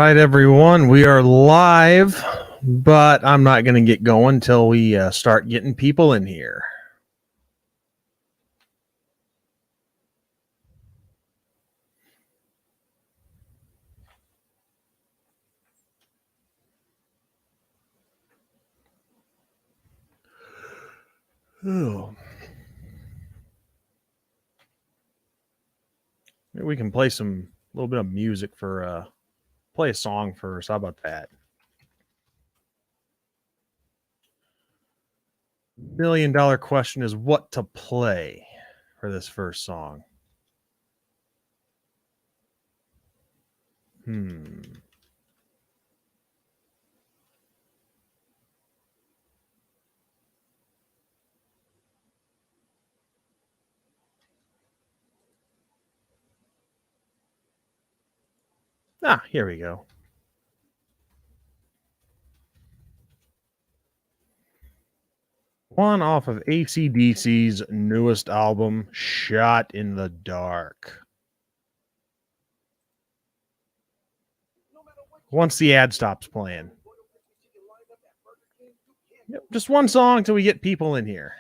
right, everyone. We are live, but I'm not going to get going until we start getting people in here. Oh. Maybe we can play a little bit of music for play a song first. How about that? $1 million question is what to play for this first song. Here we go. One off of AC/DC's newest album, Shot in the Dark. Once the ad stops playing. Yep, just one song till we get people in here.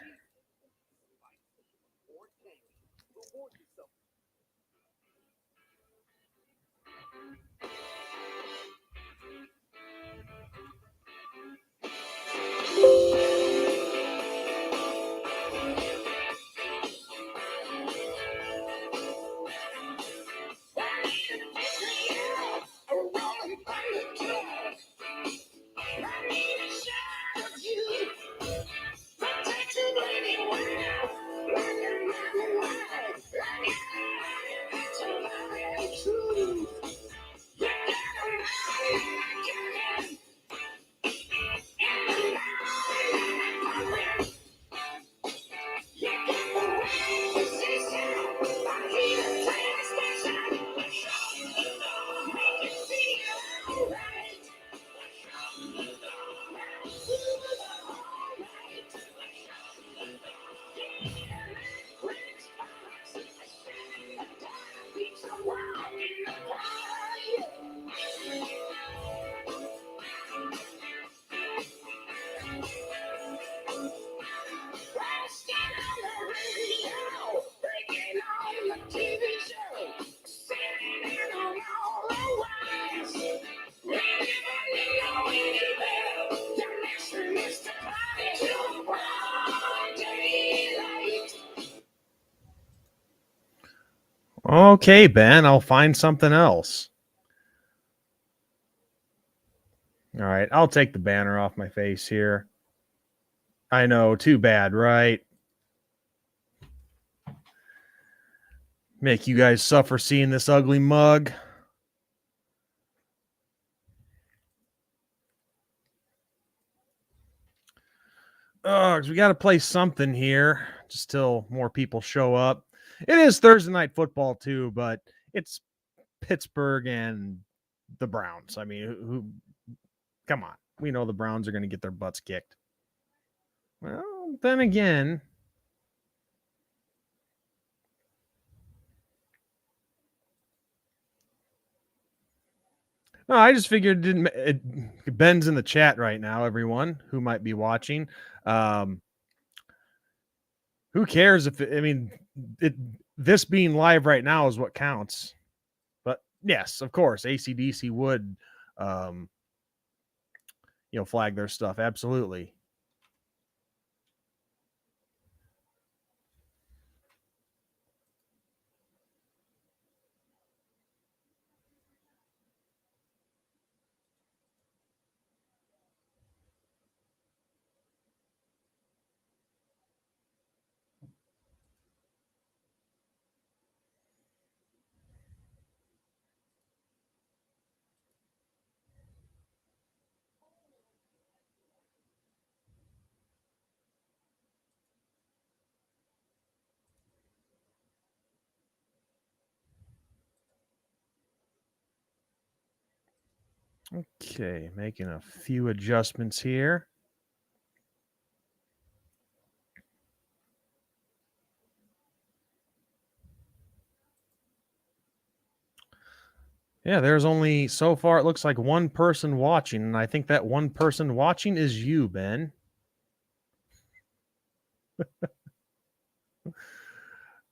Okay, Ben, I'll find something else. All right, I'll take the banner off my face here. I know, too bad, right? Make you guys suffer seeing this ugly mug. Oh, we got to play something here just till more people show up. It is Thursday night football too, but it's Pittsburgh and the Browns. I mean, who come on. We know the Browns are going to get their butts kicked. Well, then again, no, I just figured Ben's in the chat right now, everyone who might be watching. Who cares if this being live right now is what counts. But yes, of course, AC/DC would flag their stuff. Absolutely. Okay, making a few adjustments here. Yeah, there's only so far it looks like one person watching, and I think that one person watching is you, Ben.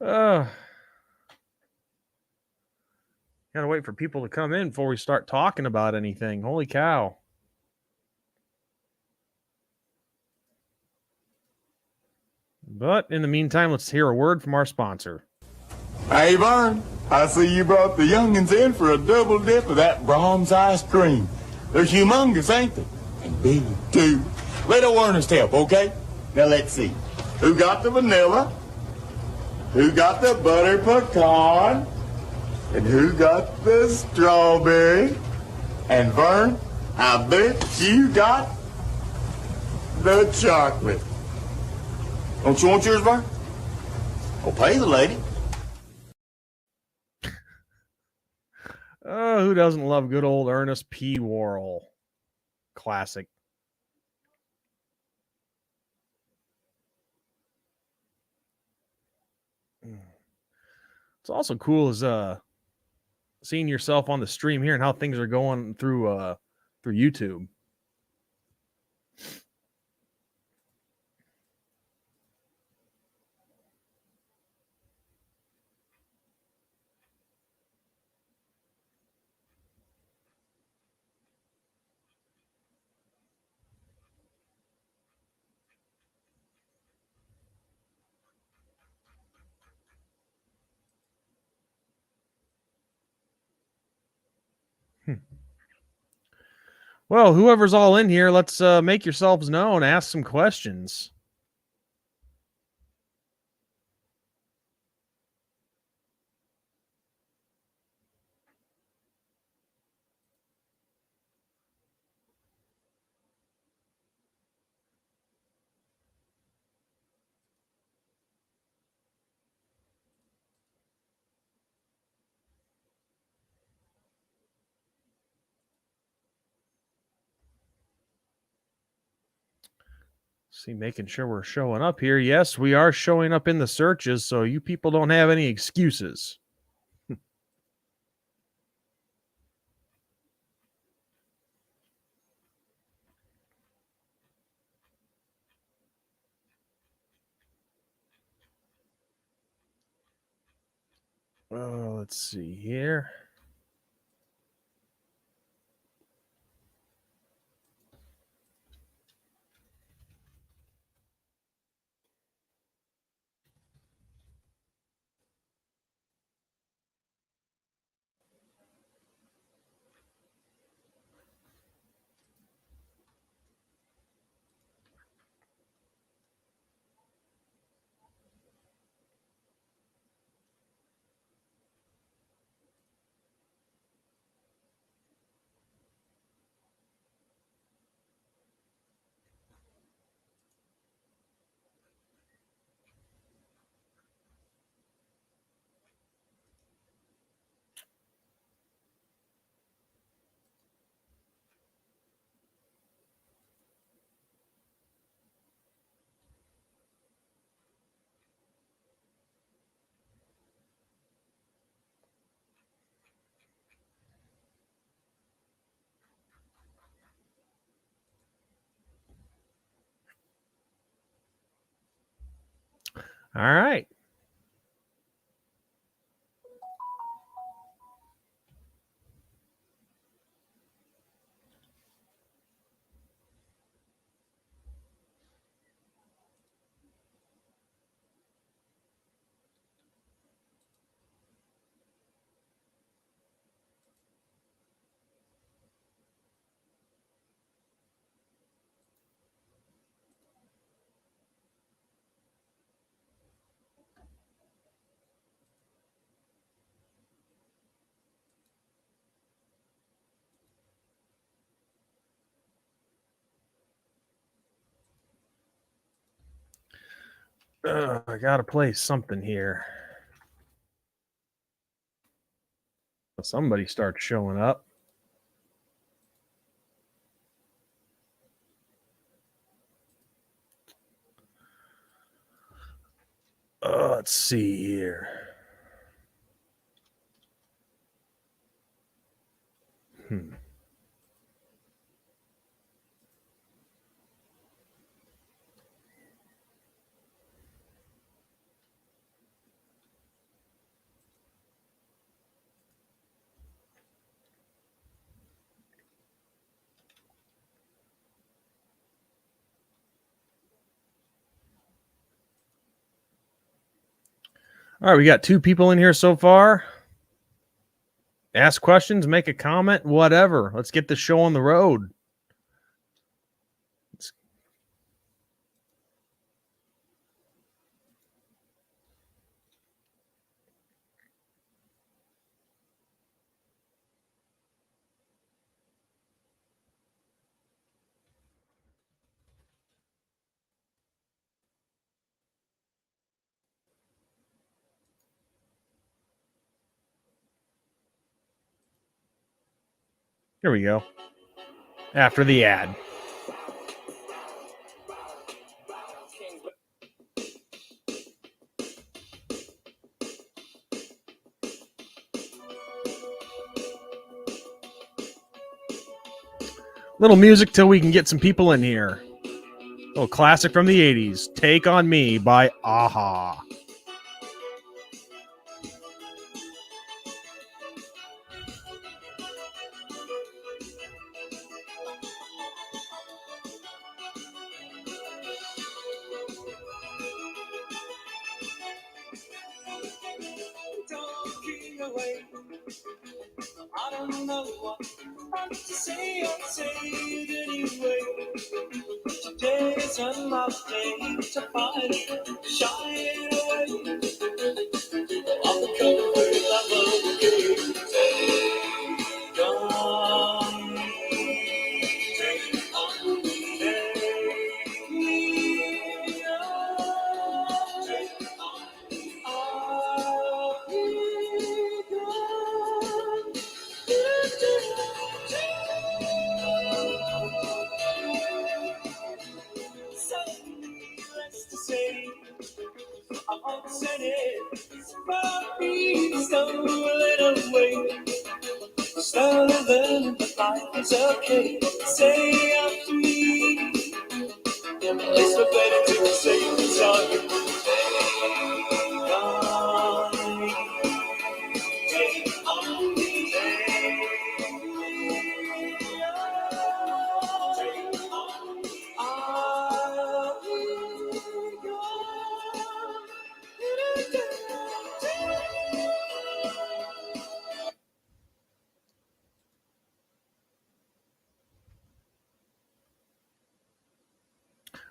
Uh, gotta wait for people to come in before we start talking about anything. Holy cow. But in the meantime, let's hear a word from our sponsor. Hey, Vern, I see you brought the youngins in for a double dip of that Brahms ice cream. They're humongous, ain't they? And big, too. Let old Ernest help, okay? Now, let's see. Who got the vanilla? Who got the butter pecan? And who got the strawberry? And Vern, I bet you got the chocolate. Don't you want yours, Vern? Well, pay the lady. Oh, who doesn't love good old Ernest P. Worrell? Classic. It's also cool as seeing yourself on the stream here and how things are going through YouTube. Well, whoever's all in here, let's make yourselves known, ask some questions. See, making sure we're showing up here. Yes, we are showing up in the searches, so you people don't have any excuses. Let's see here. All right. I gotta play something here. Somebody starts showing up. Let's see here. All right, we got 2 people in here so far. Ask questions, make a comment, whatever. Let's get the show on the road. Here we go. After the ad. Little music till we can get some people in here. A little classic from the 80s. Take on Me by Aha. I don't know what to say, I'll say it anyway. Today is another day to find it, shine away. On the colors of the game, take on me, take on me, take me on, take on me, I'll be gone. Let's to say, I won't say it, but me stolen away. Stolen, but life is okay. Say after me, it's the better to say sorry. Take on me, take on me, take me on, take on me. I'll be gone.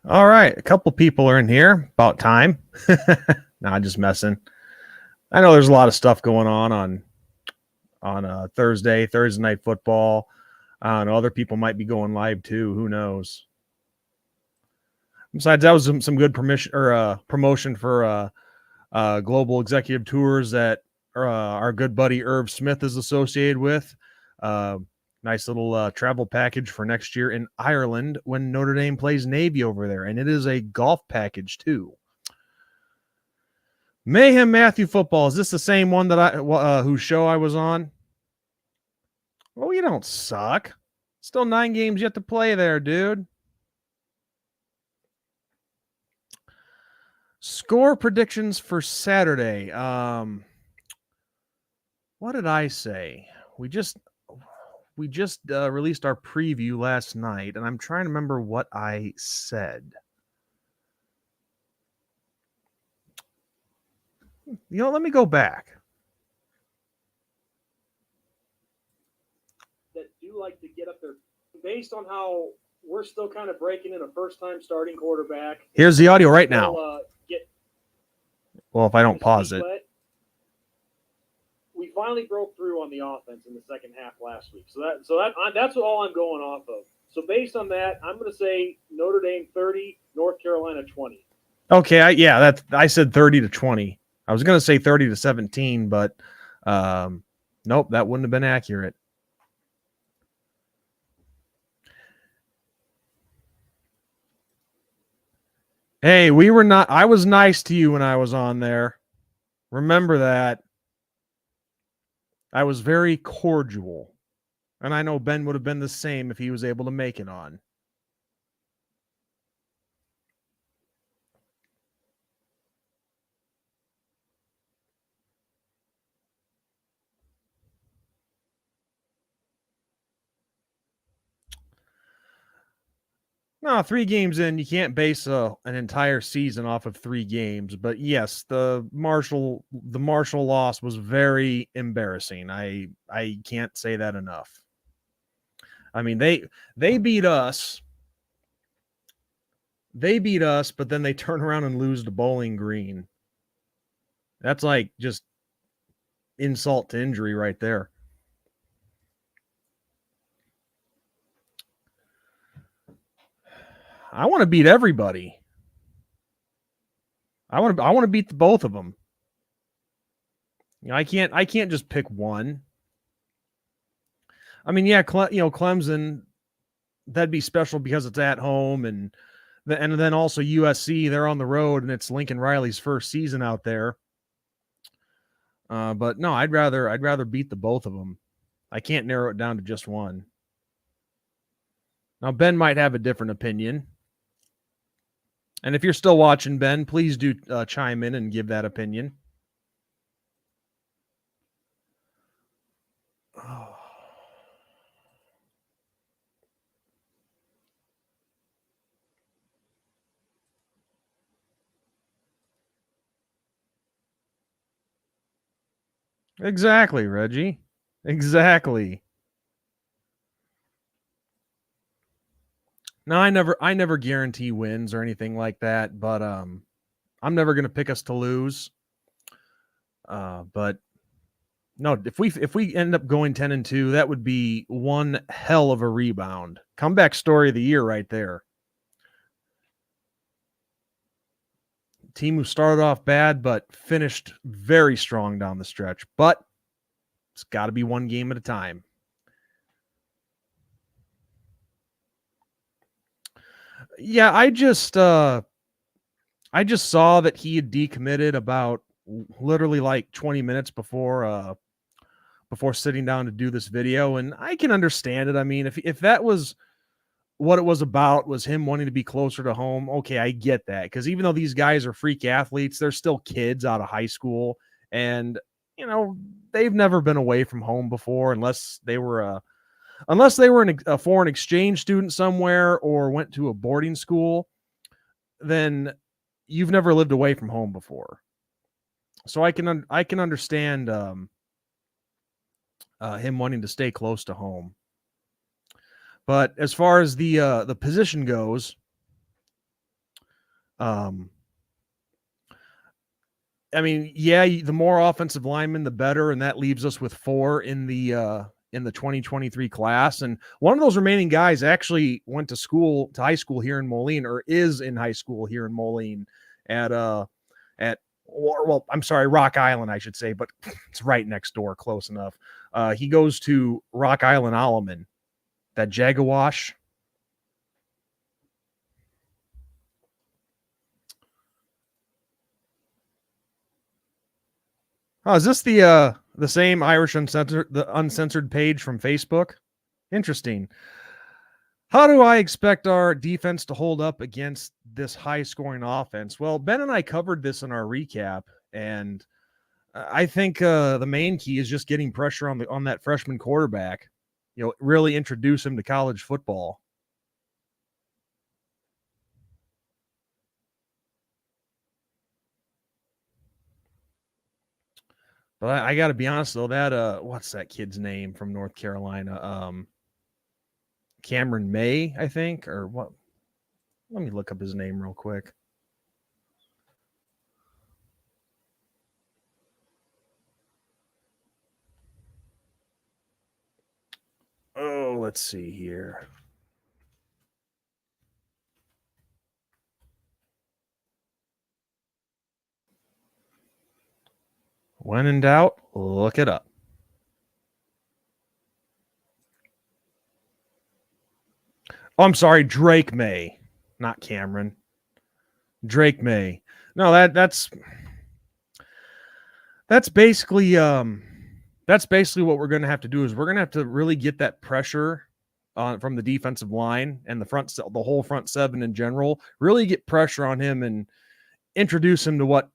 All right, a couple people are in here. About time. Nah, just messing. I know there's a lot of stuff going on Thursday night football. I don't know, other people might be going live too. Who knows? Besides, that was some good promotion for Global Executive Tours that our good buddy Irv Smith is associated with. Nice little travel package for next year in Ireland when Notre Dame plays Navy over there. And it is a golf package too. Mayhem Matthew Football. Is this the same one that whose show I was on? Well, you don't suck. Still 9 games yet to play there, dude. Score predictions for Saturday. What did I say? We just released our preview last night, and I'm trying to remember what I said. You know, let me go back. That do like to get up there based on how we're still kind of breaking in a first-time starting quarterback. Here's the audio right now. Well, if I don't pause it. We finally broke through on the offense in the second half last week. That's all I'm going off of. So based on that, I'm going to say Notre Dame 30, North Carolina 20. Okay, I said 30-20. I was going to say 30-17, but nope, that wouldn't have been accurate. Hey, I was nice to you when I was on there. Remember that. I was very cordial. And I know Ben would have been the same if he was able to make it on. No, 3 games in, you can't base an entire season off of 3 games. But yes, the Marshall loss was very embarrassing. I can't say that enough. I mean, they beat us. They beat us, but then they turn around and lose to Bowling Green. That's like just insult to injury right there. I want to beat everybody. I want to beat both of them. You know, I can't just pick one. I mean, yeah, Clemson, that'd be special because it's at home, and then also USC, they're on the road, and it's Lincoln Riley's first season out there. But no, I'd rather beat the both of them. I can't narrow it down to just one. Now, Ben might have a different opinion. And if you're still watching, Ben, please do chime in and give that opinion. Oh. Exactly, Reggie. Exactly. Now, I never guarantee wins or anything like that, but I'm never going to pick us to lose. But no, if we end up going 10-2, that would be one hell of a rebound. Comeback story of the year right there. Team who started off bad but finished very strong down the stretch. But it's got to be one game at a time. Yeah, I just saw that he had decommitted about literally like 20 minutes before sitting down to do this video, and I can understand it. I mean, if that was what it was about, was him wanting to be closer to home, okay, I get that, because even though these guys are freak athletes, they're still kids out of high school, and you know, they've never been away from home before unless they were a foreign exchange student somewhere or went to a boarding school. Then you've never lived away from home before. So I can understand him wanting to stay close to home. But as far as the position goes, I mean, yeah, the more offensive linemen, the better, and that leaves us with 4 in the 2023 class. And one of those remaining guys actually went to high school here in Moline, or is in high school here in Moline at Rock Island, I should say, but it's right next door, close enough. He goes to Rock Island Alleman, that Jagawash. Oh, is this the same Irish uncensored page from Facebook? Interesting. How do I expect our defense to hold up against this high-scoring offense? Well, Ben and I covered this in our recap, and I think the main key is just getting pressure on that freshman quarterback. You know, really introduce him to college football. But I got to be honest though, that what's that kid's name from North Carolina? Cameron May, I think, or what? Let me look up his name real quick. Oh, let's see here. When in doubt, look it up. Oh, I'm sorry, Drake May, not Cameron. Drake May. No, that's basically that's basically what we're going to have to do is we're going to have to really get that pressure from the defensive line and the whole front seven in general, really get pressure on him and introduce him to what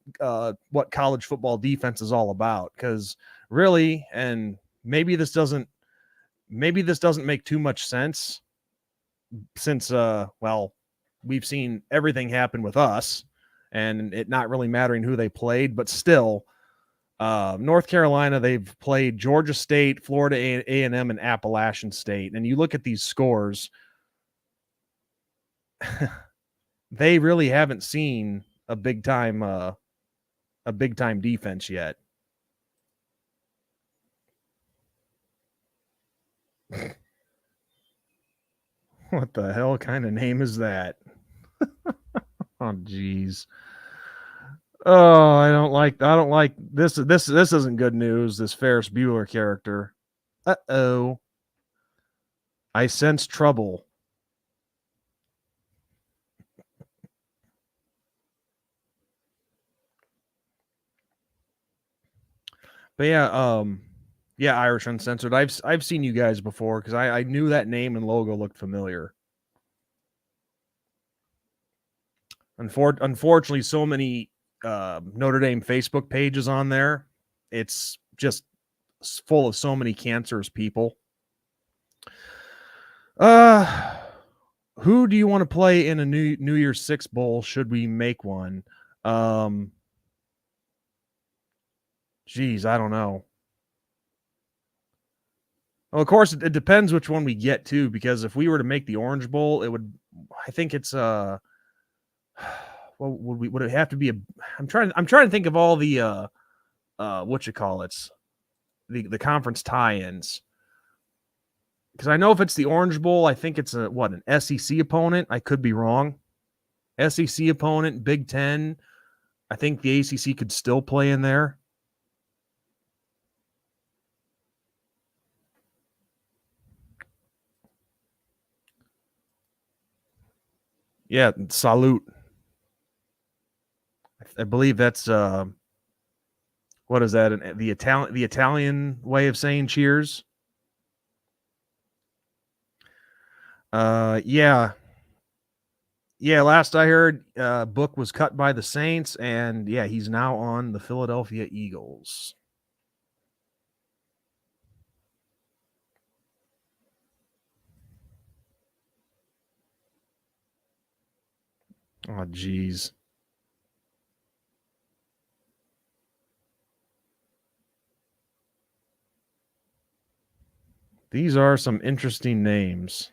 college football defense is all about. Because really, and maybe this doesn't make too much sense since we've seen everything happen with us and it not really mattering who they played, but still, North Carolina, they've played Georgia State, Florida A&M, and Appalachian State. And you look at these scores, they really haven't seen a big time defense yet. What the hell kind of name is that? Oh, geez. Oh, I don't like this. This isn't good news. This Ferris Bueller character. Uh-oh. I sense trouble. But yeah, Irish Uncensored. I've seen you guys before because I knew that name and logo looked familiar. Unfortunately, so many Notre Dame Facebook pages on there. It's just full of so many cancerous people. Who do you want to play in a New Year's Six bowl? Should we make one? Geez, I don't know. Well, of course, it depends which one we get to, because if we were to make the Orange Bowl, it would. I think it's well, would it have to be a? I'm trying to think of all the what you call it, the conference tie-ins. Because I know if it's the Orange Bowl, I think it's an SEC opponent. I could be wrong. SEC opponent, Big Ten. I think the ACC could still play in there. Yeah, salute. I believe that's what is that? The Italian way of saying cheers. Yeah. Last I heard, Book was cut by the Saints, and yeah, he's now on the Philadelphia Eagles. Oh, geez. These are some interesting names.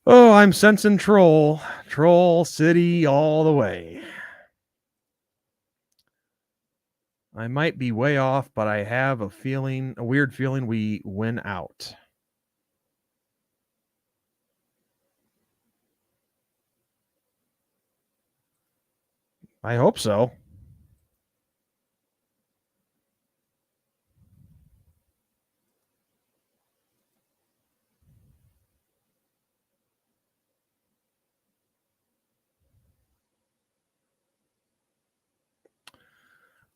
Oh, I'm sensing Troll City all the way. I might be way off, but I have a weird feeling we win out. I hope so.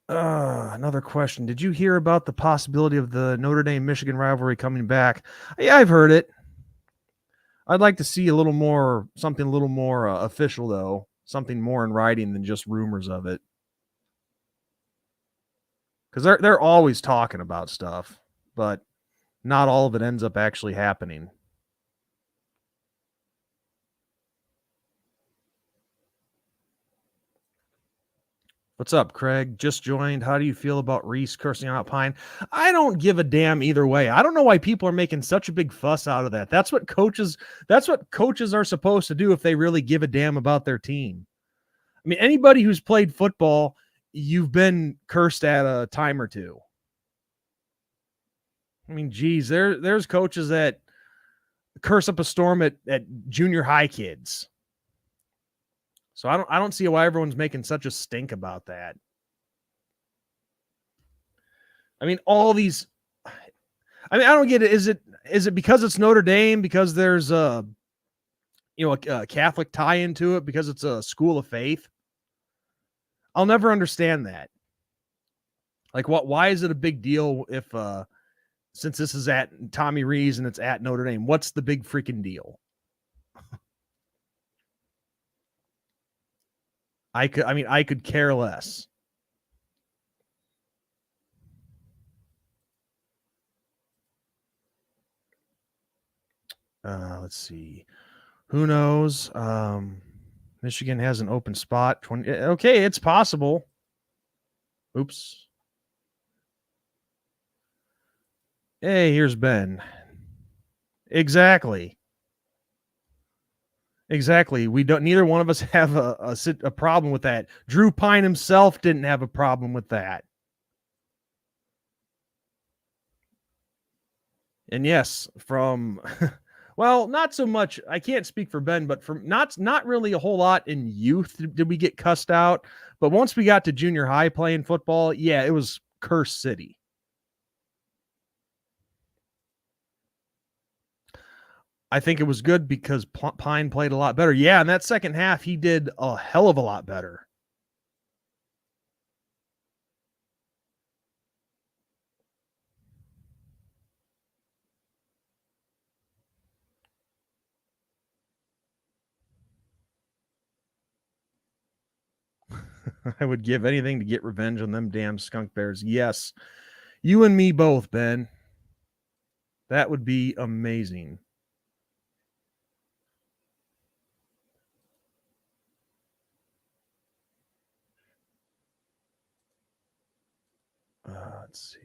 Another question. Did you hear about the possibility of the Notre Dame Michigan rivalry coming back? Yeah, I've heard it. I'd like to see something a little more official, though. Something more in writing than just rumors of it. Because they're always talking about stuff, but not all of it ends up actually happening. What's up, Craig? Just joined. How do you feel about Reese cursing out Pine? I don't give a damn either way. I don't know why people are making such a big fuss out of that. That's what coaches are supposed to do if they really give a damn about their team. I mean, anybody who's played football, you've been cursed at a time or two. I mean, geez, there's coaches that curse up a storm at junior high kids. So I don't see why everyone's making such a stink about that. I mean, I don't get it. Is it because it's Notre Dame, because there's a Catholic tie into it, because it's a school of faith? I'll never understand that. Like, what? Why is it a big deal if since this is at Tommy Rees and it's at Notre Dame? What's the big freaking deal? I could care less. Let's see. Who knows? Michigan has an open spot. Okay, it's possible. Oops. Hey, here's Ben. Exactly. We don't. Neither one of us have a problem with that. Drew Pine himself didn't have a problem with that. And yes, from well, not so much. I can't speak for Ben, but from not really a whole lot in youth did we get cussed out. But once we got to junior high playing football, yeah, it was curse city. I think it was good because Pine played a lot better. Yeah, in that second half, he did a hell of a lot better. I would give anything to get revenge on them damn skunk bears. Yes. You and me both, Ben. That would be amazing. Let's see.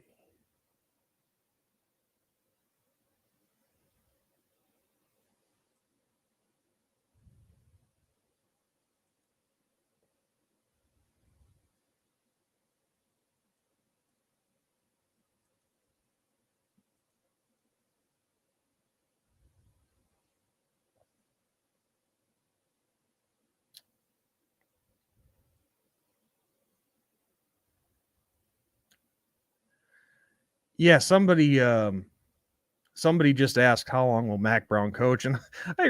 Yeah, somebody just asked how long will Mac Brown coach, and I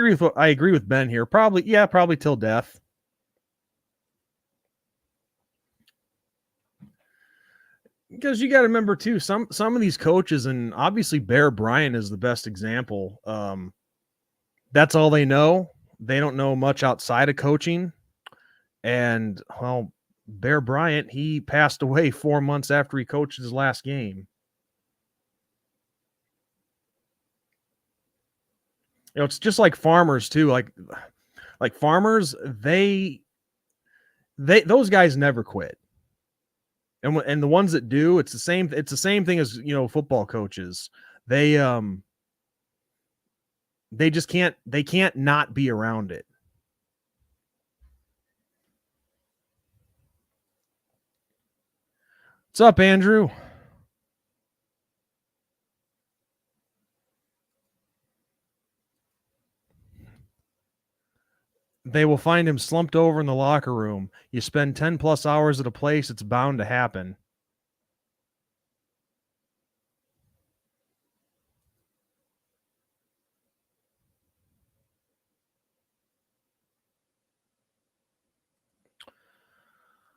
agree with Ben here. Probably till death. Because you got to remember too, some of these coaches, and obviously Bear Bryant is the best example. That's all they know. They don't know much outside of coaching. And well, Bear Bryant, he passed away 4 months after he coached his last game. You know, it's just like farmers too. Like farmers, those guys never quit. And the ones that do, it's the same thing as, you know, football coaches. They just can't not be around it. What's up, Andrew? They will find him slumped over in the locker room. You spend 10 plus hours at a place, it's bound to happen.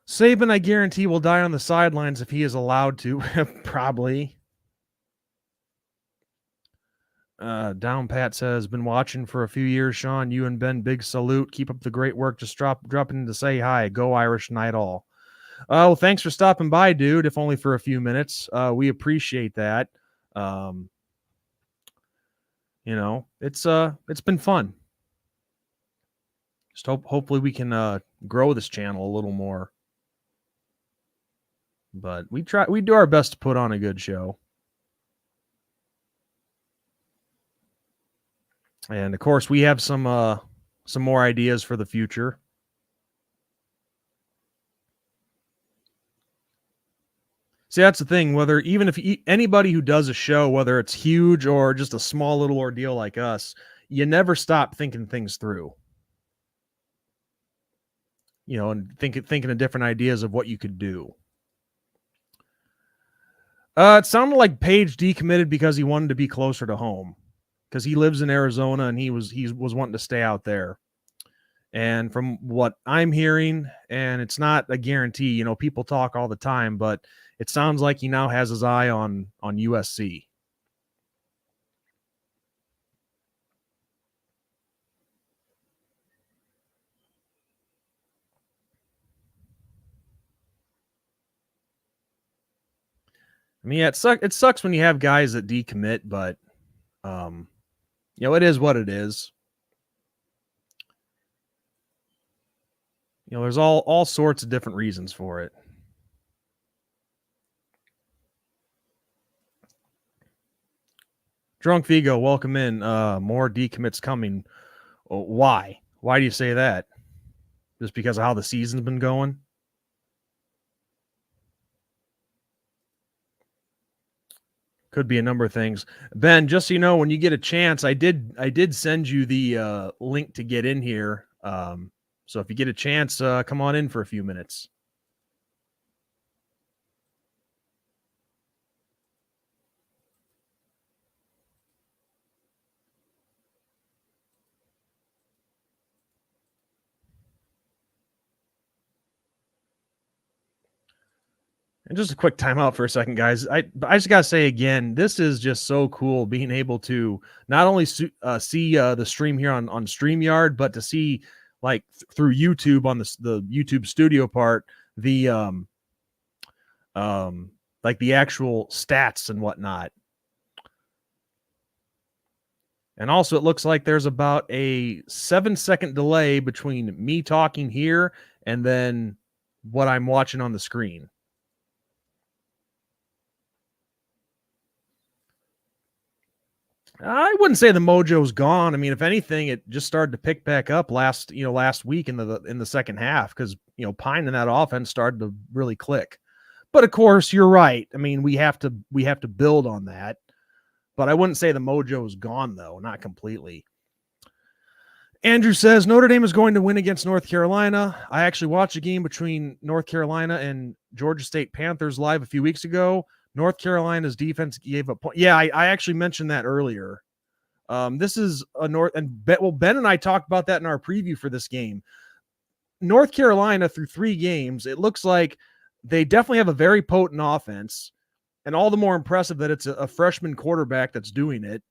Saban, I guarantee, will die on the sidelines if he is allowed to. Probably. Down Pat says, been watching for a few years, Sean. You and Ben, big salute. Keep up the great work. Just dropping in to say hi. Go Irish night all. Well, thanks for stopping by, dude, if only for a few minutes. We appreciate that. You know, it's been fun. Just hopefully we can grow this channel a little more. But we do our best to put on a good show. And of course, we have some more ideas for the future. See, that's the thing. Even if anybody who does a show, whether it's huge or just a small little ordeal like us, you never stop thinking things through. You know, and thinking of different ideas of what you could do. It sounded like Page decommitted because he wanted to be closer to home, because he lives in Arizona and he was wanting to stay out there. And from what I'm hearing, and it's not a guarantee, you know, people talk all the time, but it sounds like he now has his eye on USC. I mean, yeah, it sucks when you have guys that decommit, but you know, it is what it is. You know, there's all sorts of different reasons for it. Drunk Vigo, welcome in. More decommits coming. Why? Why do you say that? Just because of how the season's been going? Could be a number of things. Ben, just so you know, when you get a chance, I did send you the link to get in here. So if you get a chance, come on in for a few minutes. And just a quick timeout for a second, guys. I just gotta say again, this is just so cool being able to not only see the stream here on StreamYard, but to see like through YouTube on the YouTube studio part, the like the actual stats and whatnot. And also, it looks like there's about a 7-second delay between me talking here and then what I'm watching on the screen. I wouldn't say the mojo's gone. I mean, if anything, it just started to pick back up last week in the second half because Pine and that offense started to really click. But of course, you're right. I mean, we have to build on that. But I wouldn't say the mojo's gone though, not completely. Andrew says Notre Dame is going to win against North Carolina. I actually watched a game between North Carolina and Georgia State Panthers live a few weeks ago. North Carolina's defense gave a point. Yeah, I actually mentioned that earlier. This is a Ben and I talked about that in our preview for this game. North Carolina through 3 games, it looks like they definitely have a very potent offense, and all the more impressive that it's a freshman quarterback that's doing it.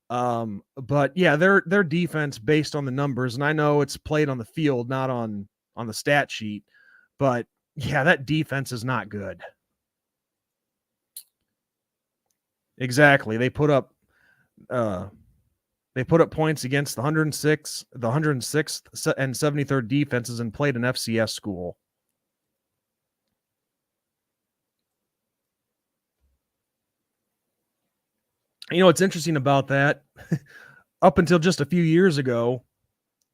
But yeah, their defense based on the numbers, and I know it's played on the field, not on the stat sheet, but yeah, that defense is not good. Exactly. They put up points against the 106th and 73rd defenses and played an FCS school. You know what's interesting about that? Up until just a few years ago,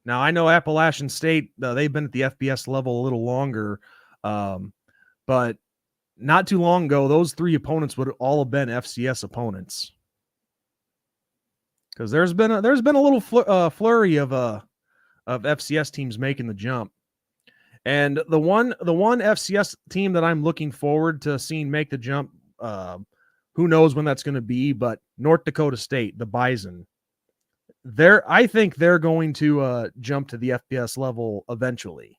now I know Appalachian State, they've been at the FBS level a little longer, but not too long ago, those 3 opponents would all have been FCS opponents. Because there's been a little flurry of FCS teams making the jump, and the one FCS team that I'm looking forward to seeing make the jump, who knows when that's going to be, but North Dakota State, the Bison, I think they're going to jump to the FBS level eventually.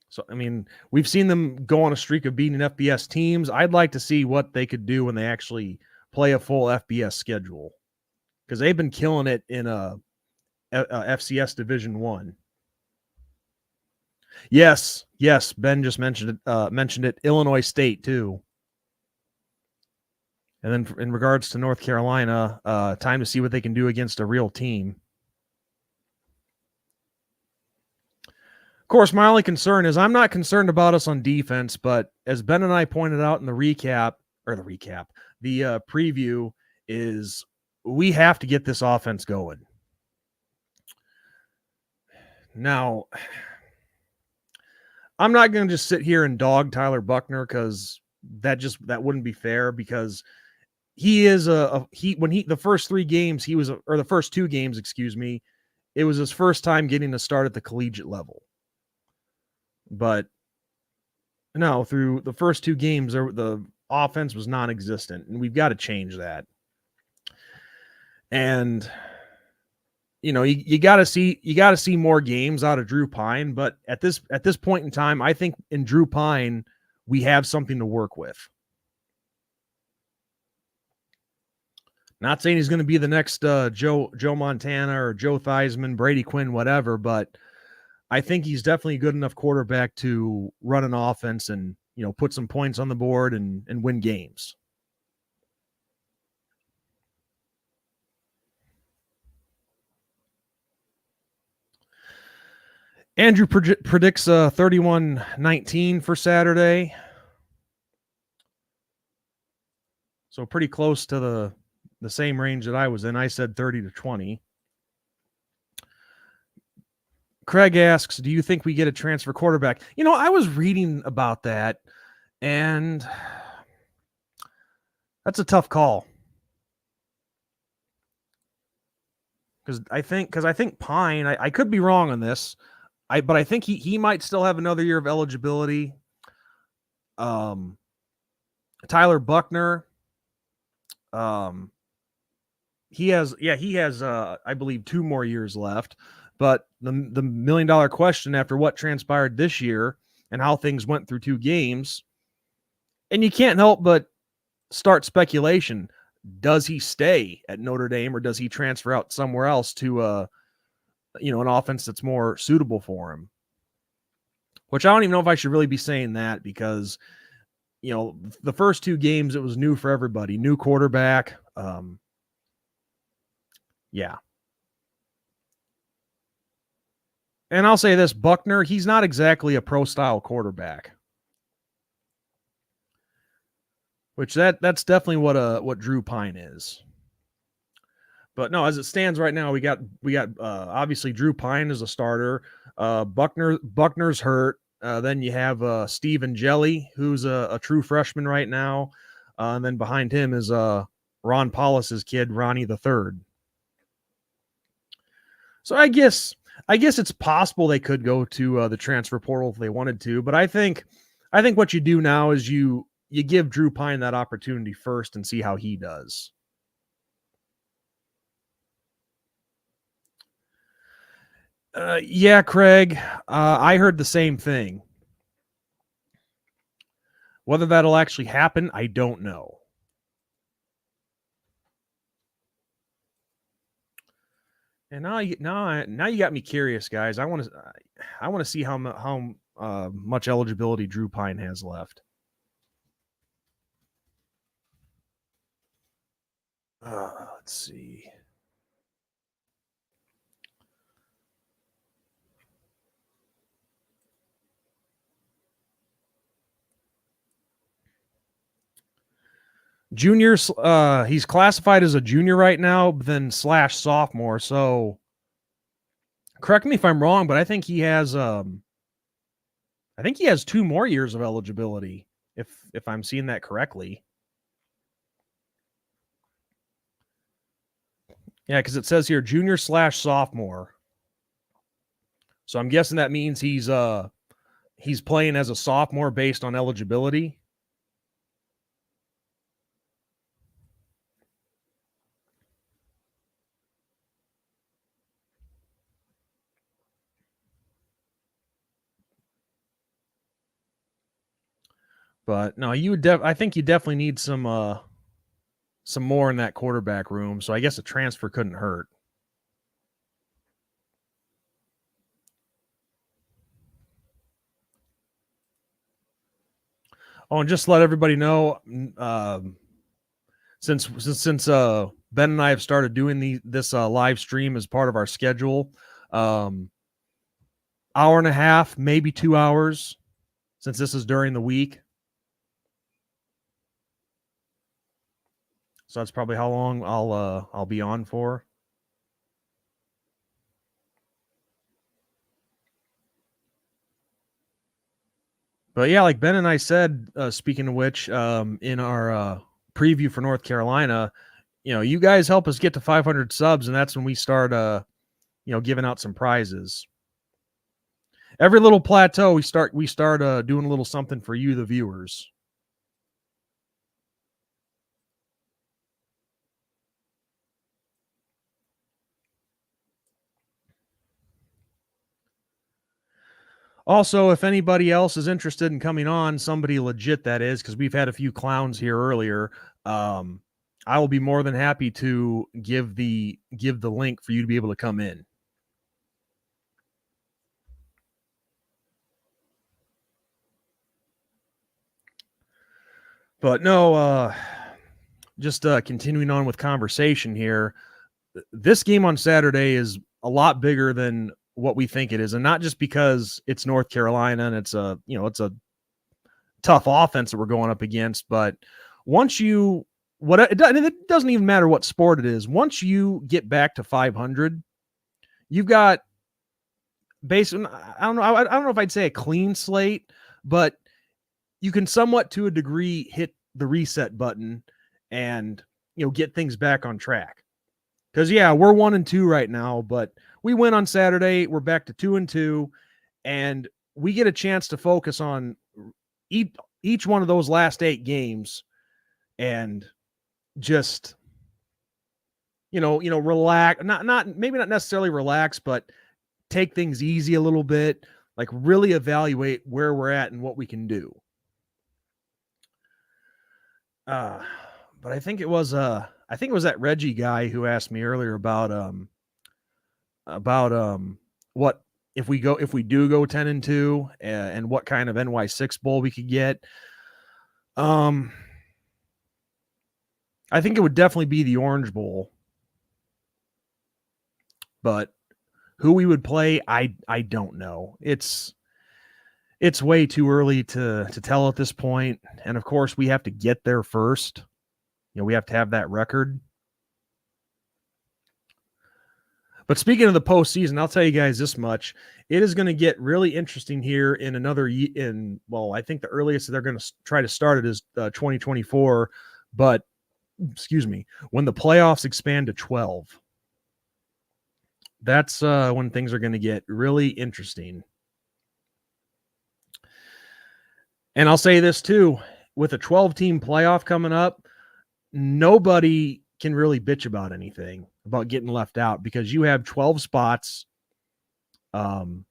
So, I mean, we've seen them go on a streak of beating FBS teams. I'd like to see what they could do when they actually play a full FBS schedule, because they've been killing it in a FCS Division 1. Yes. Ben just mentioned it. Illinois State too. And then in regards to North Carolina, time to see what they can do against a real team. Of course, my only concern is I'm not concerned about us on defense, but as Ben and I pointed out in the preview, is we have to get this offense going. Now, I'm not going to just sit here and dog Tyler Buchner because that wouldn't be fair, because he is the first 2 games, it was his first time getting a start at the collegiate level. But no, through the first 2 games, the offense was non-existent, and we've got to change that. And you got to see more games out of Drew Pine, but at this point in time, I think in Drew Pine we have something to work with. Not saying he's going to be the next Joe Montana or Joe Theismann, Brady Quinn, whatever, but I think he's definitely a good enough quarterback to run an offense and put some points on the board and win games. Andrew predicts 31-19 for Saturday. So pretty close to the same range that I was in. I said 30-20. Craig asks, do you think we get a transfer quarterback? I was reading about that, and that's a tough call. Because I think Pine, I could be wrong on this, but I think he might still have another year of eligibility. Tyler Buckner, he has I believe 2 more years left. But the $1 million question after what transpired this year and how things went through 2 games, and you can't help but start speculation. Does he stay at Notre Dame or does he transfer out somewhere else to an offense that's more suitable for him? Which I don't even know if I should really be saying that, because the first 2 games it was new for everybody, new quarterback. Yeah. And I'll say this, Buckner, he's not exactly a pro-style quarterback. Which that's definitely what Drew Pine is. But no, as it stands right now, we got obviously Drew Pine is a starter. Buckner's hurt. Then you have Stephen Jelly, who's a true freshman right now. And then behind him is Ron Paulus's kid, Ronnie the Third. So I guess it's possible they could go to the transfer portal if they wanted to, but I think what you do now is you give Drew Pine that opportunity first and see how he does. Yeah, Craig, I heard the same thing. Whether that'll actually happen, I don't know. And now you got me curious, guys. I want to see how much eligibility Drew Pine has left. Let's see. Juniors, he's classified as a junior right now, then / sophomore. So correct me if I'm wrong, but I think he has 2 more years of eligibility, if I'm seeing that correctly. Yeah, because it says here junior / sophomore. So I'm guessing that means he's playing as a sophomore based on eligibility. But no, I think you definitely need some more in that quarterback room. So I guess a transfer couldn't hurt. Oh, and just let everybody know, since Ben and I have started doing this live stream as part of our schedule, hour and a half, maybe 2 hours, since this is during the week. So that's probably how long I'll be on for. But yeah, like Ben and I said, speaking of which, in our preview for North Carolina, you guys help us get to 500 subs, and that's when we start, giving out some prizes. Every little plateau, we start doing a little something for you, the viewers. Also, if anybody else is interested in coming on, somebody legit that is, because we've had a few clowns here earlier. I will be more than happy to give the link for you to be able to come in. But no, just continuing on with conversation here. This game on Saturday is a lot bigger than what we think it is, and not just because it's North Carolina and it's a tough offense that we're going up against, but once you it doesn't even matter what sport it is. Once you get back to 500, you've got basically, I don't know if I'd say a clean slate, but you can somewhat to a degree hit the reset button and get things back on track. Because yeah, we're 1-2 right now, but we win on Saturday. We're back to 2-2, and we get a chance to focus on each one of those last 8 games and just relax, maybe not necessarily relax, but take things easy a little bit, like really evaluate where we're at and what we can do. But I think it was that Reggie guy who asked me earlier about what if we do go 10-2 and what kind of NY6 bowl we could get. I think it would definitely be the Orange Bowl, but who we would play, I don't know. It's way too early to tell at this point, and of course we have to get there first. We have to have that record. But speaking of the postseason, I'll tell you guys this much: it is going to get really interesting here in another I think the earliest they're going to try to start it is 2024, but when the playoffs expand to 12, that's when things are going to get really interesting. And I'll say this too, with a 12-team playoff coming up, nobody can really bitch about anything about getting left out because you have 12 spots. And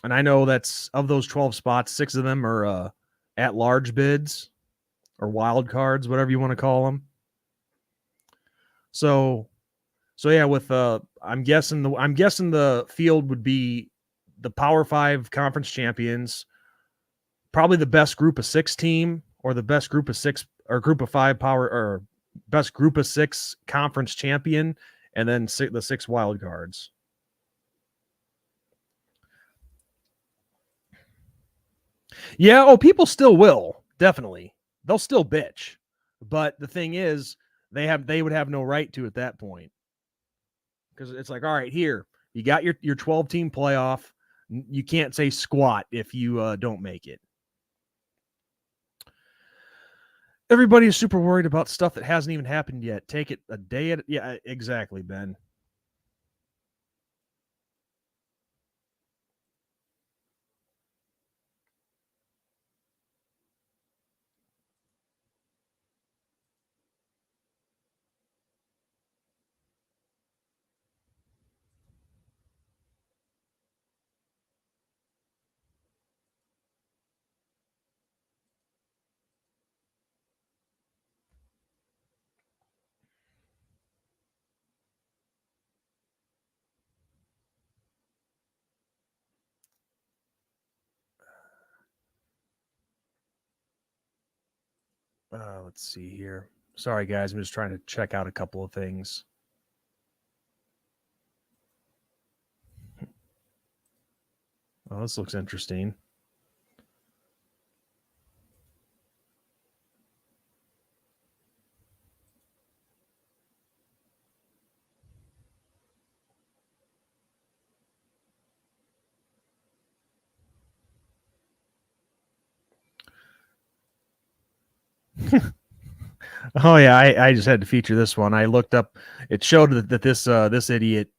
I know that's of those 12 spots, 6 of them are at-large bids or wild cards, whatever you want to call them. So yeah, with I'm guessing the field would be the Power 5 conference champions, probably the best group of 6 team, or the best group of 6 or group of 5 power, or best group of 6 conference champion, and then the 6 wild cards. Yeah, people still will, definitely. They'll still bitch. But the thing is, they would have no right to at that point. Because it's like, all right, here, you got your 12-team playoff. You can't say squat if you don't make it. Everybody is super worried about stuff that hasn't even happened yet. Take it a day at yeah, exactly, Ben. Let's see here. Sorry, guys. I'm just trying to check out a couple of things. Oh, this looks interesting. Oh yeah, I just had to feature this one. I looked up. It showed that this idiot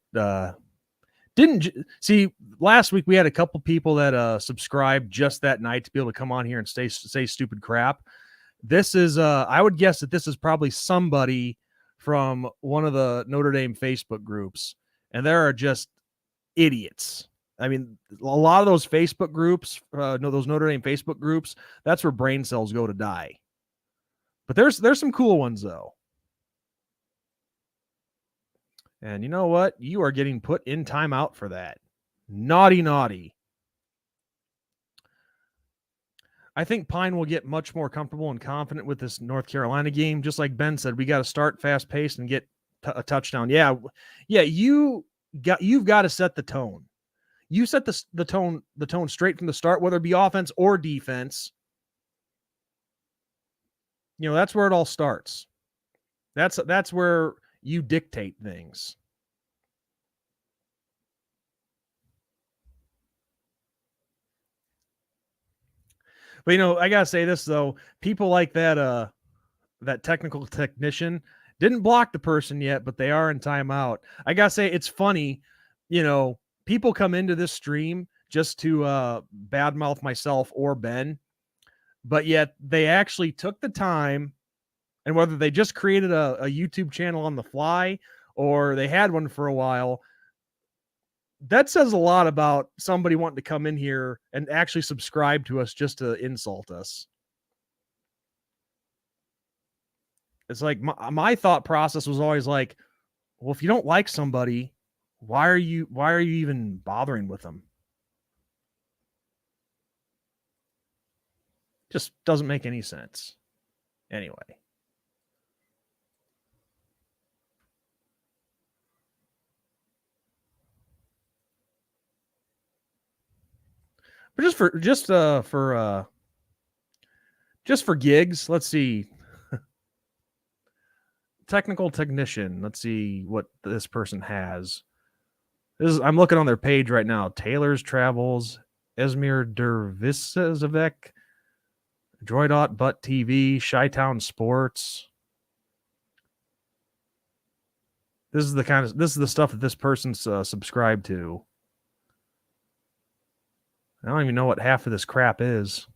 didn't see. Last week we had a couple people that subscribed just that night to be able to come on here and say stupid crap. This is I would guess that this is probably somebody from one of the Notre Dame Facebook groups, and there are just idiots I mean, a lot of those Facebook groups, those Notre Dame Facebook groups, that's where brain cells go to die. But there's some cool ones though. And you know what? You are getting put in timeout for that. Naughty, naughty. I think Pine will get much more comfortable and confident with this North Carolina game. Just like Ben said, we got to start fast paced and get a touchdown. Yeah. You've got to set the tone. You set the tone straight from the start, whether it be offense or defense. That's where it all starts. That's where you dictate things. But I gotta say this though, people like that technical technician didn't block the person yet, but they are in timeout. I gotta say it's funny, people come into this stream just to badmouth myself or Ben, but yet they actually took the time, and whether they just created a YouTube channel on the fly or they had one for a while, that says a lot about somebody wanting to come in here and actually subscribe to us just to insult us. It's like my thought process was always like, well, if you don't like somebody, why are you even bothering with them? Just doesn't make any sense. Anyway. But just for gigs, let's see. Technical technician. Let's see what this person has. I'm looking on their page right now. Taylor's Travels, Esmir Dervisevec, Droidot Butt TV, Chi-Town Sports. This is the stuff that this person's subscribed to. I don't even know what half of this crap is.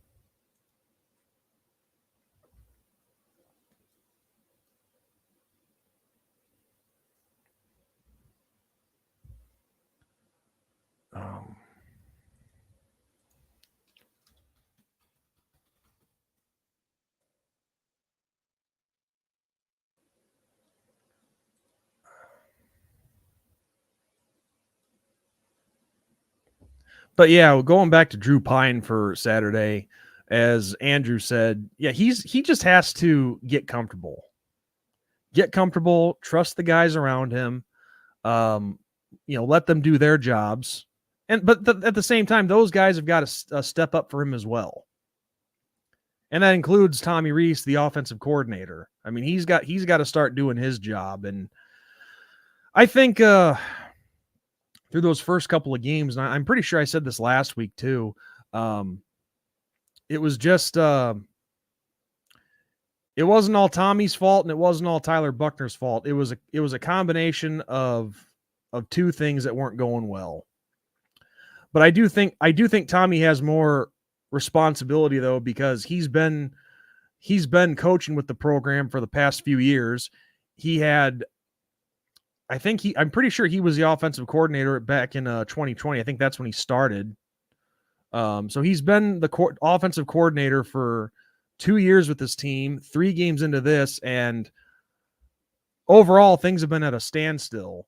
But yeah, going back to Drew Pine for Saturday, as Andrew said, yeah, he just has to get comfortable. Get comfortable, trust the guys around him, let them do their jobs. But at the same time, those guys have got to step up for him as well. And that includes Tommy Rees, the offensive coordinator. I mean, he's got to start doing his job. And I think through those first couple of games, and I'm pretty sure I said this last week too, it was just it wasn't all Tommy's fault and it wasn't all Tyler Buckner's fault. It was a combination of two things that weren't going well. But I do think Tommy has more responsibility though, because he's been coaching with the program for the past few years. I'm pretty sure he was the offensive coordinator back in 2020. I think that's when he started. So he's been the offensive coordinator for 2 years with this team, 3 games into this, and overall things have been at a standstill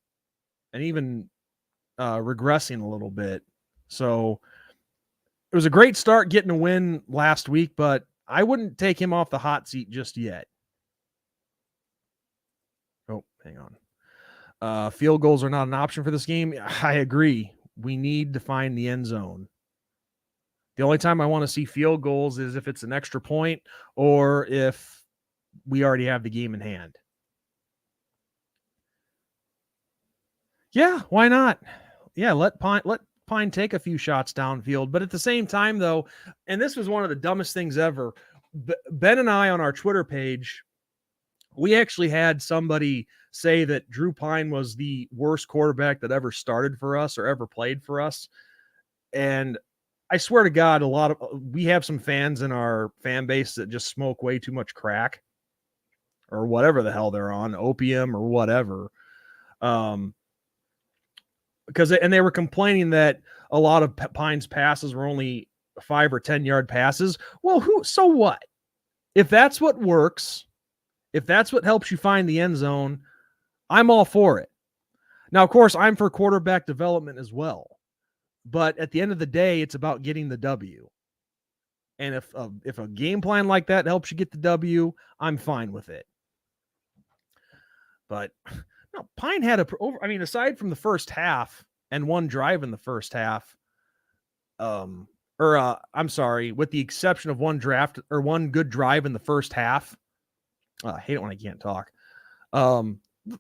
and even regressing a little bit. So it was a great start getting a win last week, but I wouldn't take him off the hot seat just yet. Oh, hang on. Field goals are not an option for this game. I agree. We need to find the end zone. The only time I want to see field goals is if it's an extra point or if we already have the game in hand. Yeah, why not? Yeah, let Pine take a few shots downfield. But at the same time, though, and this was one of the dumbest things ever, Ben and I on our Twitter page, we actually had somebody say that Drew Pine was the worst quarterback that ever started for us or ever played for us. And I swear to God, we have some fans in our fan base that just smoke way too much crack or whatever the hell they're on, opium or whatever. Because they were complaining that, a lot of Pine's passes were only 5 or 10 yard passes. Well, so what? If that's what works, if that's what helps you find the end zone, I'm all for it. Now, of course, I'm for quarterback development as well. But at the end of the day, it's about getting the W. And if a game plan like that helps you get the W, I'm fine with it. But no, Pine had aside from the first half and one drive in the first half, I'm sorry, with the exception of one good drive in the first half. I hate it when I can't talk.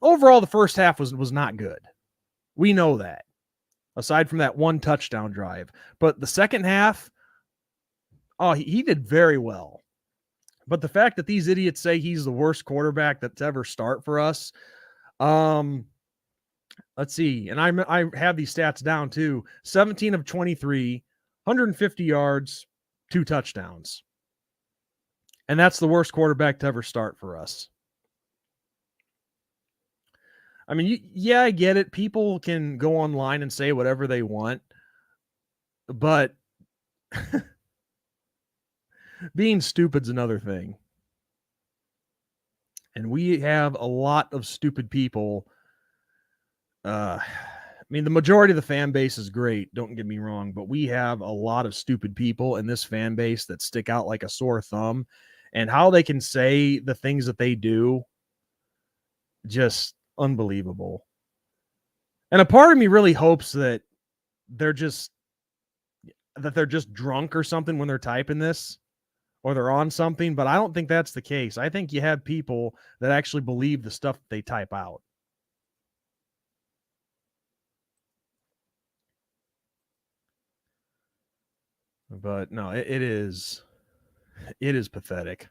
Overall, the first half was not good. We know that. Aside from that one touchdown drive. But the second half, he did very well. But the fact that these idiots say he's the worst quarterback that's ever start for us, let's see. And I have these stats down too. 17 of 23, 150 yards, 2 touchdowns. And that's the worst quarterback to ever start for us. I mean, yeah, I get it. People can go online and say whatever they want, but being stupid's another thing. And we have a lot of stupid people. I mean, the majority of the fan base is great, don't get me wrong, but we have a lot of stupid people in this fan base that stick out like a sore thumb. And how they can say the things that they do, just unbelievable. And a part of me really hopes that they're just drunk or something when they're typing this, or they're on something, but I don't think that's the case. I think you have people that actually believe the stuff that they type out. But no, it is pathetic.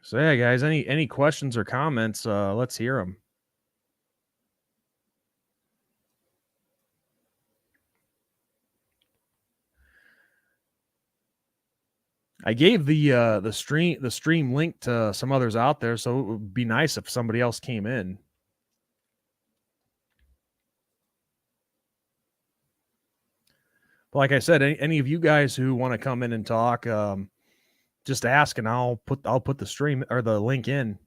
So yeah, guys, any questions or comments? Let's hear them. I gave the stream link to some others out there, so it would be nice if somebody else came in. But like I said, any of you guys who want to come in and talk, just ask, and I'll put the stream or the link in.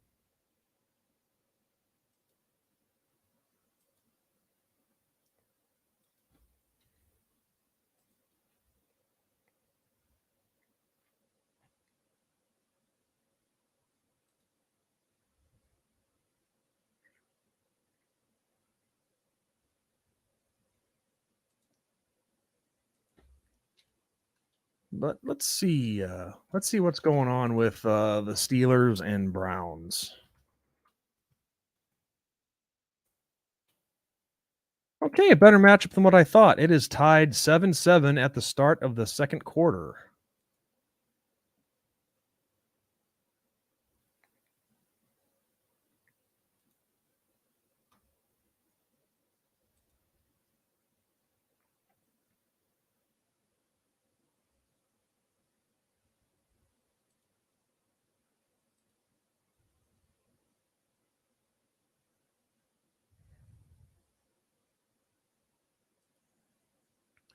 But let's see what's going on with the Steelers and Browns. Okay, a better matchup than what I thought. It is tied 7-7 at the start of the second quarter.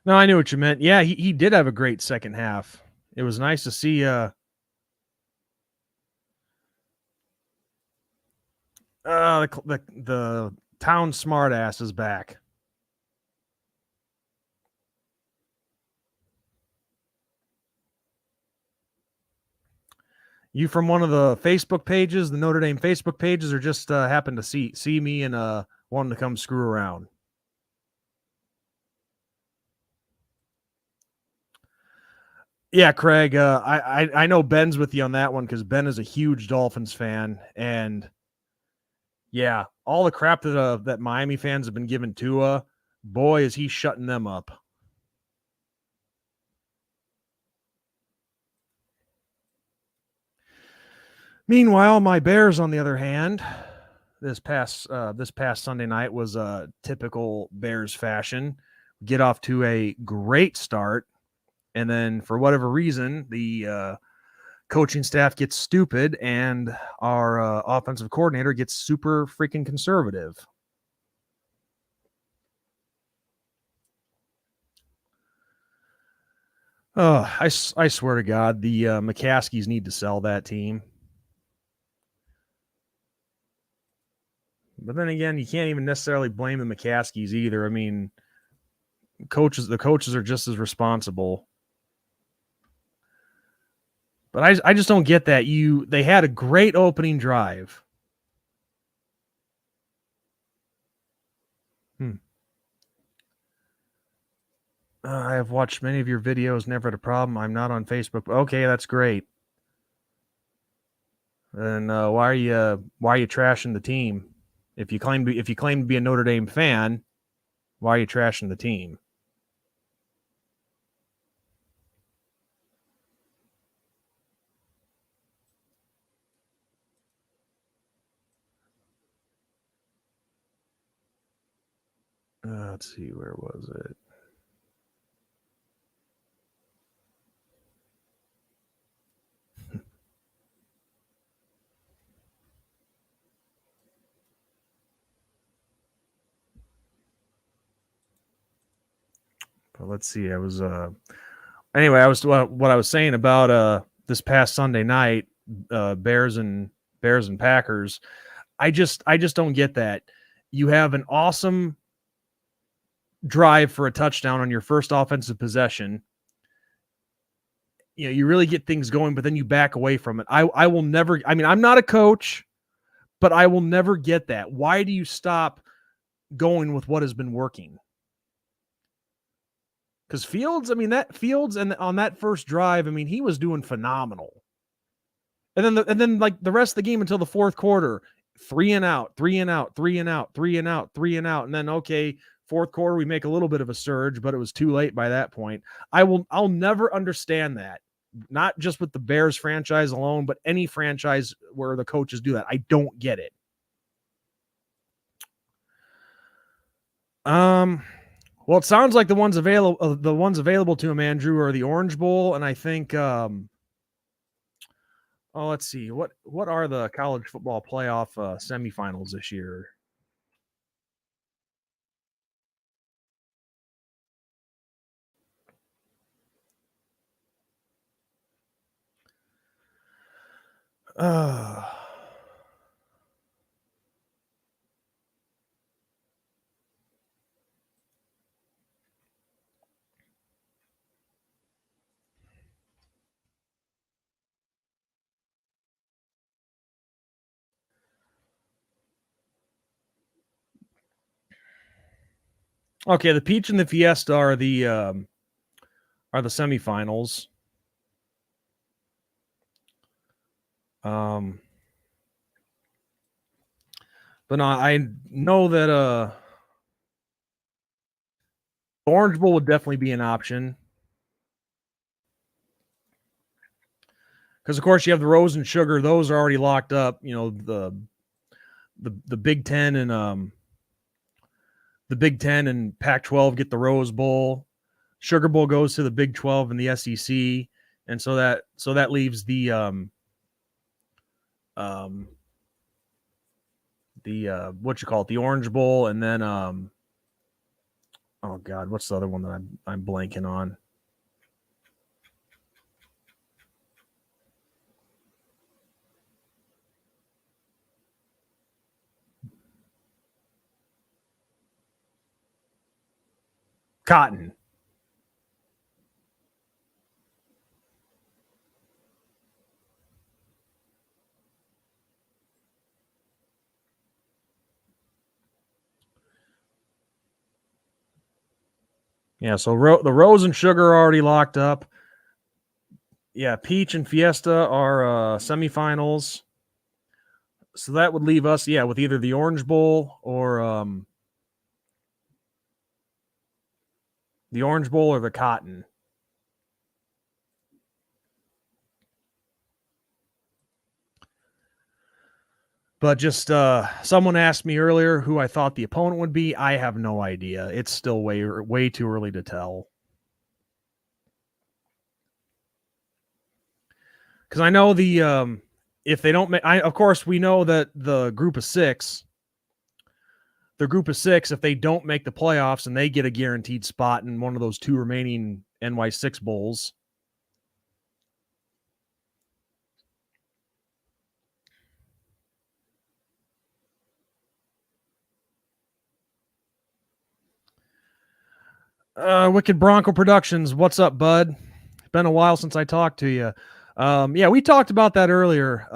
No, I knew what you meant. Yeah, he did have a great second half. It was nice to see the town smartass is back. You from one of the Facebook pages, the Notre Dame Facebook pages, or just happened to see me and wanted to come screw around? Yeah, Craig. I know Ben's with you on that one because Ben is a huge Dolphins fan, and yeah, all the crap that Miami fans have been giving Tua, boy, is he shutting them up. Meanwhile, my Bears, on the other hand, this past Sunday night was a typical Bears fashion. Get off to a great start, and then for whatever reason, the coaching staff gets stupid, and our offensive coordinator gets super freaking conservative. Oh, I swear to God, the McCaskies need to sell that team. But then again, you can't even necessarily blame the McCaskies either. I mean, the coaches are just as responsible. But I just don't get that. They had a great opening drive. I have watched many of your videos, never had a problem. I'm not on Facebook. Okay, that's great. Then why are you trashing the team? If you claim to be a Notre Dame fan, why are you trashing the team? Let's see, where was it? But let's see. I was anyway. I was what I was saying about this past Sunday night, Bears and Packers. I just don't get that. You have an awesome drive for a touchdown on your first offensive possession. You know, you really get things going, but then you back away from it. I will never. I mean, I'm not a coach, but I will never get that. Why do you stop going with what has been working? Because Fields, I mean, and on that first drive, I mean, he was doing phenomenal. And then like the rest of the game until the fourth quarter, 3 and out, 3 and out, 3 and out, 3 and out, 3 and out. And then, okay, fourth quarter, we make a little bit of a surge, but it was too late by that point. I'll never understand that. Not just with the Bears franchise alone, but any franchise where the coaches do that. I don't get it. Well, it sounds like the ones available to him, Andrew, are the Orange Bowl, and I think let's see. What are the college football playoff semifinals this year? Okay, the Peach and the Fiesta are the semifinals. But no, I know that Orange Bowl would definitely be an option. Because of course you have the Rose and Sugar; those are already locked up. You know, the Big Ten and the Big Ten and Pac-12 get the Rose Bowl. Sugar Bowl goes to the Big 12 and the SEC, and so that leaves the what you call it, the Orange Bowl, and then oh God, what's the other one that I'm blanking on? Cotton. Yeah, so the Rose and Sugar are already locked up. Yeah, Peach and Fiesta are semifinals. So that would leave us, with either the Orange Bowl or the Cotton. But just someone asked me earlier who I thought the opponent would be. I have no idea. It's still way too early to tell. Because I know the if they don't make, of course we know that the group of six, if they don't make the playoffs and they get a guaranteed spot in one of those two remaining NY6 bowls. Wicked Bronco Productions, what's up, bud? It's been a while since I talked to you. Yeah, we talked about that earlier.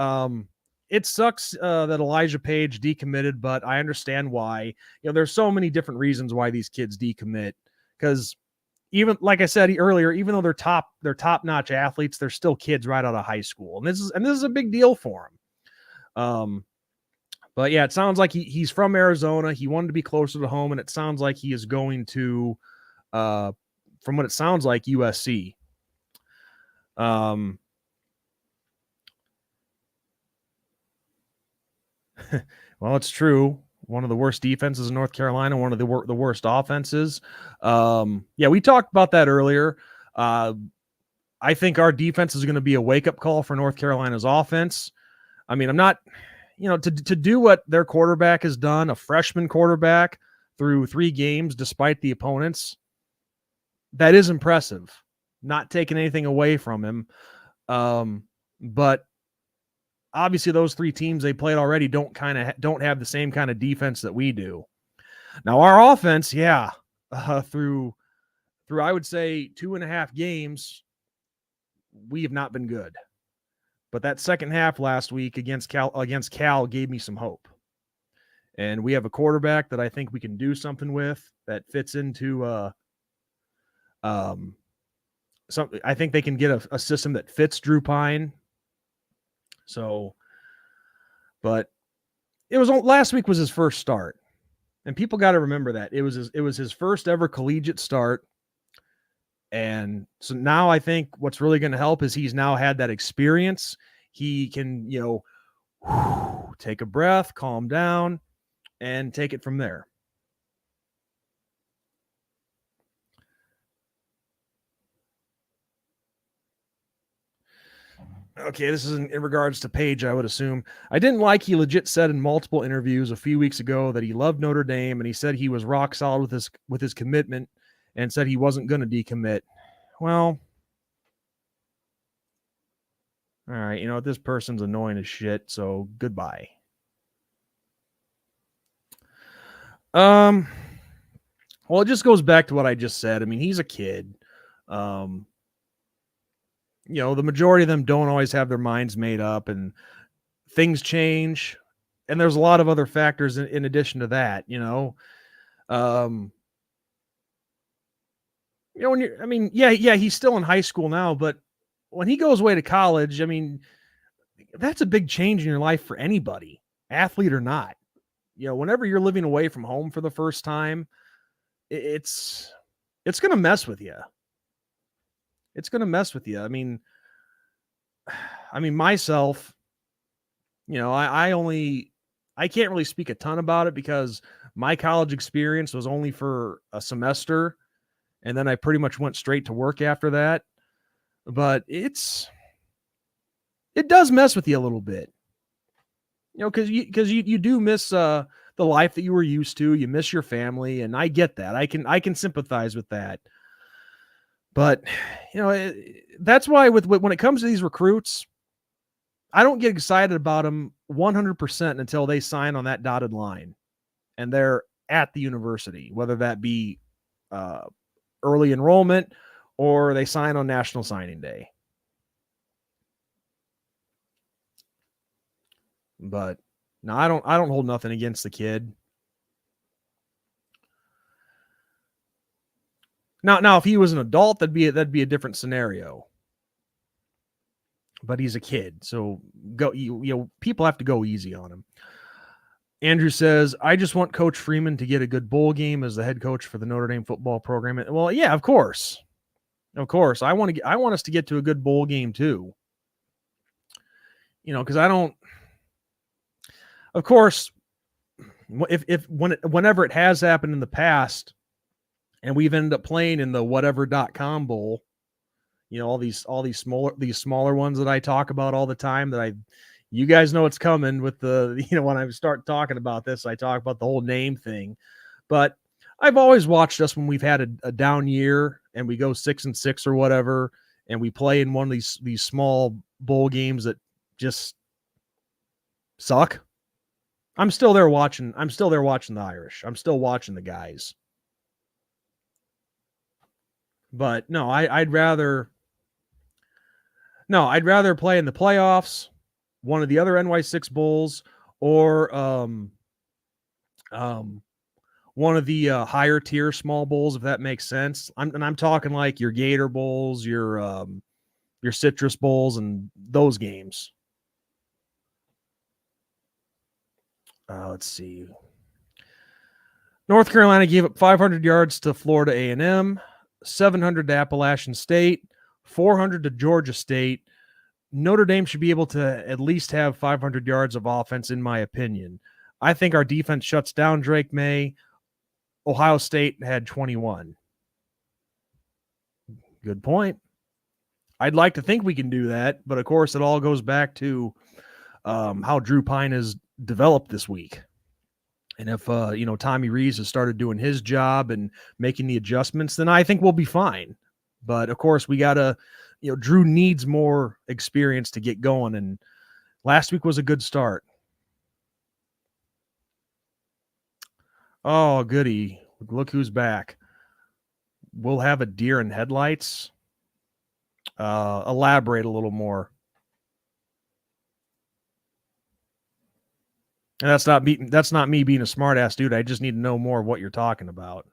It sucks that Elijah Page decommitted, but I understand why. There's so many different reasons why these kids decommit. Because even like I said earlier, even though they're top-notch athletes, they're still kids right out of high school, and this is a big deal for them. But yeah, it sounds like he's from Arizona. He wanted to be closer to home, and it sounds like he is going to, from what it sounds like, USC. Well, it's true. One of the worst defenses in North Carolina, one of the worst offenses. Yeah, we talked about that earlier. I think our defense is going to be a wake-up call for North Carolina's offense. I mean, I'm not, to do what their quarterback has done, a freshman quarterback through 3 games despite the opponents, that is impressive. Not taking anything away from him. But obviously those 3 teams they played already don't have the same kind of defense that we do. Now our offense, yeah, through I would say 2.5 games, we have not been good. But that second half last week against Cal gave me some hope. And we have a quarterback that I think we can do something with that fits into I think they can get a system that fits Drew Pine. So, but it was last week was his first start, and people got to remember that it was his first ever collegiate start. And so now I think what's really going to help is he's now had that experience. He can, take a breath, calm down, and take it from there. Okay, this is in regards to Page, I would assume. I didn't like he legit said in multiple interviews a few weeks ago that he loved Notre Dame, and he said he was rock solid with his commitment and said he wasn't going to decommit. Well, all right, this person's annoying as shit, so goodbye. Well, it just goes back to what I just said. I mean, he's a kid. The majority of them don't always have their minds made up, and things change. And there's a lot of other factors in addition to that, he's still in high school now, but when he goes away to college, I mean, that's a big change in your life for anybody, athlete or not. Whenever you're living away from home for the first time, it's going to mess with you. It's going to mess with you. I mean, myself, I can't really speak a ton about it because my college experience was only for a semester, and then I pretty much went straight to work after that. But it does mess with you a little bit, because you do miss the life that you were used to. You miss your family, and I get that. I can sympathize with that. But that's why when it comes to these recruits, I don't get excited about them 100% until they sign on that dotted line and they're at the university, whether that be early enrollment or they sign on National Signing Day. But no, I don't hold nothing against the kid. Now, if he was an adult, that'd be a different scenario. But he's a kid, so people have to go easy on him. Andrew says, I just want Coach Freeman to get a good bowl game as the head coach for the Notre Dame football program. Well, yeah, of course. I want us to get to a good bowl game too. Because of course, whenever it has happened in the past, and we've ended up playing in the whatever.com bowl, all these smaller ones that I talk about all the time, you guys know it's coming with the, when I start talking about this, I talk about the whole name thing. But I've always watched us when we've had a down year and we go 6-6 or whatever, and we play in one of these small bowl games that just suck. I'm still there watching the Irish. I'm still watching the guys. But no, I'd rather play in the playoffs, one of the other NY6 bowls, or one of the higher tier small bowls, if that makes sense. I'm talking like your Gator bowls, your Citrus bowls, and those games. Let's see. North Carolina gave up 500 yards to Florida A&M, 700 to Appalachian State, 400 to Georgia State. Notre Dame should be able to at least have 500 yards of offense, in my opinion. I think our defense shuts down Drake May. Ohio State had 21. Good point. I'd like to think we can do that, but of course it all goes back to how Drew Pine has developed this week. And if, Tommy Rees has started doing his job and making the adjustments, then I think we'll be fine. But of course we got to, Drew needs more experience to get going. And last week was a good start. Oh, goody. Look who's back. We'll have a deer in headlights. Elaborate a little more. And that's not me being a smart ass dude. I just need to know more of what you're talking about.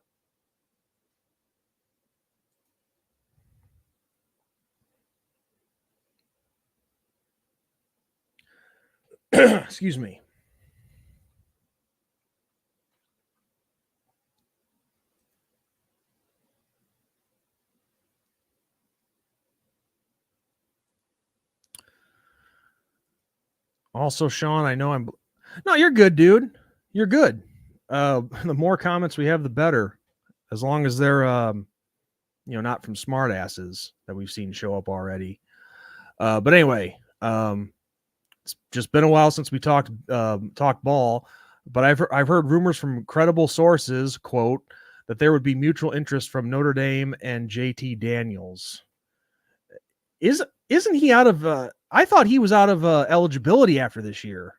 Excuse me. Also, Sean, I know no, you're good, dude. You're good. The more comments we have, the better. As long as they're, not from smart asses that we've seen show up already. But anyway, it's just been a while since we talked ball. But I've heard rumors from credible sources, quote, that there would be mutual interest from Notre Dame and JT Daniels. Isn't he out of? I thought he was out of eligibility after this year.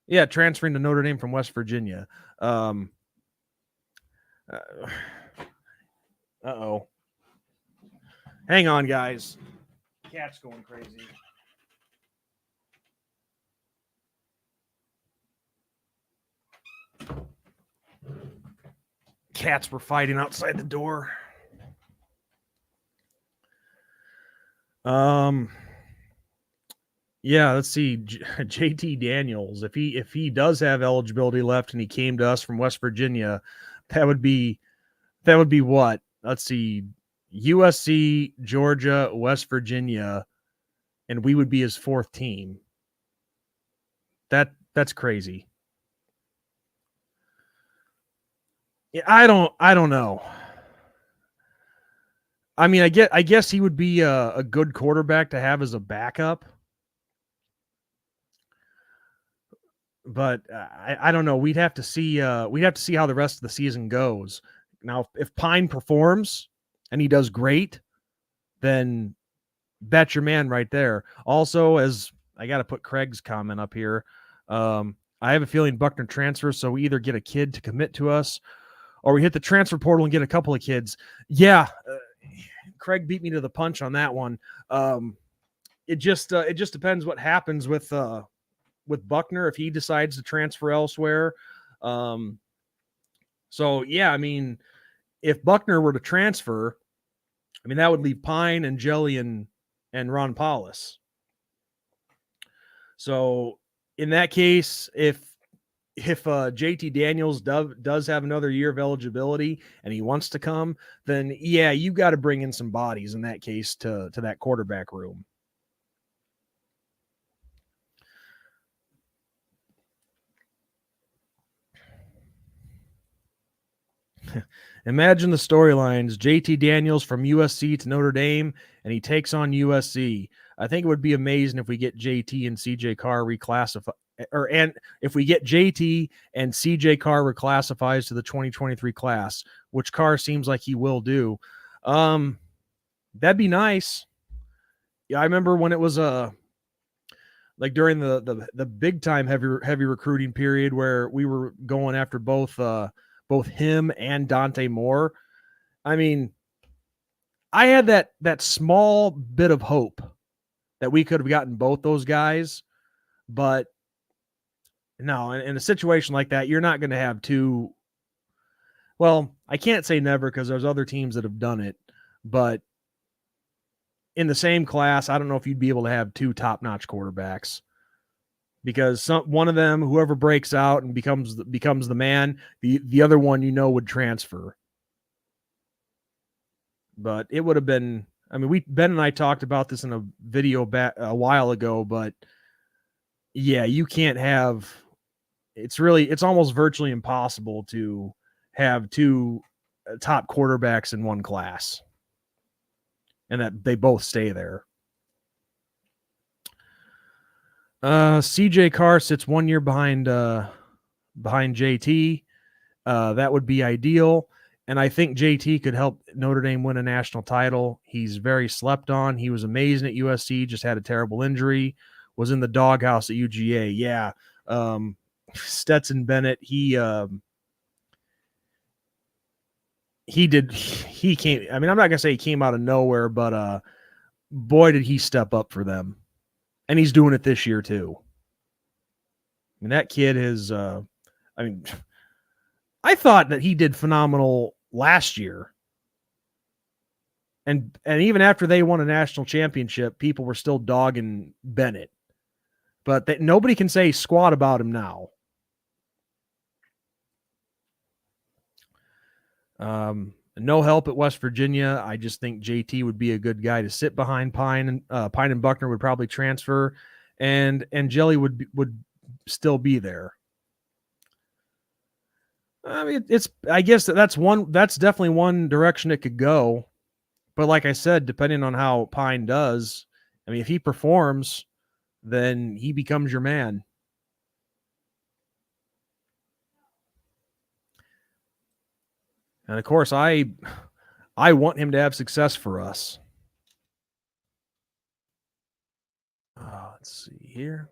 Yeah, transferring to Notre Dame from West Virginia. Uh-oh. Hang on, guys. Cat's going crazy. Cats were fighting outside the door. Yeah, let's see. JT Daniels, if he does have eligibility left and he came to us from West Virginia, that would be what? Let's see. USC, Georgia, West Virginia, and we would be his fourth team. That's crazy. Yeah, I don't know. I mean, I guess he would be a good quarterback to have as a backup. But I don't know. We'd have to see how the rest of the season goes. Now, if Pine performs and he does great, then that's your man right there. Also, as I got to put Craig's comment up here, I have a feeling Buckner transfers, so we either get a kid to commit to us, or we hit the transfer portal and get a couple of kids. Yeah, Craig beat me to the punch on that one. It just depends what happens with Buckner if he decides to transfer elsewhere. So yeah, I mean, if Buckner were to transfer, I mean that would leave Pine and Jelly and Ron Paulus. So in that case, if JT Daniels does have another year of eligibility and he wants to come, then yeah, you got to bring in some bodies in that case to that quarterback room. Imagine the storylines. JT Daniels from USC to Notre Dame, and he takes on USC. I think it would be amazing if we get JT and CJ Carr reclassified, and if we get JT and CJ Carr reclassifies to the 2023 class, which Carr seems like he will do. That'd be nice. Yeah, I remember when it was like during the big time heavy recruiting period where we were going after both him and Dante Moore. I mean, I had that small bit of hope that we could have gotten both those guys, but no, in a situation like that, you're not going to have two. Well, I can't say never because there's other teams that have done it, but in the same class, I don't know if you'd be able to have two top-notch quarterbacks because one of them, whoever breaks out and becomes the man, the other one would transfer. But it would have been. I mean, Ben and I talked about this in a video back a while ago, but yeah, you can't have. It's almost virtually impossible to have two top quarterbacks in one class, and that they both stay there. CJ Carr sits 1 year behind JT. That would be ideal. And I think JT could help Notre Dame win a national title. He's very slept on. He was amazing at USC, just had a terrible injury, was in the doghouse at UGA. Yeah. Stetson Bennett, he came, I mean, I'm not gonna say he came out of nowhere, but boy, did he step up for them. And he's doing it this year too. I mean, that kid is I thought that he did phenomenal last year. And even after they won a national championship, people were still dogging Bennett. But nobody can say squat about him now. No help at West Virginia. I just think JT would be a good guy to sit behind Pine, and Pine and Buckner would probably transfer, and Jelly would still be there. I mean, I guess that's definitely one direction it could go. But like I said, depending on how Pine does, I mean, if he performs, then he becomes your man. And of course, I want him to have success for us. Let's see here.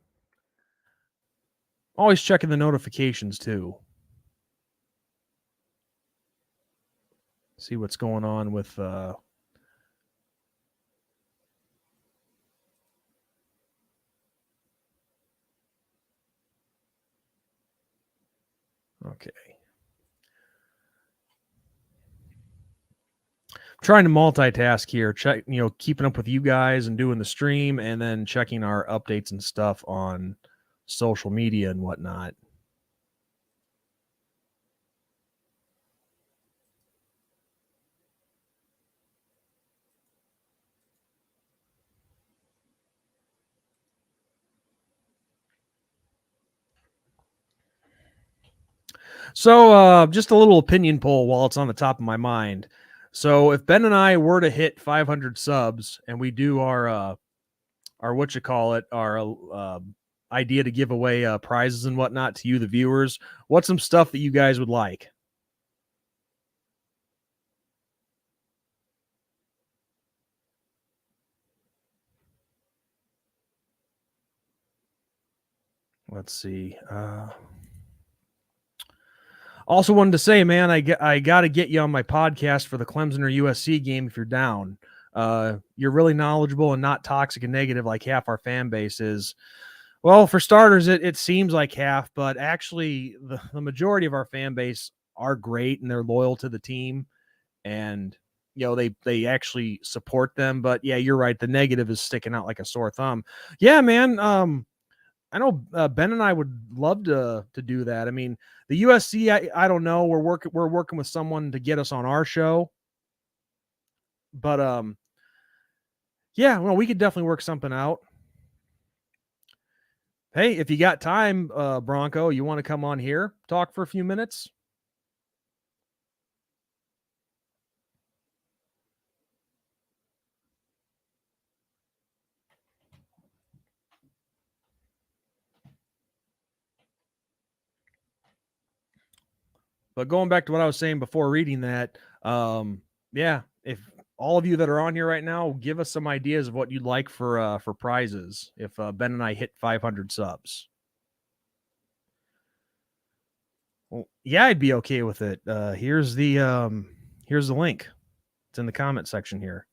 Always checking the notifications too. See what's going on with okay. Trying to multitask here, keeping up with you guys and doing the stream and then checking our updates and stuff on social media and whatnot. So just a little opinion poll while it's on the top of my mind. So if Ben and I were to hit 500 subs and we do our idea to give away prizes and whatnot to you, the viewers, what's some stuff that you guys would like? Let's see. Also wanted to say, man, I got to get you on my podcast for the Clemson or USC game if you're down. You're really knowledgeable and not toxic and negative like half our fan base is. Well, for starters, it seems like half, but actually the majority of our fan base are great and they're loyal to the team, and they actually support them. But yeah, you're right. The negative is sticking out like a sore thumb. Yeah, man. I know Ben and I would love to do that. I mean, the USC, I don't know. We're working with someone to get us on our show, but yeah, well, we could definitely work something out. Hey, if you got time, Bronco, you want to come on here, talk for a few minutes? But going back to what I was saying before reading that, yeah, if all of you that are on here right now, give us some ideas of what you'd like for prizes if Ben and I hit 500 subs. Well, yeah, I'd be okay with it. Here's the link. It's in the comment section here.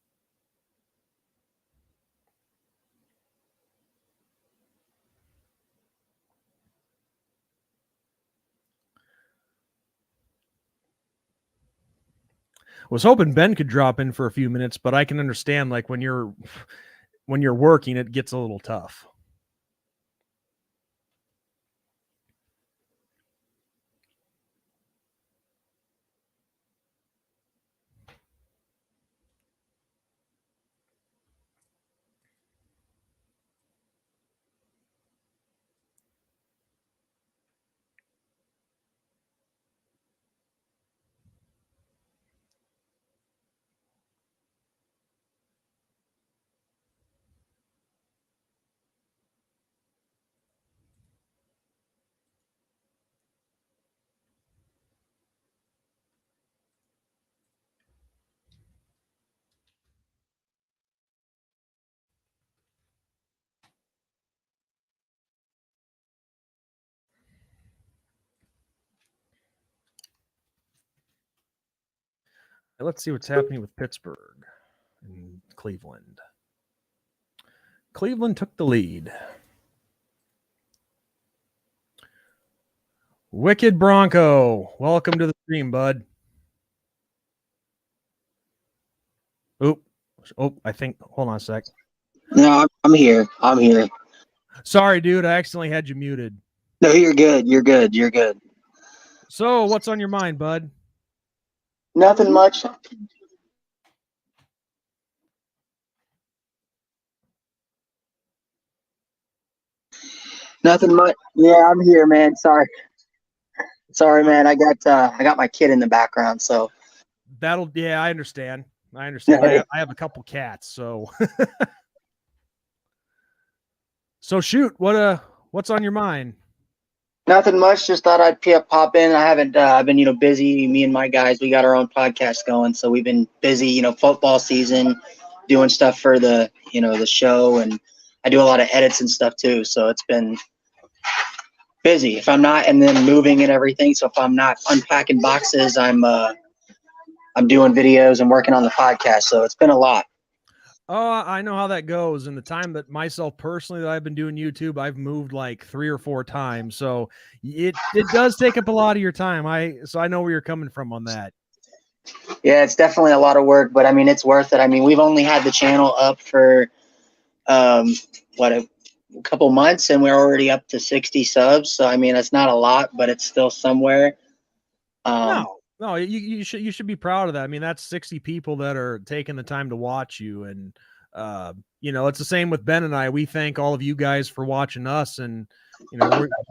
Was hoping Ben could drop in for a few minutes, but I can understand like when you're working, it gets a little tough. Let's see what's happening with Pittsburgh and Cleveland. Cleveland took the lead. Wicked Bronco, welcome to the stream, bud. I think, hold on a sec. No, I'm here. Sorry, dude, I accidentally had you muted. No, you're good. So, what's on your mind, bud? Nothing much. Nothing much. Yeah, I'm here, man. Sorry, man. I got my kid in the background, so Yeah, I understand. I have a couple cats, so so shoot. What's on your mind? nothing much. Just thought I'd pop in. I haven't. I've been, busy. Me and my guys, we got our own podcast going, so we've been busy. Football season, doing stuff for the show, and I do a lot of edits and stuff too. So it's been busy. If I'm not, and then moving and everything. So if I'm not unpacking boxes, I'm doing videos and working on the podcast. So it's been a lot. Oh, I know how that goes. In the time that myself personally that I've been doing YouTube, I've moved like 3 or 4 times. So it does take up a lot of your time. So I know where you're coming from on that. Yeah, it's definitely a lot of work, but I mean, it's worth it. I mean, we've only had the channel up for a couple months, and we're already up to 60 subs. So I mean, it's not a lot, but it's still somewhere. No, you should be proud of that. I mean, that's 60 people that are taking the time to watch you, and it's the same with Ben and I. We thank all of you guys for watching us, and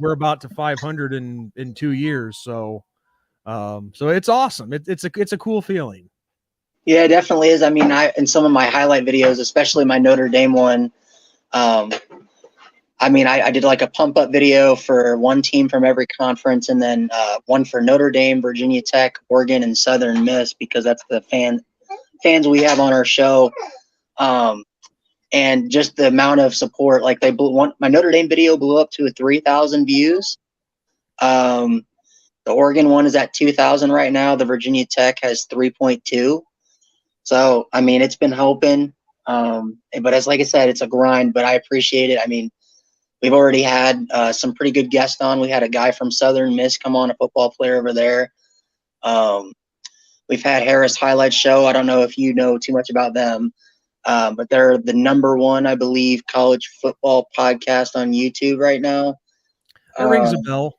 we're about to 500 in 2 years. So it's awesome. It's a cool feeling. Yeah, it definitely is. I mean, in some of my highlight videos, especially my Notre Dame one, I mean, I did like a pump up video for one team from every conference, and then one for Notre Dame, Virginia Tech, Oregon, and Southern Miss, because that's the fans we have on our show. And just the amount of support, like my Notre Dame video blew up to 3,000 views. The Oregon one is at 2,000 right now. The Virginia Tech has 3.2. So, I mean, it's been helping. But like I said, it's a grind, but I appreciate it. I mean, we've already had some pretty good guests on. We had a guy from Southern Miss come on, a football player over there. We've had Harris Highlight Show. I don't know if you know too much about them, but they're the #1, I believe, college football podcast on YouTube right now. It rings a bell.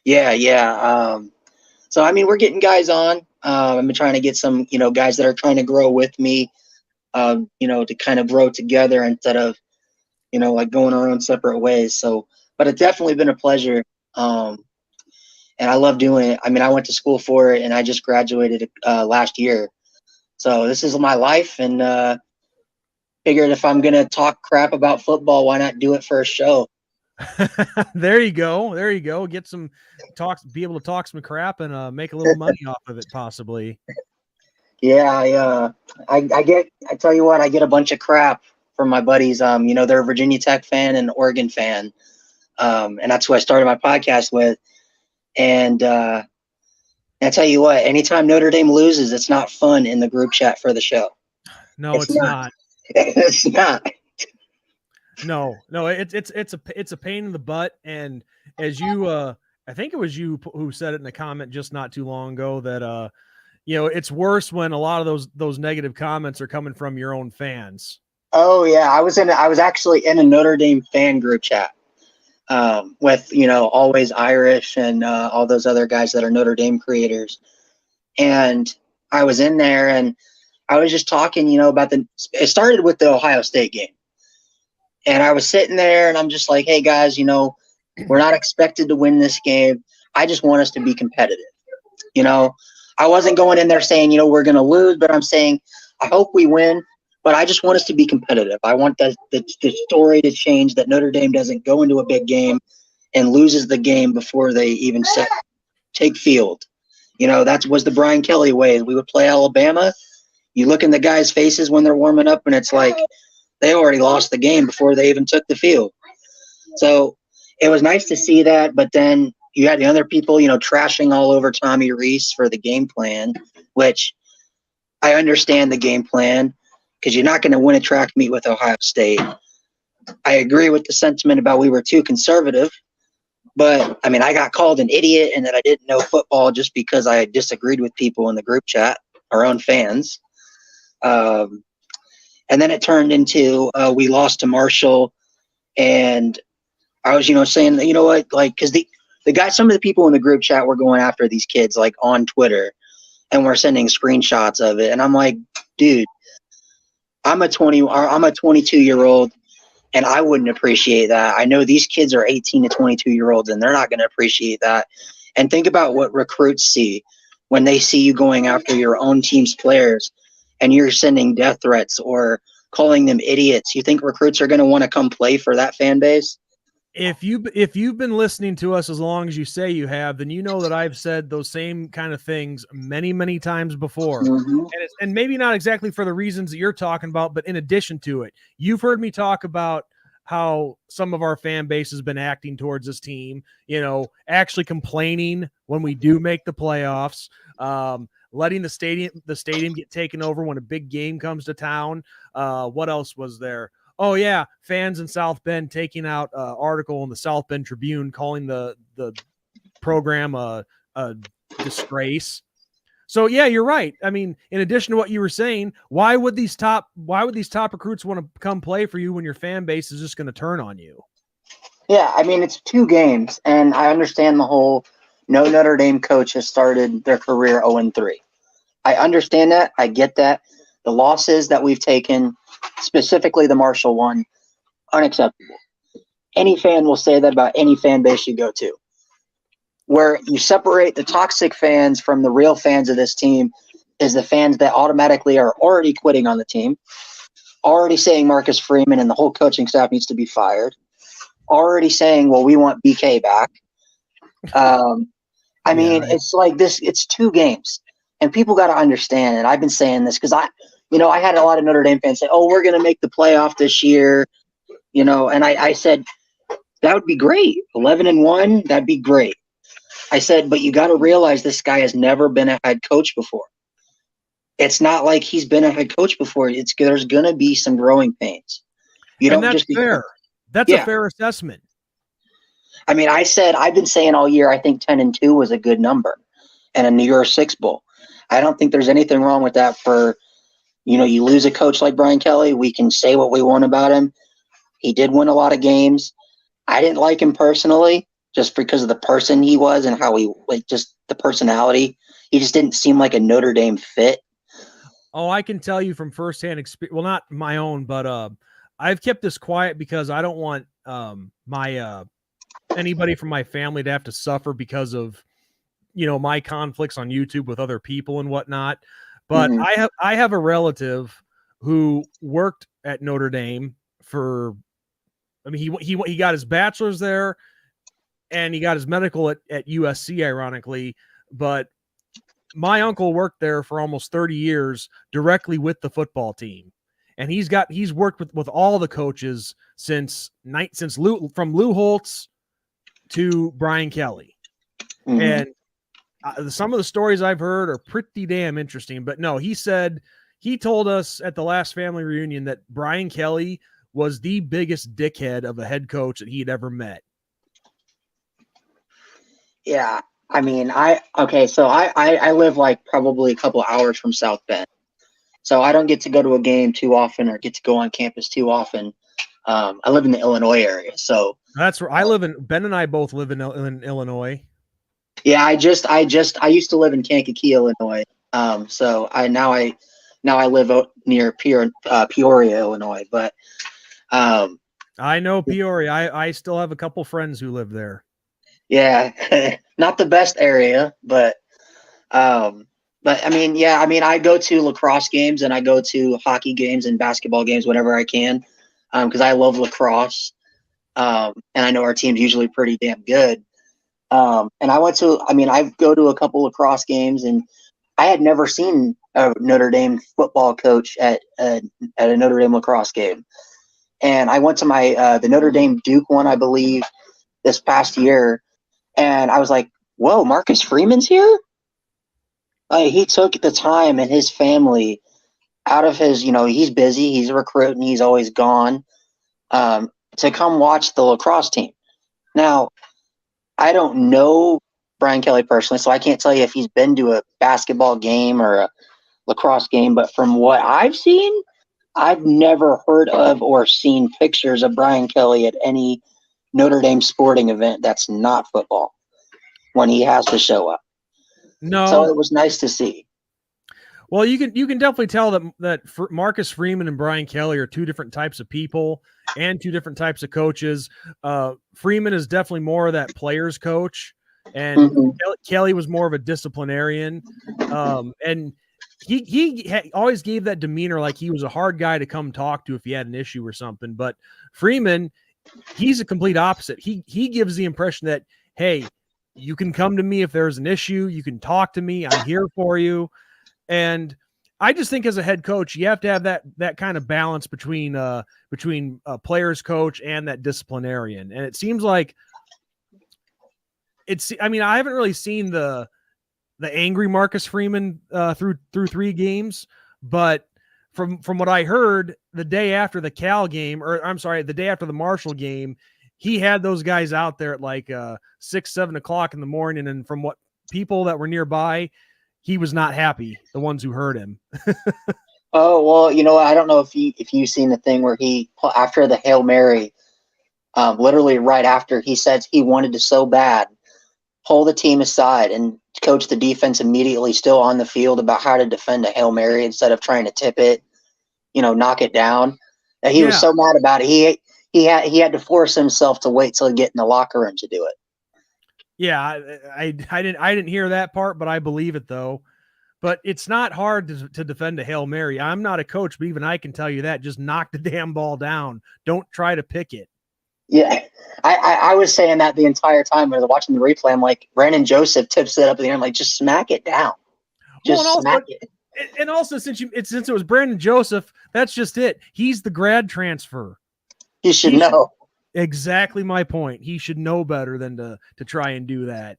Yeah. So, I mean, we're getting guys on. I've been trying to get some, guys that are trying to grow with me, to kind of grow together instead of, like going our own separate ways. So, but it's definitely been a pleasure. And I love doing it. I mean, I went to school for it, and I just graduated last year. So this is my life, and figured if I'm going to talk crap about football, why not do it for a show? There you go. There you go. Get some talks, be able to talk some crap and make a little money off of it, possibly. Yeah, I tell you what, I get a bunch of crap from my buddies. They're a Virginia Tech fan and Oregon fan. And that's who I started my podcast with. And I tell you what, anytime Notre Dame loses, it's not fun in the group chat for the show. No, it's not. It's not. No, it's a pain in the butt. And as you, I think it was you who said it in a comment just not too long ago that, it's worse when a lot of those negative comments are coming from your own fans. Oh yeah, I was actually in a Notre Dame fan group chat with Always Irish and all those other guys that are Notre Dame creators, and I was in there and I was just talking, about it started with the Ohio State game, and I was sitting there and I'm just like, hey guys, we're not expected to win this game. I just want us to be competitive. I wasn't going in there saying, we're going to lose, but I'm saying I hope we win, but I just want us to be competitive. I want the story to change, that Notre Dame doesn't go into a big game and loses the game before they even take field. That was the Brian Kelly way. We would play Alabama. You look in the guys' faces when they're warming up, and it's like they already lost the game before they even took the field. So it was nice to see that, but then you had the other people, trashing all over Tommy Rees for the game plan, which I understand the game plan because you're not going to win a track meet with Ohio State. I agree with the sentiment about we were too conservative, but I mean, I got called an idiot and that I didn't know football just because I disagreed with people in the group chat, our own fans. And then it turned into we lost to Marshall, and I was, saying that, what, like, because the guy, some of the people in the group chat were going after these kids like on Twitter, and we're sending screenshots of it, and I'm like, dude, I'm a 22-year-old, and I wouldn't appreciate that. I know these kids are 18 to 22-year-olds, and they're not going to appreciate that. And think about what recruits see when they see you going after your own team's players, and you're sending death threats or calling them idiots. You think recruits are going to want to come play for that fan base? If you've been listening to us as long as you say you have, then you know that I've said those same kind of things many, many times before. Mm-hmm. And maybe not exactly for the reasons that you're talking about, but in addition to it, you've heard me talk about how some of our fan base has been acting towards this team, actually complaining when we do make the playoffs, letting the stadium get taken over when a big game comes to town. What else was there? Oh yeah, fans in South Bend taking out an article in the South Bend Tribune calling the program a disgrace. So yeah, you're right. I mean, in addition to what you were saying, why would these top recruits want to come play for you when your fan base is just going to turn on you? Yeah, I mean, it's 2 games, and I understand the whole no Notre Dame coach has started their career 0-3. I understand that. I get that. The losses that we've taken, specifically the Marshall one, unacceptable. Any fan will say that about any fan base you go to. Where you separate the toxic fans from the real fans of this team is the fans that automatically are already quitting on the team, already saying Marcus Freeman and the whole coaching staff needs to be fired, already saying, well, we want BK back. I mean, it's like this. It's 2 games. And people got to understand, and I've been saying this because I had a lot of Notre Dame fans say, oh, we're going to make the playoff this year, and I said, that would be great. 11-1, that'd be great. I said, but you got to realize this guy has never been a head coach before. It's not like he's been a head coach before. There's going to be some growing pains. That's fair. That's a fair assessment. I mean, I've been saying all year, I think 10-2 was a good number and a New Year's Six Bowl. I don't think there's anything wrong with that for, you lose a coach like Brian Kelly. We can say what we want about him. He did win a lot of games. I didn't like him personally just because of the person he was and how just the personality. He just didn't seem like a Notre Dame fit. Oh, I can tell you from firsthand experience. Well, not my own, but I've kept this quiet because I don't want my anybody from my family to have to suffer because of my conflicts on YouTube with other people and whatnot. But I have a relative who worked at Notre Dame for I mean, he got his bachelor's there, and he got his medical at USC, ironically. But my uncle worked there for almost 30 years directly with the football team. And he's worked with all the coaches since from Lou Holtz to Brian Kelly. Mhm. And some of the stories I've heard are pretty damn interesting. But no, he told us at the last family reunion that Brian Kelly was the biggest dickhead of a head coach that he had ever met. Yeah. I mean, so I live like probably a couple hours from South Bend. So I don't get to go to a game too often or get to go on campus too often. I live in the Illinois area. So that's where I live Ben and I both live in Illinois. yeah, I used to live in Kankakee, Illinois. So I live near Peoria, Illinois. But I know Peoria. I still have a couple friends who live there. Yeah, not the best area, but I mean, yeah, I mean, I go to lacrosse games and I go to hockey games and basketball games whenever I can, because I love lacrosse, and I know our team's usually pretty damn good. And I go to a couple lacrosse games, and I had never seen a Notre Dame football coach at a Notre Dame lacrosse game, and I went to the Notre Dame Duke one, I believe, this past year, and I was like, "Whoa, Marcus Freeman's here!" He took the time and his family out of his, he's busy, he's a recruit, and he's always gone, to come watch the lacrosse team. Now, I don't know Brian Kelly personally, so I can't tell you if he's been to a basketball game or a lacrosse game, but from what I've seen, I've never heard of or seen pictures of Brian Kelly at any Notre Dame sporting event that's not football when he has to show up. No, so it was nice to see. Well, you can definitely tell that Marcus Freeman and Brian Kelly are two different types of people and two different types of coaches. Freeman is definitely more of that player's coach, and Kelly was more of a disciplinarian. And he always gave that demeanor like he was a hard guy to come talk to if he had an issue or something. But Freeman, he's a complete opposite. He gives the impression that, hey, you can come to me if there's an issue. You can talk to me. I'm here for you. And I just think as a head coach, you have to have that kind of balance between a player's coach and that disciplinarian. And it seems like I haven't really seen the angry Marcus Freeman through 3 games, but from what I heard the day after the Cal game, the day after the Marshall game, he had those guys out there at like 6-7 o'clock in the morning. And from what people that were nearby, he was not happy, the ones who heard him. Oh, well, I don't know if you've seen the thing where he, after the Hail Mary, literally right after, he said he wanted to so bad pull the team aside and coach the defense immediately still on the field about how to defend a Hail Mary instead of trying to tip it, knock it down. He was so mad about it. He had to force himself to wait till he get in the locker room to do it. Yeah, I didn't hear that part, but I believe it though. But it's not hard to defend a Hail Mary. I'm not a coach, but even I can tell you that. Just knock the damn ball down. Don't try to pick it. Yeah, I was saying that the entire time when I was watching the replay. I'm like, Brandon Joseph tips it up in the air. I'm like, just smack it down. Smack it. And also, since it was Brandon Joseph, that's just it. He's the grad transfer. He should know. Exactly my point. He should know better than to try and do that.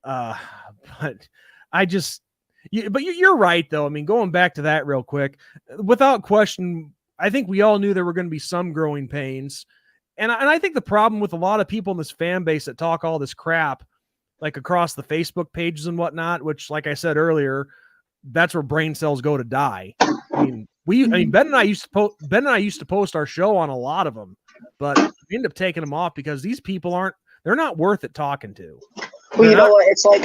But you're right though. I mean, going back to that real quick, without question, I think we all knew there were going to be some growing pains. And I think the problem with a lot of people in this fan base that talk all this crap, like across the Facebook pages and whatnot, which, like I said earlier, that's where brain cells go to die. I mean, Ben and I used to post our show on a lot of them, but we end up taking them off because these people they're not worth it talking to. Well, you know what? It's like,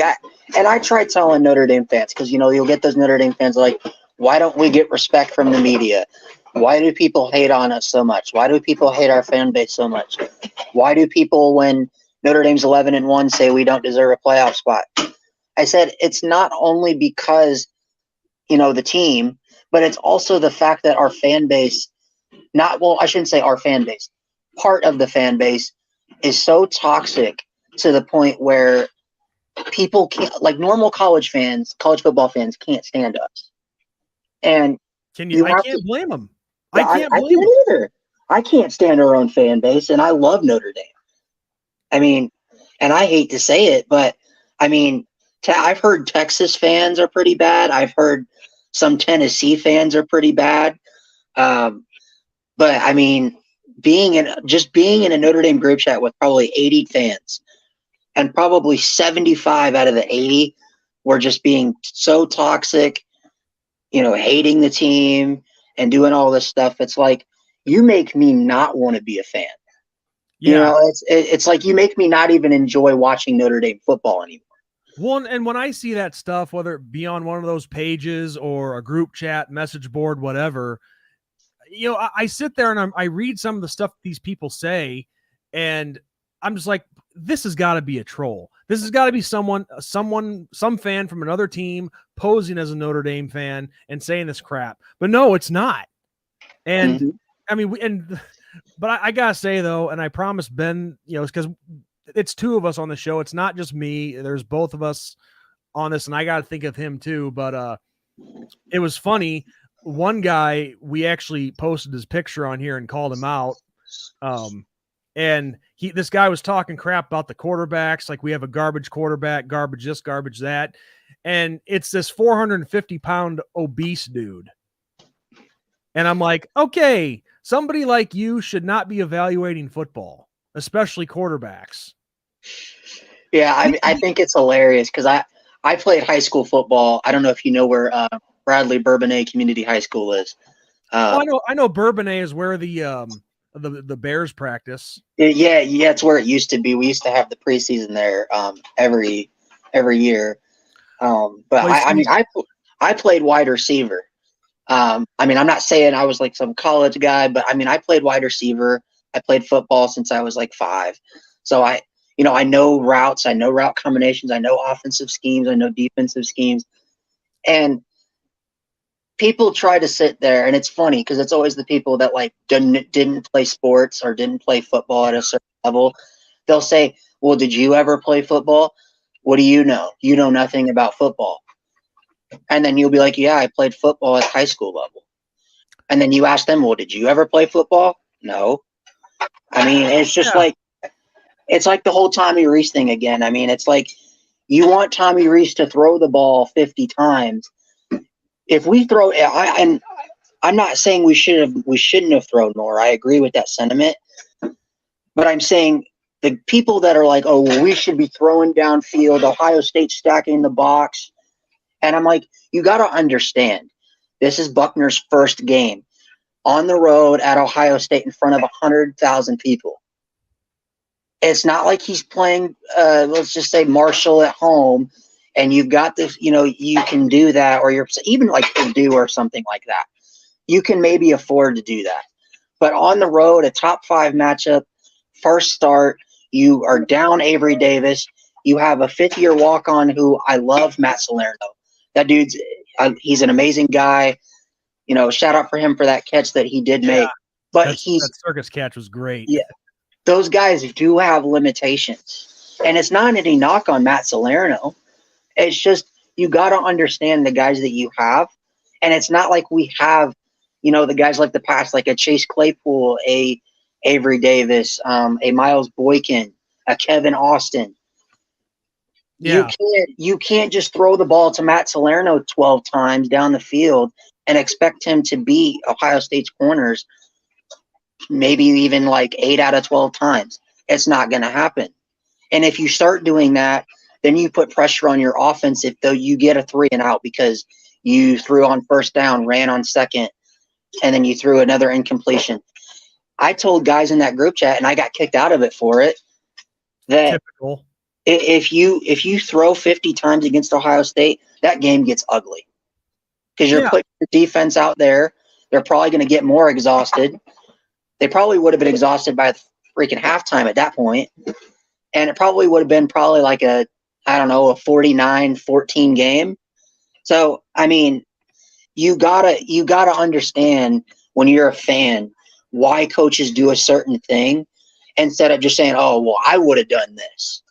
I try telling Notre Dame fans, because, you'll get those Notre Dame fans like, why don't we get respect from the media? Why do people hate on us so much? Why do people hate our fan base so much? Why do people, when Notre Dame's 11-1, say we don't deserve a playoff spot? I said, it's not only because, the team, but it's also the fact that our fan base, I shouldn't say our fan base. part of the fan base is so toxic to the point where people can't, like normal college football fans can't stand us. And I can't blame them. I can't either. I can't stand our own fan base, and I love Notre Dame. I mean, and I hate to say it, but I mean, I've heard Texas fans are pretty bad. I've heard some Tennessee fans are pretty bad. But I mean, being in a Notre Dame group chat with probably 80 fans, and probably 75 out of the 80 were just being so toxic, hating the team and doing all this stuff. It's like, you make me not want to be a fan. Yeah. It's like you make me not even enjoy watching Notre Dame football anymore. One, and when I see that stuff, whether it be on one of those pages or a group chat, message board, whatever, I sit there and I read some of the stuff these people say, and I'm just like, this has got to be a troll. This has got to be some fan from another team posing as a Notre Dame fan and saying this crap. But no, it's not. And I mean, but I gotta say though, and I promised Ben, because it's two of us on the show. It's not just me. There's both of us on this, and I got to think of him too. But it was funny. One guy, we actually posted his picture on here and called him out. And this guy was talking crap about the quarterbacks. Like, we have a garbage quarterback, garbage this, garbage that. And it's this 450-pound obese dude. And I'm like, okay, somebody like you should not be evaluating football, especially quarterbacks. Yeah, I think it's hilarious because I played high school football. I don't know if you know where Bradley Bourbonnais Community High School is. I know Bourbonnais is where the Bears practice. Yeah, it's where it used to be. We used to have the preseason there every year. But I played wide receiver. I mean, I'm not saying I was like some college guy, but I mean, I played wide receiver. I played football since I was like 5. So I know routes, I know route combinations, I know offensive schemes, I know defensive schemes. And people try to sit there, and it's funny because it's always the people that like didn't play sports or didn't play football at a certain level. They'll say, well, did you ever play football? What do you know? You know nothing about football. And then you'll be like, yeah, I played football at high school level. And then you ask them, well, did you ever play football? No. I mean, it's just it's like the whole Tommy Rees thing again. I mean, it's like you want Tommy Rees to throw the ball 50 times. If we throw, and I'm not saying we shouldn't have thrown more. I agree with that sentiment. But I'm saying the people that are like, oh, well, we should be throwing downfield, Ohio State stacking the box. And I'm like, you got to understand, this is Buckner's first game on the road at Ohio State in front of 100,000 people. It's not like he's playing, let's just say Marshall at home, and you've got this, you can do that, or you're even like Purdue or something like that. You can maybe afford to do that. But on the road, a top 5 matchup, first start, you are down Avery Davis. You have a 5th-year walk-on who I love, Matt Salerno. That dude's he's an amazing guy. Shout out for him for that catch that he did make. But that circus catch was great. Yeah. Those guys do have limitations. And it's not any knock on Matt Salerno. It's just you got to understand the guys that you have. And it's not like we have, the guys like the past, like a Chase Claypool, a Avery Davis, a Miles Boykin, a Kevin Austin. Yeah. You can't just throw the ball to Matt Salerno 12 times down the field and expect him to beat Ohio State's corners maybe even like 8 out of 12 times. It's not going to happen. And if you start doing that, then you put pressure on your offense if though you get a 3 and out because you threw on first down, ran on second, and then you threw another incompletion. I told guys in that group chat, and I got kicked out of it for it, that typical. If you throw 50 times against Ohio State, that game gets ugly because you're putting your defense out there. They're probably going to get more exhausted. They probably would have been exhausted by freaking halftime at that point. And it probably would have been like a 49-14 game. So, I mean, you gotta understand when you're a fan why coaches do a certain thing instead of just saying, oh, well, I would have done this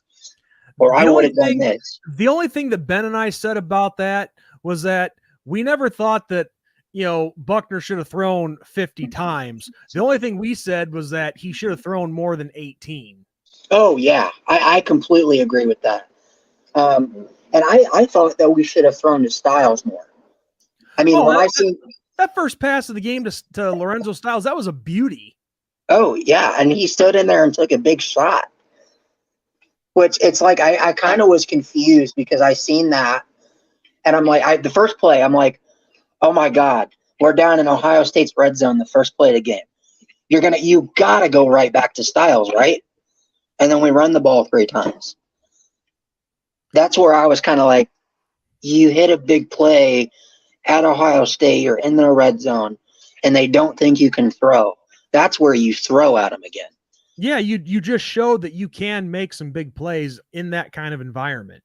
or I would have done this. The only thing that Ben and I said about that was that we never thought that, Buckner should have thrown 50 times. The only thing we said was that he should have thrown more than 18. Oh, yeah. I completely agree with that. And I thought that we should have thrown to Styles more. I mean, that first pass of the game to Lorenzo Styles, that was a beauty. Oh, yeah. And he stood in there and took a big shot. Which it's like I kind of was confused because I seen that. And I'm like, the first play, I'm like, oh, my God, we're down in Ohio State's red zone the first play of the game. You got to go right back to Styles, right? And then we run the ball 3 times. That's where I was kind of like, you hit a big play at Ohio State, you're in the red zone, and they don't think you can throw. That's where you throw at them again. Yeah, you just showed that you can make some big plays in that kind of environment.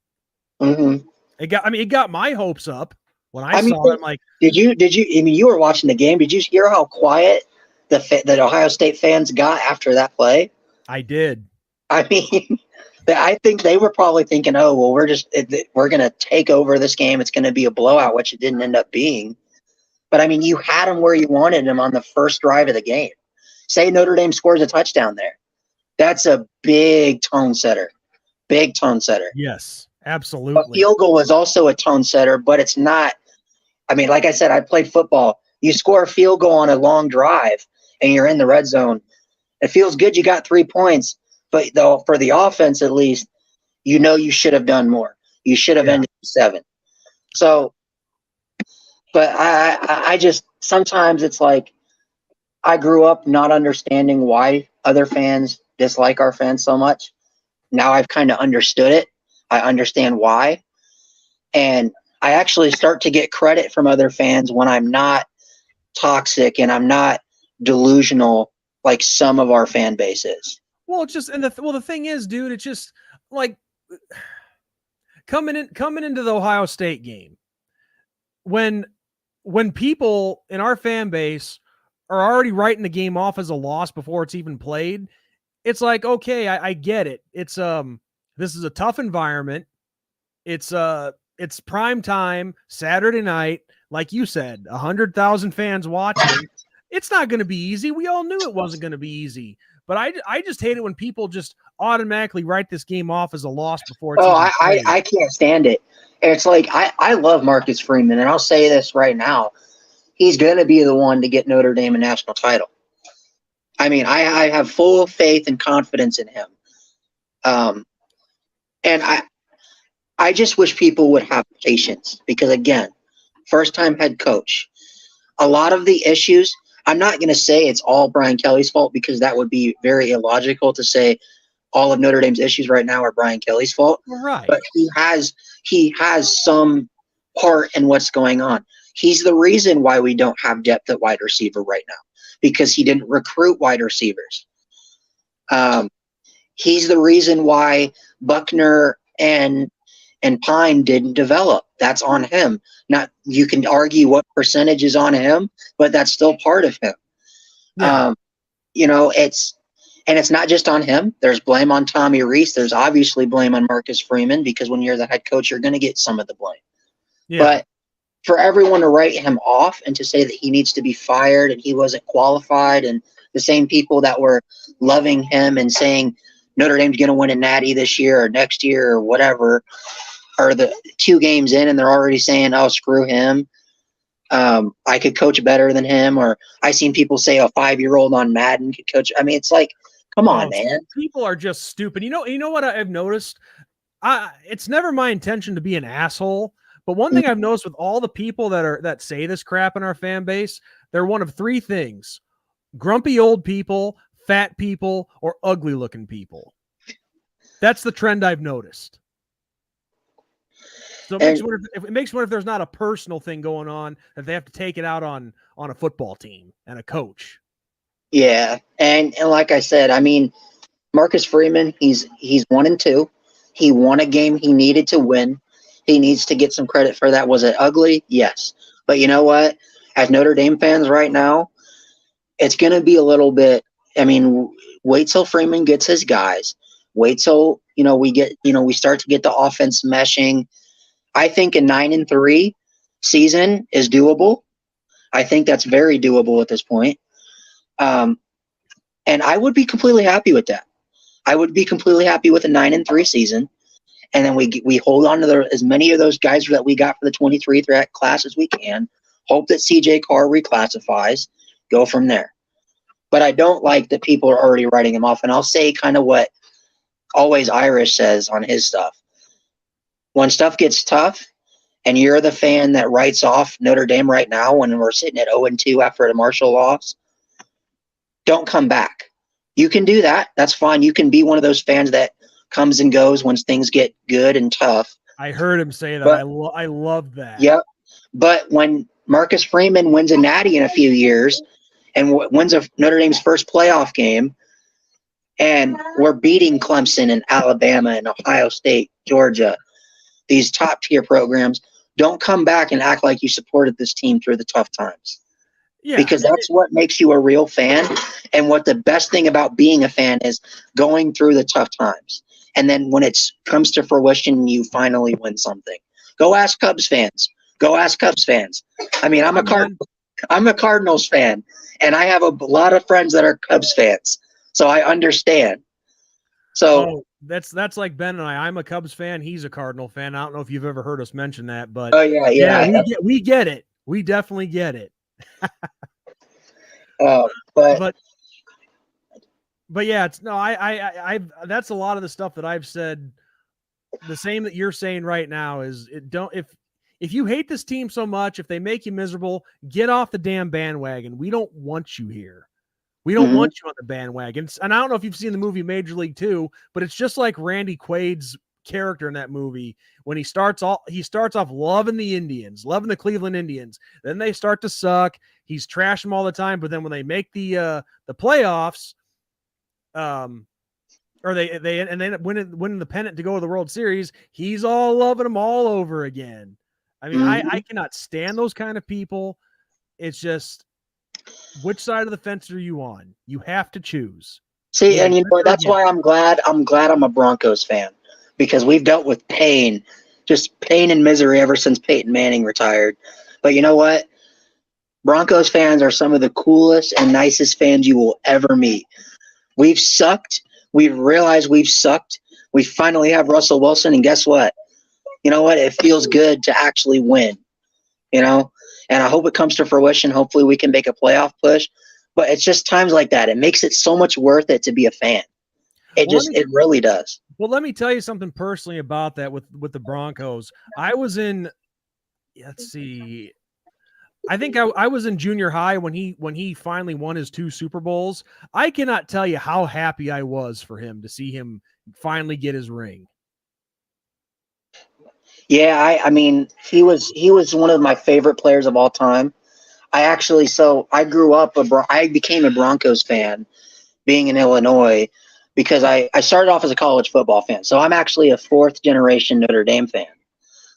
Mm-hmm. It got my hopes up when I saw it. I'm like, did you? I mean, you were watching the game. Did you hear how quiet the Ohio State fans got after that play? I did. I mean, I think they were probably thinking, oh, well, we're going to take over this game. It's going to be a blowout, which it didn't end up being. But, I mean, you had them where you wanted them on the first drive of the game. Say Notre Dame scores a touchdown there. That's a big tone setter. Big tone setter. Yes, absolutely. A field goal is also a tone setter, but it's not. I mean, like I said, I played football. You score a field goal on a long drive, and you're in the red zone. It feels good you got 3 points. But though for the offense, at least, you should have done more. You should have ended 7. So, but I just sometimes it's like I grew up not understanding why other fans dislike our fans so much. Now I've kind of understood it. I understand why, and I actually start to get credit from other fans when I'm not toxic and I'm not delusional like some of our fan base is. Well, it's just, the thing is, dude, it's just like coming into the Ohio State game when people in our fan base are already writing the game off as a loss before it's even played. It's like, okay, I get it. It's this is a tough environment. It's prime time Saturday night, like you said, 100,000 fans watching. It's not going to be easy. We all knew it wasn't going to be easy. But I just hate it when people just automatically write this game off as a loss before it's I can't stand it. It's like I love Marcus Freeman, and I'll say this right now. He's going to be the one to get Notre Dame a national title. I mean, I have full faith and confidence in him. And I just wish people would have patience because, again, first-time head coach. A lot of the issues – I'm not going to say it's all Brian Kelly's fault because that would be very illogical to say all of Notre Dame's issues right now are Brian Kelly's fault. Right. But he has some part in what's going on. He's the reason why we don't have depth at wide receiver right now because he didn't recruit wide receivers. He's the reason why Buckner and Pine didn't develop. That's on him. Not you can argue what percentage is on him, but that's still part of him. Yeah. It's not just on him. There's blame on Tommy Rees. There's obviously blame on Marcus Freeman because when you're the head coach, you're going to get some of the blame. Yeah. But for everyone to write him off and to say that he needs to be fired and he wasn't qualified, and the same people that were loving him and saying Notre Dame's going to win a natty this year or next year or whatever, are the 2 games in and they're already saying, oh, screw him. I could coach better than him. Or I seen people say a 5-year-old on Madden could coach. I mean, it's like, come on, man. People are just stupid. You know what I've noticed? It's never my intention to be an asshole, but one thing I've noticed with all the people that say this crap in our fan base, they're one of 3 things: grumpy old people, fat people, or ugly looking people. That's the trend I've noticed. So it makes me wonder if there's not a personal thing going on that they have to take it out on a football team and a coach. Yeah, and like I said, I mean, Marcus Freeman, he's 1-2. He won a game he needed to win. He needs to get some credit for that. Was it ugly? Yes. But you know what? As Notre Dame fans right now, it's going to be a little bit. I mean, wait till Freeman gets his guys. Wait till we start to get the offense meshing. I think a 9-3 season is doable. I think that's very doable at this point. And I would be completely happy with that. I would be completely happy with a 9-3 season, and then we hold on to as many of those guys that we got for the 23 class as we can. Hope that CJ Carr reclassifies. Go from there. But I don't like that people are already writing him off. And I'll say kind of what Always Irish says on his stuff. When stuff gets tough, and you're the fan that writes off Notre Dame right now when we're sitting at 0-2 after the Marshall loss, don't come back. You can do that. That's fine. You can be one of those fans that comes and goes when things get good and tough. I heard him say that. But, I love that. Yep. But when Marcus Freeman wins a natty in a few years and wins Notre Dame's first playoff game, and we're beating Clemson and Alabama and Ohio State, Georgia, these top-tier programs, don't come back and act like you supported this team through the tough times. Yeah, because that's what makes you a real fan. And what the best thing about being a fan is going through the tough times. And then when it comes to fruition, you finally win something. Go ask Cubs fans. I mean, I'm a Cardinals fan, and I have a lot of friends that are Cubs fans, so I understand. So that's like Ben and I. I'm a Cubs fan. He's a Cardinal fan. I don't know if you've ever heard us mention that, but we get it. We definitely get it. But yeah, I that's a lot of the stuff that I've said. The same that you're saying right now is if you hate this team so much, if they make you miserable, get off the damn bandwagon. We don't want you here. We don't want you on the bandwagon. And I don't know if you've seen the movie Major League 2, but it's just like Randy Quaid's character in that movie. When he starts off loving the Indians, loving the Cleveland Indians. Then they start to suck. He's trashing them all the time. But then when they make the playoffs, or they end up winning the pennant to go to the World Series, he's all loving them all over again. I mean, I cannot stand those kind of people. It's just, which side of the fence are you on? You have to choose. See, and that's why I'm glad I'm a Broncos fan, because we've dealt with pain and misery ever since Peyton Manning retired. But you know what? Broncos fans are some of the coolest and nicest fans you will ever meet. We've sucked. We've realized we've sucked. We finally have Russell Wilson, and guess what? You know what? It feels good to actually win, and I hope it comes to fruition. Hopefully we can make a playoff push, but it's just times like that. It makes it so much worth it to be a fan. It really does. Well, let me tell you something personally about that with the Broncos. I was in, let's see, I think I was in junior high when he finally won his 2 Super Bowls. I cannot tell you how happy I was for him to see him finally get his ring. Yeah, I mean, he was one of my favorite players of all time. I grew up, I became a Broncos fan being in Illinois because I started off as a college football fan. So I'm actually a 4th generation Notre Dame fan.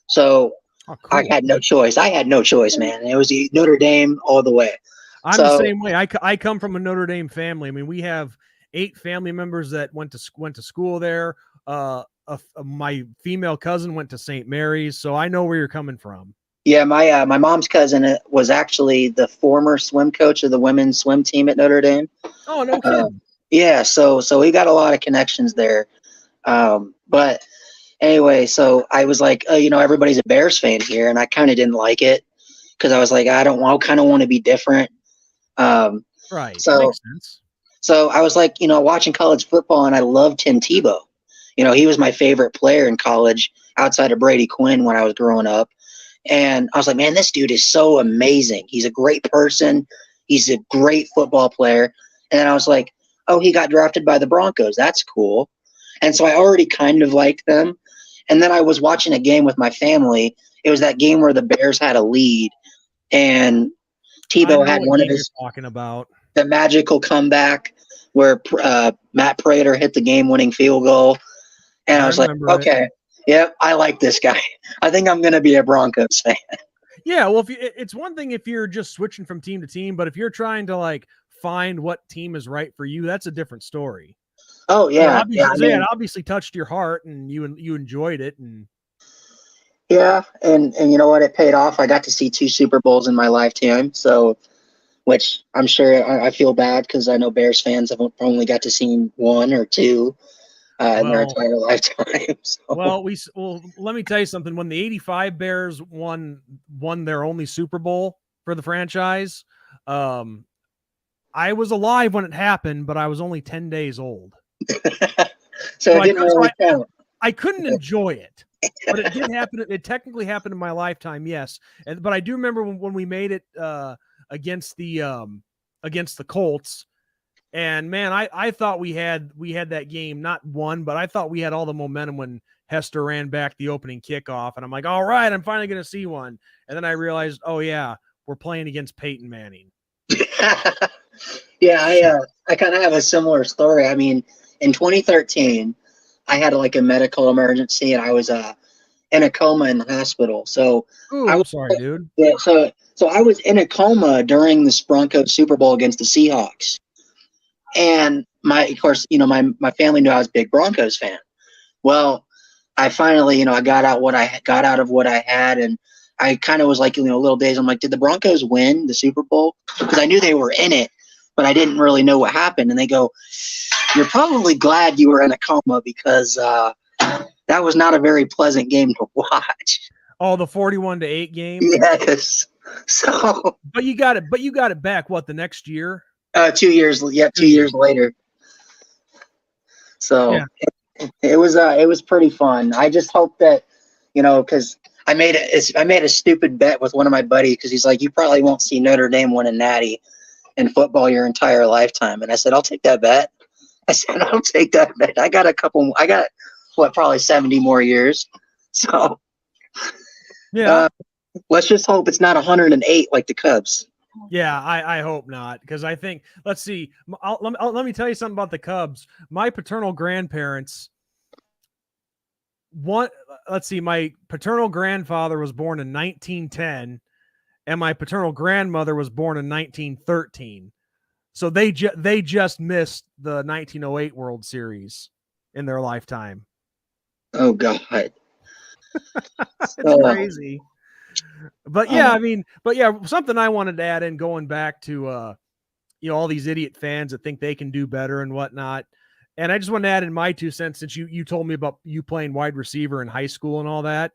So cool. I had no choice, man. It was Notre Dame all the way. I'm the same way. I come from a Notre Dame family. I mean, we have 8 family members that went to school there. My female cousin went to St. Mary's, so I know where you're coming from. Yeah, my mom's cousin was actually the former swim coach of the women's swim team at Notre Dame. Oh, no kidding. Yeah, so we got a lot of connections there. But anyway, so I was like, everybody's a Bears fan here, and I kind of didn't like it because I was like, I kind of want to be different. Right. So makes sense. So I was like, watching college football, and I loved Tim Tebow. He was my favorite player in college outside of Brady Quinn when I was growing up. And I was like, man, this dude is so amazing. He's a great person. He's a great football player. And then I was like, oh, he got drafted by the Broncos. That's cool. And so I already kind of liked them. And then I was watching a game with my family. It was that game where the Bears had a lead. And Tebow had one of his talking about the magical comeback where Matt Prater hit the game-winning field goal. And I was like, okay, yep, I like this guy. I think I'm going to be a Broncos fan. Yeah, well, it's one thing if you're just switching from team to team, but if you're trying to find what team is right for you, that's a different story. Oh yeah, It obviously touched your heart, and you enjoyed it, and yeah, and you know what? It paid off. I got to see 2 Super Bowls in my lifetime, so which I'm sure I feel bad because I know Bears fans have only got to see 1 or 2 in their entire lifetime. So. Well, let me tell you something. When the '85 Bears won their only Super Bowl for the franchise, I was alive when it happened, but I was only 10 days old. So it didn't really count. I couldn't enjoy it, but it did happen. It technically happened in my lifetime, yes. But I do remember when we made it against the Colts. And man, I thought we had that game not won, but I thought we had all the momentum when Hester ran back the opening kickoff, and I'm like, all right, I'm finally going to see one. And then I realized, oh yeah, we're playing against Peyton Manning. Yeah, I kind of have a similar story. I mean, in 2013, I had like a medical emergency, and I was in a coma in the hospital. So I'm sorry, dude. Yeah, so I was in a coma during this Broncos Super Bowl against the Seahawks. And of course, my family knew I was a big Broncos fan. Well, I finally, I got out of what I had, and I kind of was like, a little days. I'm like, did the Broncos win the Super Bowl? Because I knew they were in it, but I didn't really know what happened. And they go, you're probably glad you were in a coma because that was not a very pleasant game to watch. Oh, the 41-8 game. Yes. So. But you got it back. What, the next year? 2 years. Yeah, 2 years later. So yeah. It was pretty fun. I just hope that, because I made a stupid bet with one of my buddies because he's like, you probably won't see Notre Dame win a natty in football your entire lifetime. And I said, I'll take that bet. I'll take that bet. I got probably 70 more years. So yeah, let's just hope it's not 108 like the Cubs. Yeah, I hope not, because I think, let's see, let me tell you something about the Cubs. My paternal grandparents, my paternal grandfather was born in 1910, and my paternal grandmother was born in 1913. So they just missed the 1908 World Series in their lifetime. Oh, God. It's crazy. But yeah, something I wanted to add in, going back to all these idiot fans that think they can do better and whatnot. And I just want to add in my 2 cents, since you told me about you playing wide receiver in high school and all that.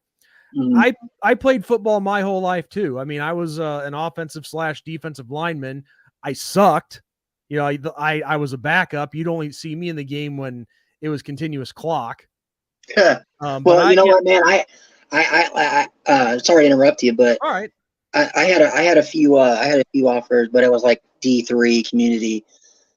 Mm-hmm. I played football my whole life too. I mean, I was an offensive/defensive lineman. I sucked. I was a backup. You'd only see me in the game when it was continuous clock. Well, you know what, man? I sorry to interrupt you, but all right. I had a few offers, but it was like D3 community.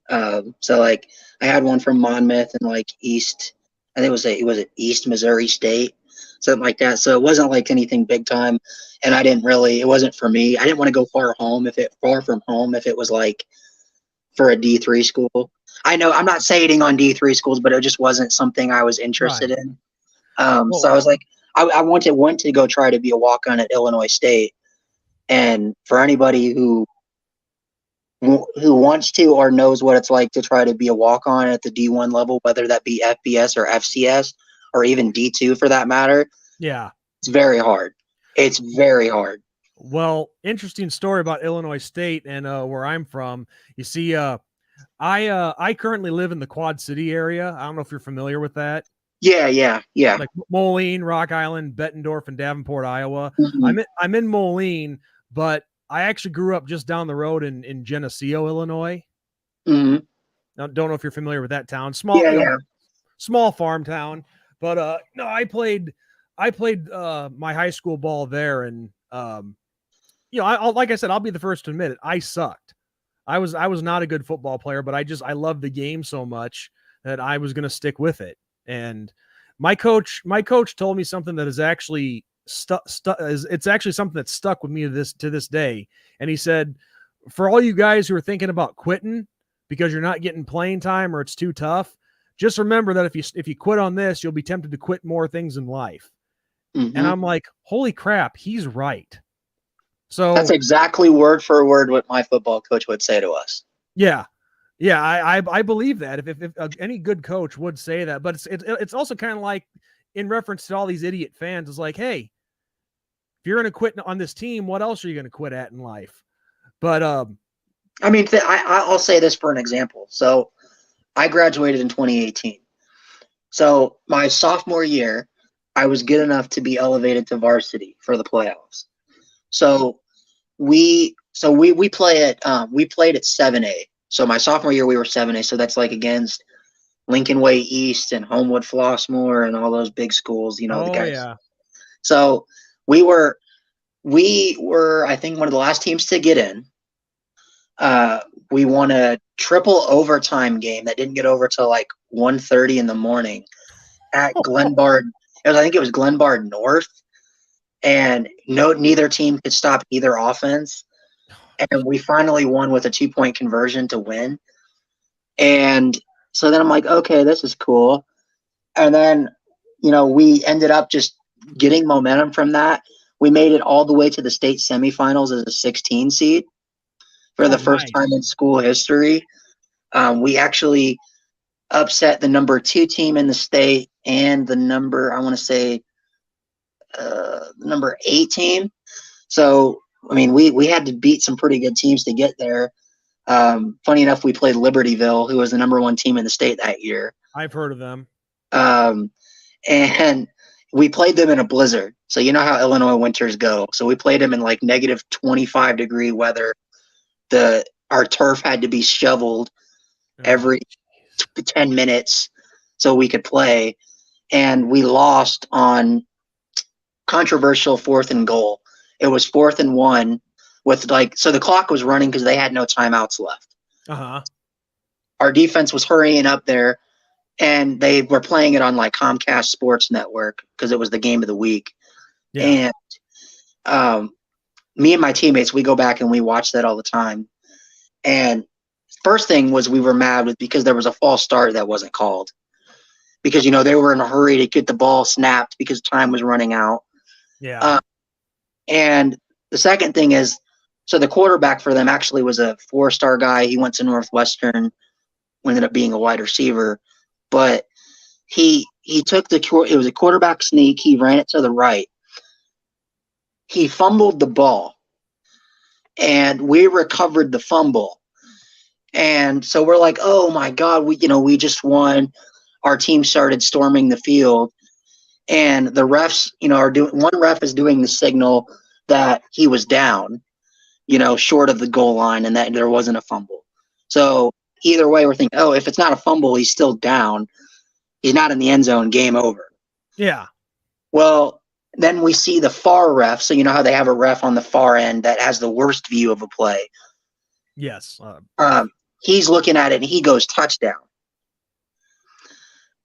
So like I had one from Monmouth and like East. I think it was East Missouri State, something like that. So it wasn't like anything big time, and it wasn't for me. I didn't want to go far from home if it was like for a D3 school. I know I'm not saying on D3 schools, but it just wasn't something I was interested in. So I was like, I wanted to go try to be a walk-on at Illinois State. And for anybody who wants to or knows what it's like to try to be a walk-on at the D1 level, whether that be FBS or FCS or even D2 for that matter. Yeah. It's very hard. It's very hard. Well, interesting story about Illinois State and where I'm from. You see, I currently live in the Quad City area. I don't know if you're familiar with that. Yeah. Like Moline, Rock Island, Bettendorf, and Davenport, Iowa. Mm-hmm. I'm in Moline, but I actually grew up just down the road in Geneseo, Illinois. Mm-hmm. Now, don't know if you're familiar with that town. Small farm town. But no, I played my high school ball there, and like I said, I'll be the first to admit it. I sucked. I was not a good football player, but I loved the game so much that I was going to stick with it. And my coach told me something that is actually it's actually something that stuck with me to this day. And he said, for all you guys who are thinking about quitting because you're not getting playing time or it's too tough, just remember that if you quit on this, you'll be tempted to quit more things in life. Mm-hmm. And I'm like, holy crap, he's right. So that's exactly word for word what my football coach would say to us. Yeah. Yeah, I believe that if any good coach would say that, but it's also kind of like in reference to all these idiot fans. It's like, hey, if you're going to quit on this team, what else are you going to quit at in life? But I mean, I'll say this for an example. So I graduated in 2018. So my sophomore year, I was good enough to be elevated to varsity for the playoffs. So we played at 7A. So my sophomore year we were 7A. So that's like against Lincoln Way East and Homewood Flossmoor and all those big schools, you know, the oh guys. yeah, So we were I think one of the last teams to get in. We won a triple overtime game that didn't get over till like 1:30 in the morning at Glenbard. I think it was Glenbard North, and neither team could stop either offense. And we finally won with a 2-point conversion to win. And so then I'm like, okay, this is cool. And then, we ended up just getting momentum from that. We made it all the way to the state semifinals as a 16 seed for the first nice. time in school history. We actually upset the number 2 team in the state and the number 8 team. So, I mean, we had to beat some pretty good teams to get there. Funny enough, we played Libertyville, who was the number 1 team in the state that year. I've heard of them. And we played them in a blizzard. So you know how Illinois winters go. So we played them in like negative 25-degree weather. Our turf had to be shoveled every 10 minutes so we could play. And we lost on controversial 4th and goal. It was 4th and 1 with so the clock was running because they had no timeouts left. Uh-huh. Our defense was hurrying up there, and they were playing it on like Comcast Sports Network because it was the game of the week. Yeah. And me and my teammates, we go back and we watch that all the time. And first thing was we were mad because there was a false start that wasn't called. Because, they were in a hurry to get the ball snapped because time was running out. Yeah. And the second thing is, so the quarterback for them actually was a 4-star guy. He went to Northwestern, ended up being a wide receiver. But it was a quarterback sneak. He ran it to the right. He fumbled the ball, and we recovered the fumble. And so we're like, oh my God, we just won. Our team started storming the field, and the refs, one ref is doing the signal that he was down, short of the goal line, and that there wasn't a fumble. So either way, we're thinking, oh, if it's not a fumble, he's still down. He's not in the end zone, game over. Yeah. Well, then we see the far ref. So you know how they have a ref on the far end that has the worst view of a play. Yes. He's looking at it, and he goes touchdown.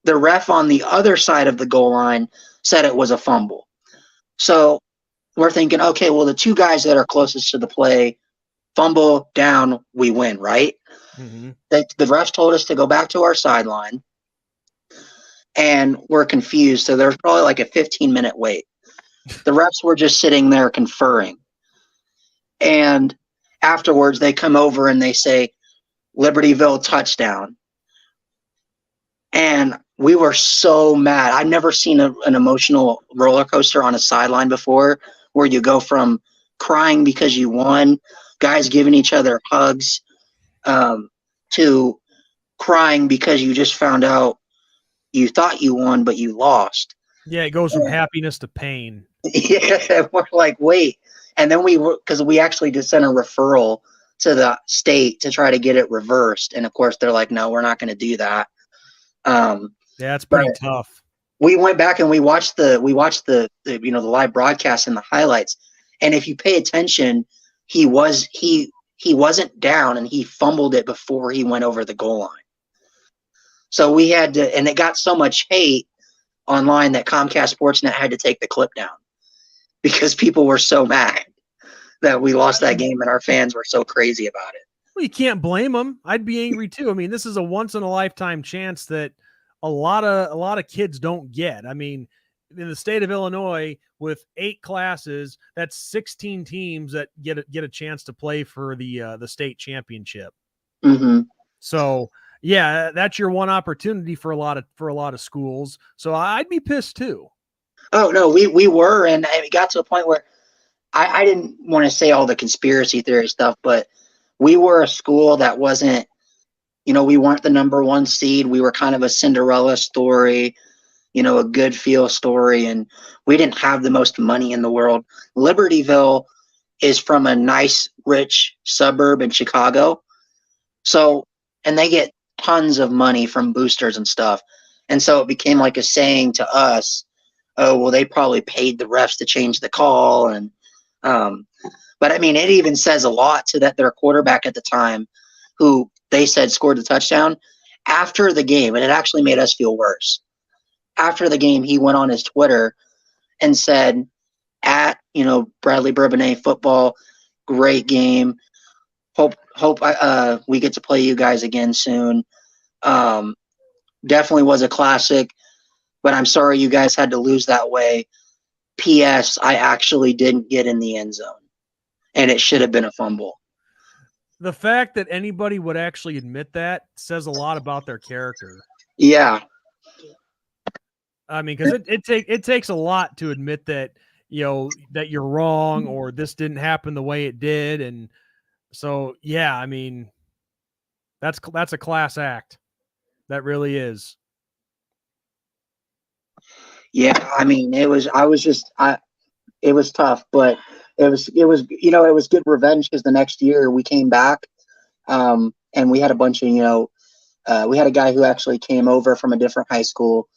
The ref on the other side of the goal line said it was a fumble. So we're thinking, okay, well, the 2 guys that are closest to the play, fumble, down, we win, right? Mm-hmm. The refs told us to go back to our sideline, and we're confused. So there's probably like a 15-minute wait. The refs were just sitting there conferring. And afterwards, they come over and they say, Libertyville touchdown. And we were so mad. I've never seen an emotional roller coaster on a sideline before, where you go from crying because you won, guys giving each other hugs, to crying because you just found out you thought you won, but you lost. Yeah, it goes from happiness to pain. Yeah, we're like, wait. And then because we actually just sent a referral to the state to try to get it reversed. And of course, they're like, no, we're not going to do that. Yeah, it's pretty tough. We went back and we watched the live broadcast and the highlights. And if you pay attention, he wasn't down, and he fumbled it before he went over the goal line. So we had to, and it got so much hate online that Comcast Sportsnet had to take the clip down because people were so mad that we lost that game, and our fans were so crazy about it. Well, you can't blame them. I'd be angry too. I mean, this is a once in a lifetime chance that a lot of kids don't get. I mean, in the state of Illinois, with 8 classes, that's 16 teams that get a chance to play for the state championship. Mm-hmm. So yeah, that's your one opportunity for a lot of schools. So I'd be pissed too. Oh no, we were, and it got to a point where I didn't want to say all the conspiracy theory stuff, but we were a school that wasn't, we weren't the number one seed. We were kind of a Cinderella story, a good feel story, and we didn't have the most money in the world. Libertyville is from a nice, rich suburb in Chicago. So, and they get tons of money from boosters and stuff. And so it became like a saying to us, oh, well, they probably paid the refs to change the call. And, but I mean, it even says a lot to that their quarterback at the time, who they said scored the touchdown after the game. And it actually made us feel worse. After the game, he went on his Twitter and said, Bradley Bourbonnais football, great game. Hope we get to play you guys again soon. Definitely was a classic, but I'm sorry you guys had to lose that way. P.S. I actually didn't get in the end zone, and it should have been a fumble. The fact that anybody would actually admit that says a lot about their character. Yeah. I mean, because it takes a lot to admit that, that you're wrong or this didn't happen the way it did. And so, yeah, I mean, that's a class act. That really is. Yeah, I mean, it was tough, but it was good revenge, because the next year we came back, and we had a bunch of, we had a guy who actually came over from a different high school,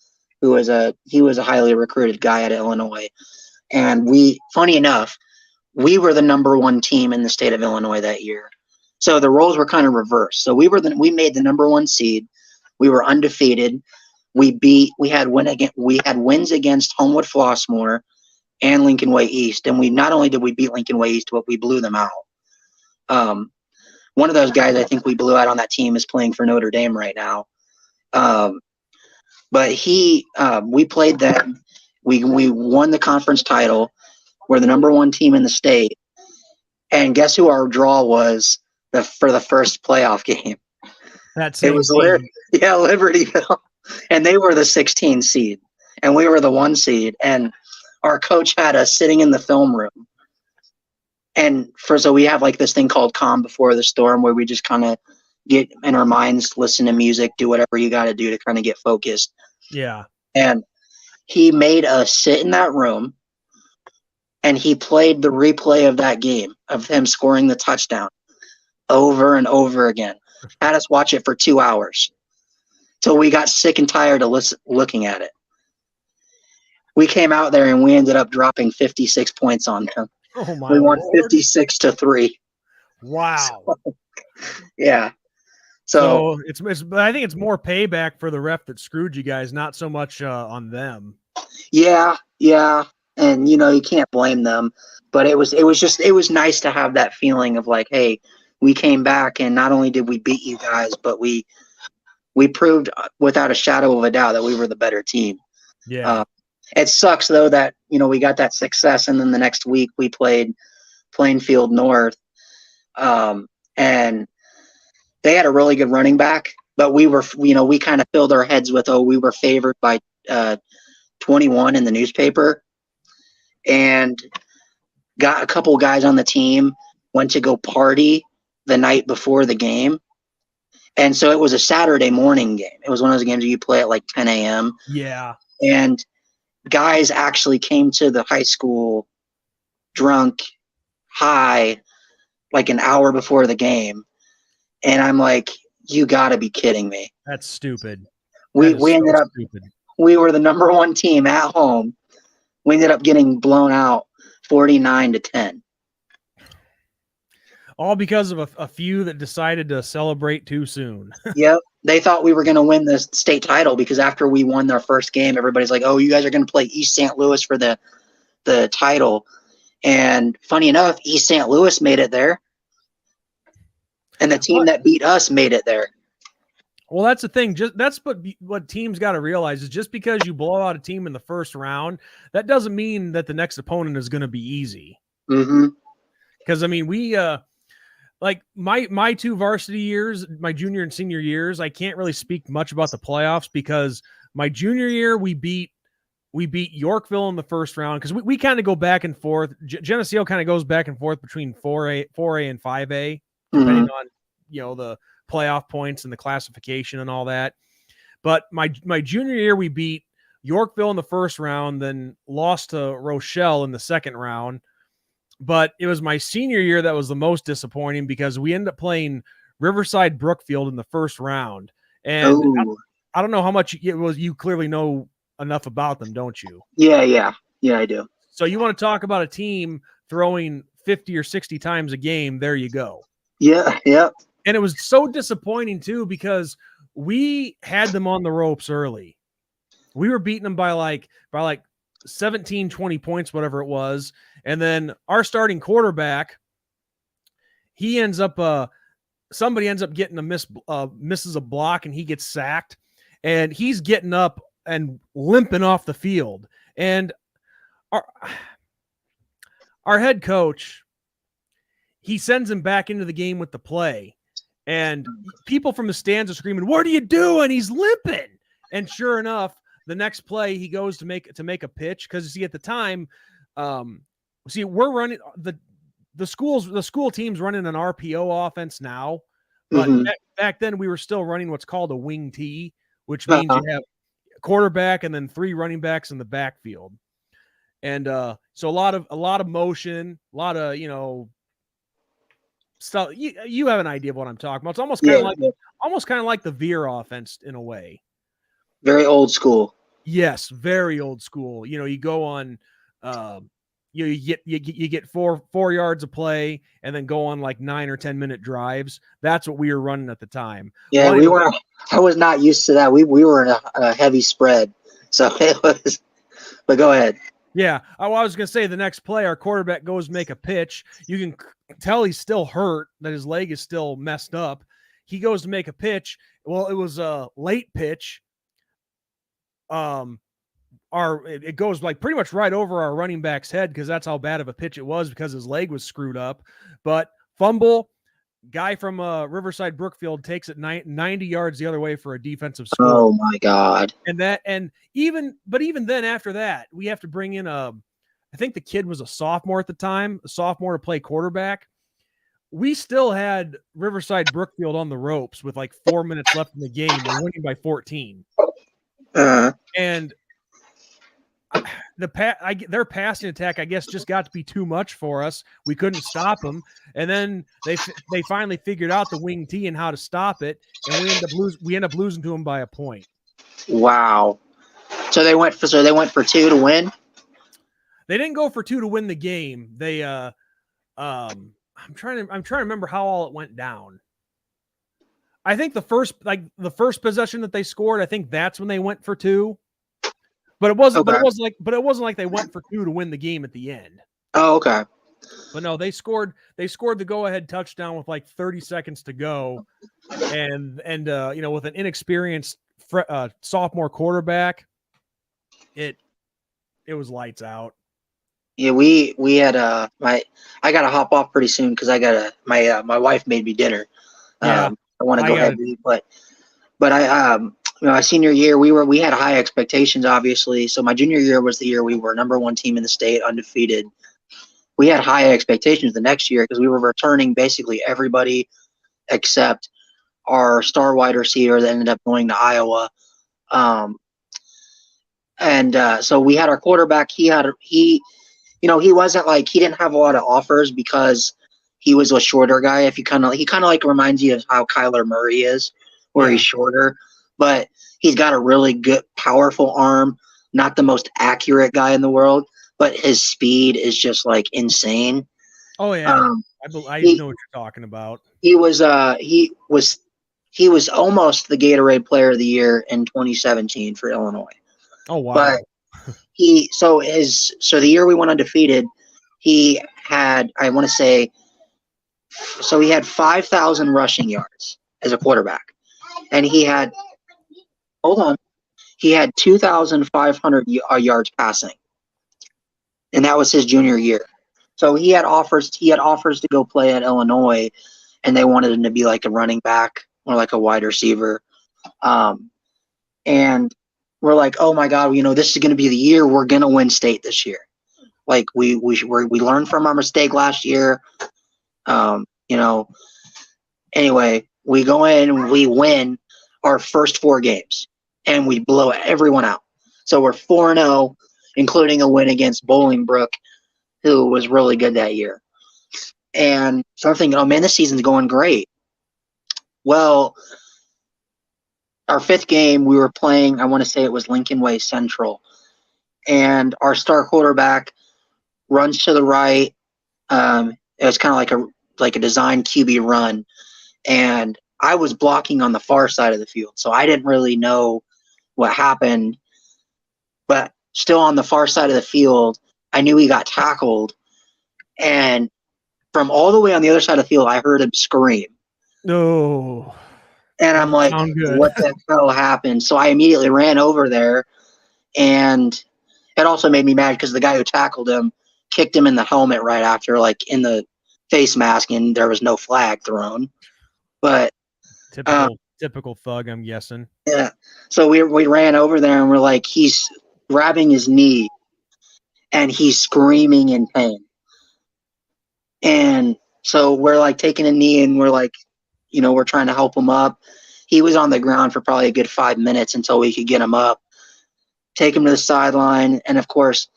he was a highly recruited guy at Illinois. And funny enough, we were the number one team in the state of Illinois that year. So the roles were kind of reversed. So we made the number one seed. We were undefeated. We had wins against Homewood Flossmoor and Lincoln Way East. And not only did we beat Lincoln Way East, but we blew them out. One of those guys I think we blew out on that team is playing for Notre Dame right now. But we played them. We won the conference title. We're the number one team in the state. And guess who our draw was for the first playoff game? It was Libertyville. And they were the 16 seed. And we were the 1 seed. And our coach had us sitting in the film room. And so we have like this thing called Calm Before the Storm, where we just kind of get in our minds, listen to music, do whatever you got to do to kind of get focused. Yeah. And he made us sit in that room, and he played the replay of that game, of him scoring the touchdown, over and over again. Had us watch it for 2 hours till we got sick and tired of looking at it. We came out there and we ended up dropping 56 points on them. Oh my! We won Lord. 56-3. Wow. Yeah. So it's I think it's more payback for the ref that screwed you guys, not so much on them. Yeah. And you can't blame them, but it was nice to have that feeling of like, hey, we came back, and not only did we beat you guys, but we proved without a shadow of a doubt that we were the better team. Yeah. It sucks though that we got that success, and then the next week we played Plainfield North, and they had a really good running back, but we kind of filled our heads with, we were favored by 21 in the newspaper, and got a couple guys on the team went to go party the night before the game. And so it was a Saturday morning game. It was one of those games where you play at like 10 a.m. Yeah. And guys actually came to the high school drunk, high, like an hour before the game. And I'm like, you got to be kidding me. That's stupid. We ended up stupid. We were the number one team at home. We ended up getting blown out 49-10. All because of a few that decided to celebrate too soon. Yep. They thought we were going to win the state title, because after we won their first game, everybody's like, oh, you guys are going to play East St. Louis for the title. And funny enough, East St. Louis made it there. And the team that beat us made it there. Well, that's the thing. That's what teams got to realize is just because you blow out a team in the first round, that doesn't mean that the next opponent is going to be easy. Mm-hmm. Because I mean, like my two varsity years, my junior and senior years, I can't really speak much about the playoffs because my junior year we beat Yorkville in the first round because we kind of go back and forth. Geneseo kind of goes back and forth between 4A and 5A, depending on the playoff points and the classification and all that. But my junior year, we beat Yorkville in the first round, then lost to Rochelle in the second round. But it was my senior year that was the most disappointing because we ended up playing Riverside Brookfield in the first round. And I don't know how much it was. You clearly know enough about them, don't you? Yeah, I do. So you want to talk about a team throwing 50 or 60 times a game? There you go. Yeah. And it was so disappointing too because we had them on the ropes early. We were beating them by like 17, 20 points, whatever it was. And then our starting quarterback, he ends up somebody ends up getting misses a block and he gets sacked. And he's getting up and limping off the field. And our head coach, he sends him back into the game with the play. And people from the stands are screaming, "What are you doing? He's limping." And sure enough, the next play he goes to make a pitch because at the time, we're running the school team's running an RPO offense now, but back then we were still running what's called a wing T, which means you have a quarterback and then 3 running backs in the backfield. And so a lot of motion, a lot of stuff. You have an idea of what I'm talking about. It's almost kind of like the Veer offense in a way. Very old school. Yes, very old school. You go on, you get four yards of play and then go on like 9 or 10 minute drives. That's what we were running at the time. Yeah, I was not used to that. We were in a heavy spread, so it was. But go ahead. Yeah, I was going to say the next play, our quarterback goes make a pitch. You can tell he's still hurt, that his leg is still messed up. He goes to make a pitch. Well, it was a late pitch. It goes like pretty much right over our running back's head because that's how bad of a pitch it was because his leg was screwed up. But fumble, guy from Riverside Brookfield takes it 90 yards the other way for a defensive score. Oh my God. And even then after that, we have to bring in I think the kid was a sophomore at the time, a sophomore to play quarterback. We still had Riverside Brookfield on the ropes with like 4 minutes left in the game. We're winning by 14. And their passing attack, I guess, just got to be too much for us. We couldn't stop them, and then they finally figured out the wing T and how to stop it, and we end up losing to them by a point. Wow! So they went for 2 to win. They didn't go for 2 to win the game. They I'm trying to remember how all it went down. I think the first possession that they scored, I think that's when they went for 2. But it wasn't. Okay. But it wasn't like they went for 2 to win the game at the end. Oh, okay. But no, they scored the go-ahead touchdown with like 30 seconds to go, and with an inexperienced sophomore quarterback, it was lights out. Yeah, we had I got to hop off pretty soon because my wife made me dinner. I want to go ahead and eat, but I my senior year we had high expectations, obviously. So my junior year was the year we were number 1 team in the state, undefeated. We had high expectations the next year because we were returning basically everybody except our star wide receiver that ended up going to Iowa. So we had our quarterback. He wasn't like, he didn't have a lot of offers because he was a shorter guy. He kind of like reminds you of how Kyler Murray is, where he's shorter, but he's got a really good, powerful arm. Not the most accurate guy in the world, but his speed is just like insane. Oh yeah, I know what you're talking about. He was almost the Gatorade Player of the Year in 2017 for Illinois. Oh wow! But so the year we went undefeated, he had, I want to say, so he had 5,000 rushing yards as a quarterback, and he had 2,500 yards passing, and that was his junior year. So he had offers to go play at Illinois, and they wanted him to be like a running back or like a wide receiver. And we're like, oh my God, this is going to be the year we're going to win state this year. Like we learned from our mistake last year. Anyway, we go in and we win our first 4 games and we blow everyone out. So we're 4-0, including a win against Bolingbrook, who was really good that year. And so I'm thinking, oh man, this season's going great. Well, our 5th game, we were playing, I want to say it was Lincoln Way Central. And our star quarterback runs to the right. It was kind of like a design QB run. And I was blocking on the far side of the field, so I didn't really know what happened. But still on the far side of the field, I knew he got tackled. And from all the way on the other side of the field, I heard him scream. No. And I'm like, what the hell happened? So I immediately ran over there. And it also made me mad because the guy who tackled him kicked him in the helmet right after, like in the face mask, and there was no flag thrown. But typical thug, I'm guessing. Yeah. So we ran over there and we're like, he's grabbing his knee and he's screaming in pain. And so we're like taking a knee and we're like, we're trying to help him up. He was on the ground for probably a good 5 minutes until we could get him up, take him to the sideline. And of course,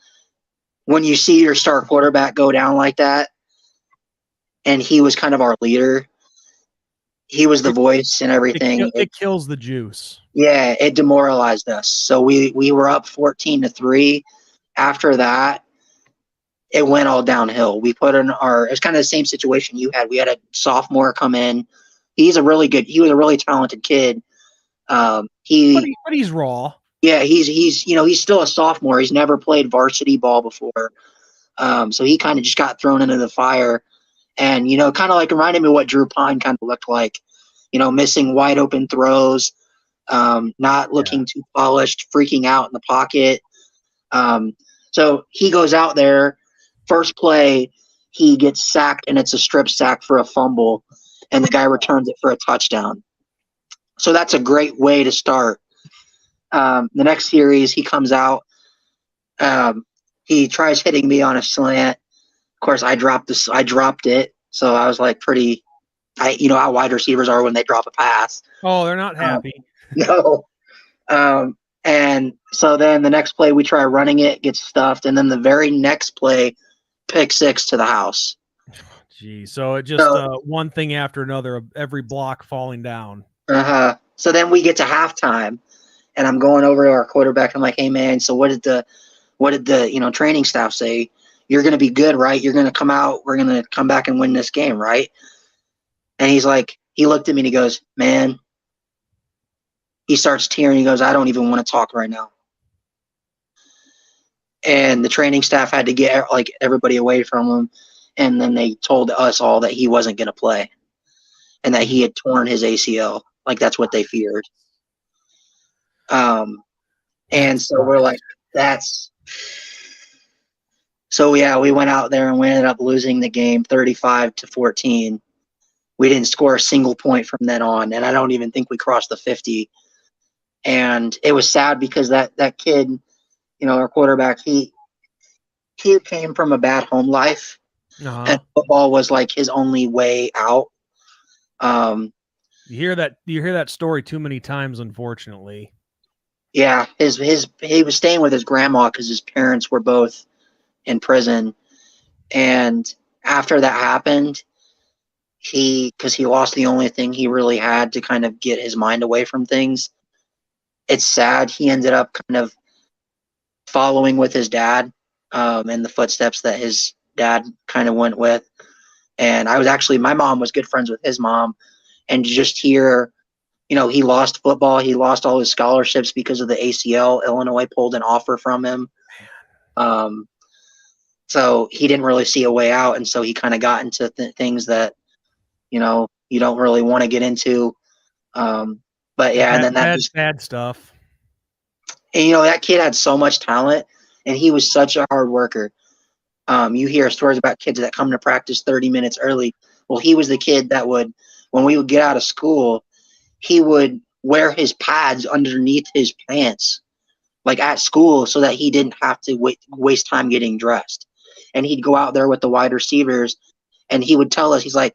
when you see your star quarterback go down like that, and he was kind of our leader, he was the voice and everything. It kills the juice. Yeah, it demoralized us. So we were up 14-3. After that, it went all downhill. We put in it's kind of the same situation you had. We had a sophomore come in. He was a really talented kid. But he's raw. Yeah, he's still a sophomore. He's never played varsity ball before. So he kind of just got thrown into the fire. And, kind of like reminded me of what Drew Pine kind of looked like, missing wide open throws, not looking too polished, freaking out in the pocket. So he goes out there, first play, he gets sacked, and it's a strip sack for a fumble, and the guy returns it for a touchdown. So that's a great way to start. The next series, he comes out. He tries hitting me on a slant. Of course, I dropped it, so I was like how wide receivers are when they drop a pass. Oh, they're not happy. No. And so then the next play we try running it, gets stuffed, and then the very next play, pick 6 to the house. Geez, so it just one thing after another, every block falling down. So then we get to halftime, and I'm going over to our quarterback. I'm like, hey man, so what did the training staff say? You're going to be good, right? You're going to come out. We're going to come back and win this game, right? And he's like, he looked at me and he goes, man, he starts tearing. He goes, I don't even want to talk right now. And the training staff had to get everybody away from him. And then they told us all that he wasn't going to play and that he had torn his ACL. Like that's what they feared. And so we're like, So yeah, we went out there and we ended up losing the game 35-14. We didn't score a single point from then on, and I don't even think we crossed the 50. And it was sad because that kid, our quarterback, he came from a bad home life, and football was like his only way out. You hear that story too many times, unfortunately. Yeah, he was staying with his grandma because his parents were both in prison, and after that happened, because he lost the only thing he really had to kind of get his mind away from things. It's sad. He ended up kind of following with his dad in the footsteps that his dad kind of went with. And my mom was good friends with his mom, and just hear, he lost football. He lost all his scholarships because of the ACL. Illinois pulled an offer from him. So he didn't really see a way out. And so he kind of got into things that, you don't really want to get into. But yeah, and then that's bad stuff. And, that kid had so much talent, and he was such a hard worker. You hear stories about kids that come to practice 30 minutes early. Well, he was the kid that would, when we would get out of school, he would wear his pads underneath his pants, like at school, so that he didn't have to waste time getting dressed. And he'd go out there with the wide receivers, and he would tell us, he's like,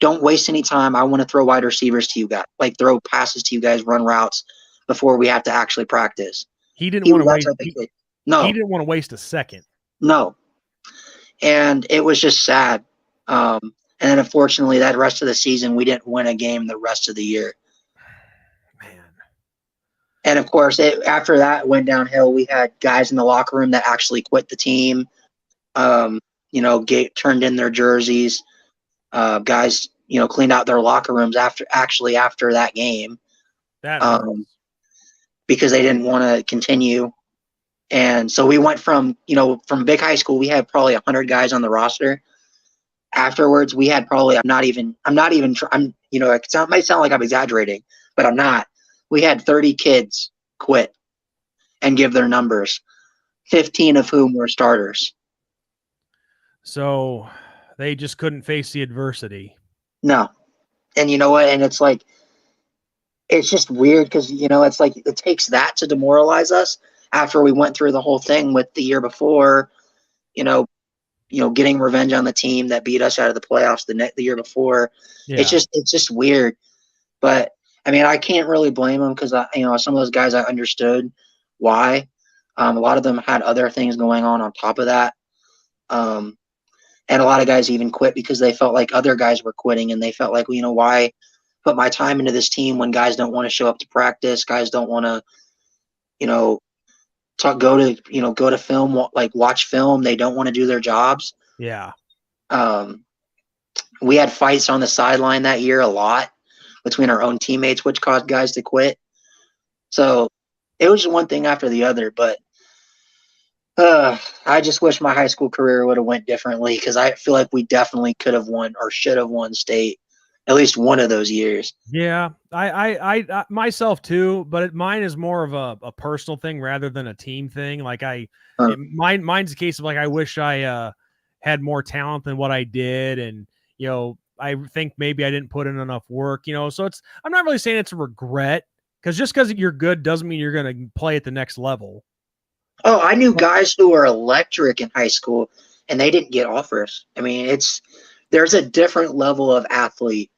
don't waste any time. I want to throw wide receivers to you guys, like throw passes to you guys, run routes before we have to actually practice. He didn't want to was that waste. type of kid. No, He didn't want to waste a second. no. And it was just sad. And then unfortunately, that rest of the season, we didn't win a game the rest of the year. Man. And of course, after that went downhill, we had guys in the locker room that actually quit the team, turned in their jerseys. Guys, cleaned out their locker rooms after that game. Because they didn't want to continue. And so we went from big high school, we had probably 100 guys on the roster. Afterwards, we had probably, it might sound like I'm exaggerating, but I'm not. We had 30 kids quit and give their numbers, 15 of whom were starters. So they just couldn't face the adversity. No. And you know what? And it's like, it's just weird because, it's like it takes that to demoralize us after we went through the whole thing with the year before, getting revenge on the team that beat us out of the playoffs the year before. Yeah. It's just weird. But I mean, I can't really blame them because some of those guys I understood why. A lot of them had other things going on top of that. And a lot of guys even quit because they felt like other guys were quitting, and they felt like, why put my time into this team when guys don't want to show up to practice, guys don't want to, go to film, like watch film. They don't want to do their jobs. Yeah. We had fights on the sideline that year a lot between our own teammates, which caused guys to quit. So it was one thing after the other, but I just wish my high school career would have went differently because I feel like we definitely could have won or should have won state at least one of those years. Yeah, I myself too, but mine is more of a personal thing rather than a team thing. Like mine's a case of like I wish I had more talent than what I did, and I think maybe I didn't put in enough work. So I'm not really saying it's a regret because just because you're good doesn't mean you're going to play at the next level. Oh, I knew guys who were electric in high school, and they didn't get offers. I mean, there's a different level of athlete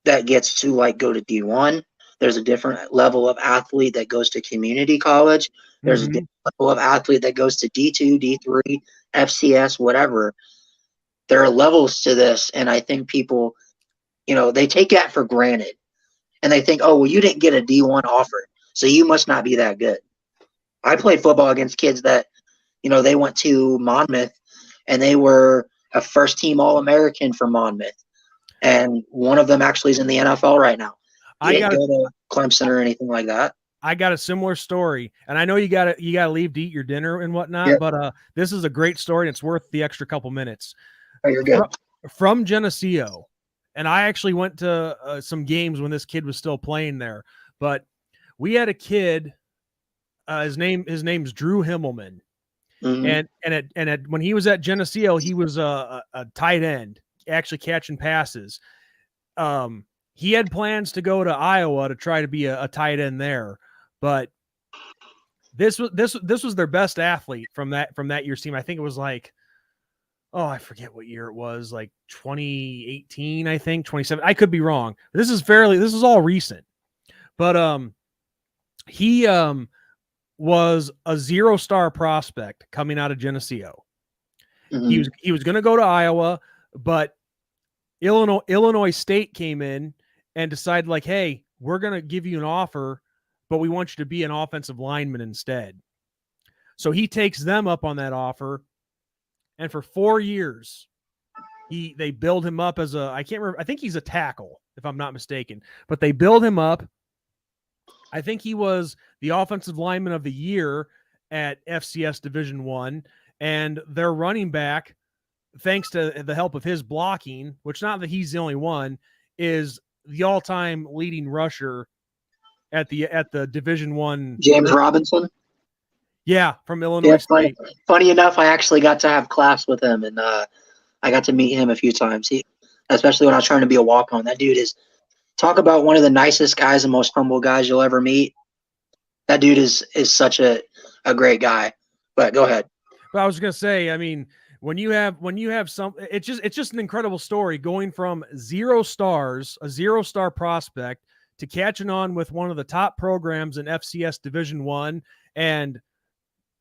that gets to go to D1. There's a different level of athlete that goes to community college. There's a different level of athlete that goes to D2, D3, FCS, whatever. There are levels to this, and I think people, they take that for granted. And they think, oh, well, you didn't get a D1 offer, so you must not be that good. I played football against kids that, they went to Monmouth, and they were a first-team All-American for Monmouth. And one of them actually is in the NFL right now. He didn't go to Clemson or anything like that. I got a similar story, and I know you gotta leave to eat your dinner and whatnot, but this is a great story, and it's worth the extra couple minutes. Oh, you're good. From Geneseo, and I actually went to some games when this kid was still playing there. But we had a kid. His name's Drew Himmelman, and when he was at Geneseo, he was a tight end, actually catching passes. He had plans to go to Iowa to try to be a tight end there, but this was their best athlete from that year's team. I think it was I forget what year it was, like 2018, I think 27. I could be wrong. This is all recent, but he was a 0-star prospect coming out of Geneseo. Mm-hmm. He was going to go to Iowa, but Illinois State came in and decided hey, we're going to give you an offer, but we want you to be an offensive lineman instead. So he takes them up on that offer. And for 4 years, they build him up as I can't remember. I think he's a tackle, if I'm not mistaken. But they build him up. I think he was the offensive lineman of the year at FCS Division I, and their running back, thanks to the help of his blocking, which not that he's the only one, is the all-time leading rusher at the Division I. James Robinson. Yeah, from Illinois State. Funny enough, I actually got to have class with him, and I I got to meet him a few times. Especially when I was trying to be a walk-on. That dude is talk about one of the nicest guys and most humble guys you'll ever meet. That dude is such a great guy. But go ahead. But I was gonna say, I mean, when you have some, it's just an incredible story going from 0 stars, a 0-star prospect, to catching on with one of the top programs in FCS Division I and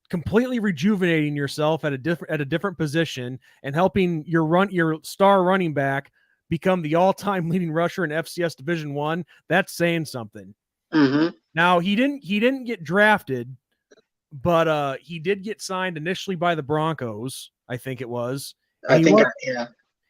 completely rejuvenating yourself at a different position and helping your star running back become the all-time leading rusher in FCS Division I. That's saying something. Mm-hmm. Now he didn't get drafted, but he did get signed initially by the Broncos, I think it was.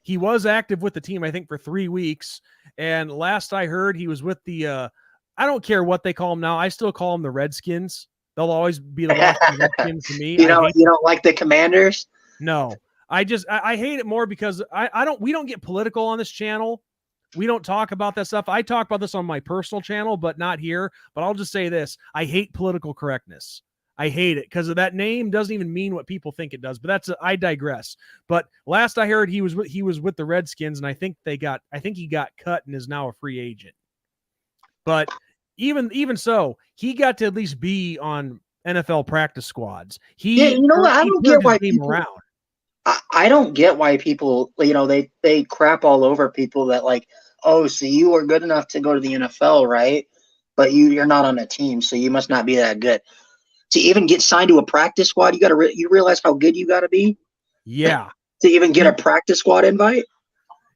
He was active with the team, I think, for 3 weeks. And last I heard, he was with the I don't care what they call them now. I still call them the Redskins. They'll always be the Washington Redskins to me. You don't like the Commanders? No. I hate it more because we don't get political on this channel. We don't talk about that stuff. I talk about this on my personal channel, but not here. But I'll just say this. I hate political correctness. I hate it because that name doesn't even mean what people think it does. But I digress. But last I heard, he was with the Redskins, and I think he got cut and is now a free agent. But even so, he got to at least be on NFL practice squads. I don't get why people around. I don't get why people, they crap all over people that like, oh, so you are good enough to go to the NFL, right? But you're not on a team, so you must not be that good. To even get signed to a practice squad, you realize how good you got to be. Yeah. To even get a practice squad invite,